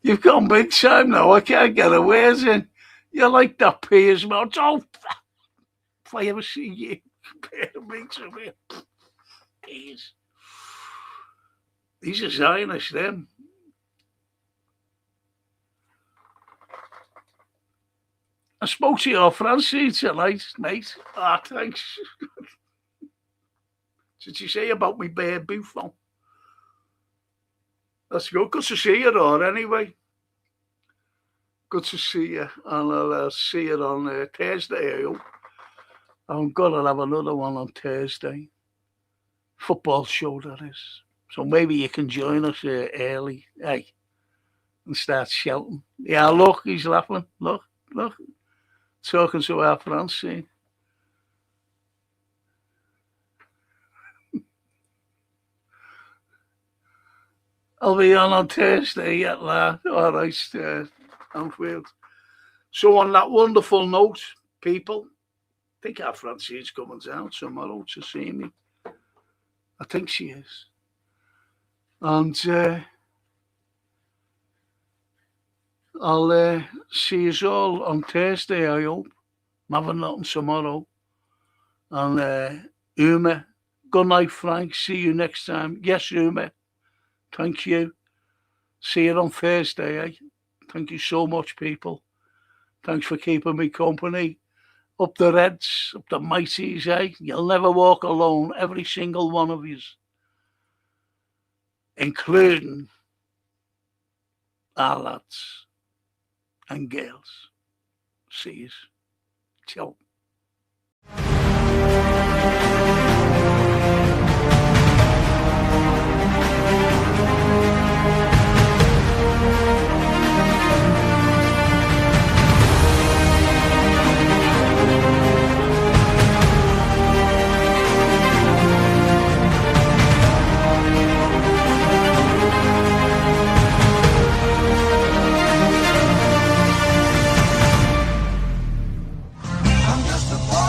You've gone big time now. I can't get a words in. You're like that Piers Morgan. Oh, if I ever see you compare me to me. Piers. He's a Zionist, then. I spoke to your Francine tonight, mate. Ah, thanks. Did you say about me bear bouffon? That's good. Good to see you, though, anyway. Good to see you. And I'll see you on Thursday, I hope. I'm going to have another one on Thursday. Football show, that is. So maybe you can join us early, hey, and start shouting. Yeah, look, he's laughing. Look. Talking to our Francine. I'll be on Thursday at last. All right, Anfield. So on that wonderful note, people, I think our Francine's coming down tomorrow to see me. I think she is. And I'll see you all on Thursday, I hope. I'm having nothing tomorrow. And Uma, good night, Frank. See you next time. Yes, Uma. Thank you. See you on Thursday, eh? Thank you so much, people. Thanks for keeping me company. Up the Reds, up the Mighties, eh? You'll never walk alone, every single one of you. Including our lads and girls. See you. Ciao. I'm just a boy.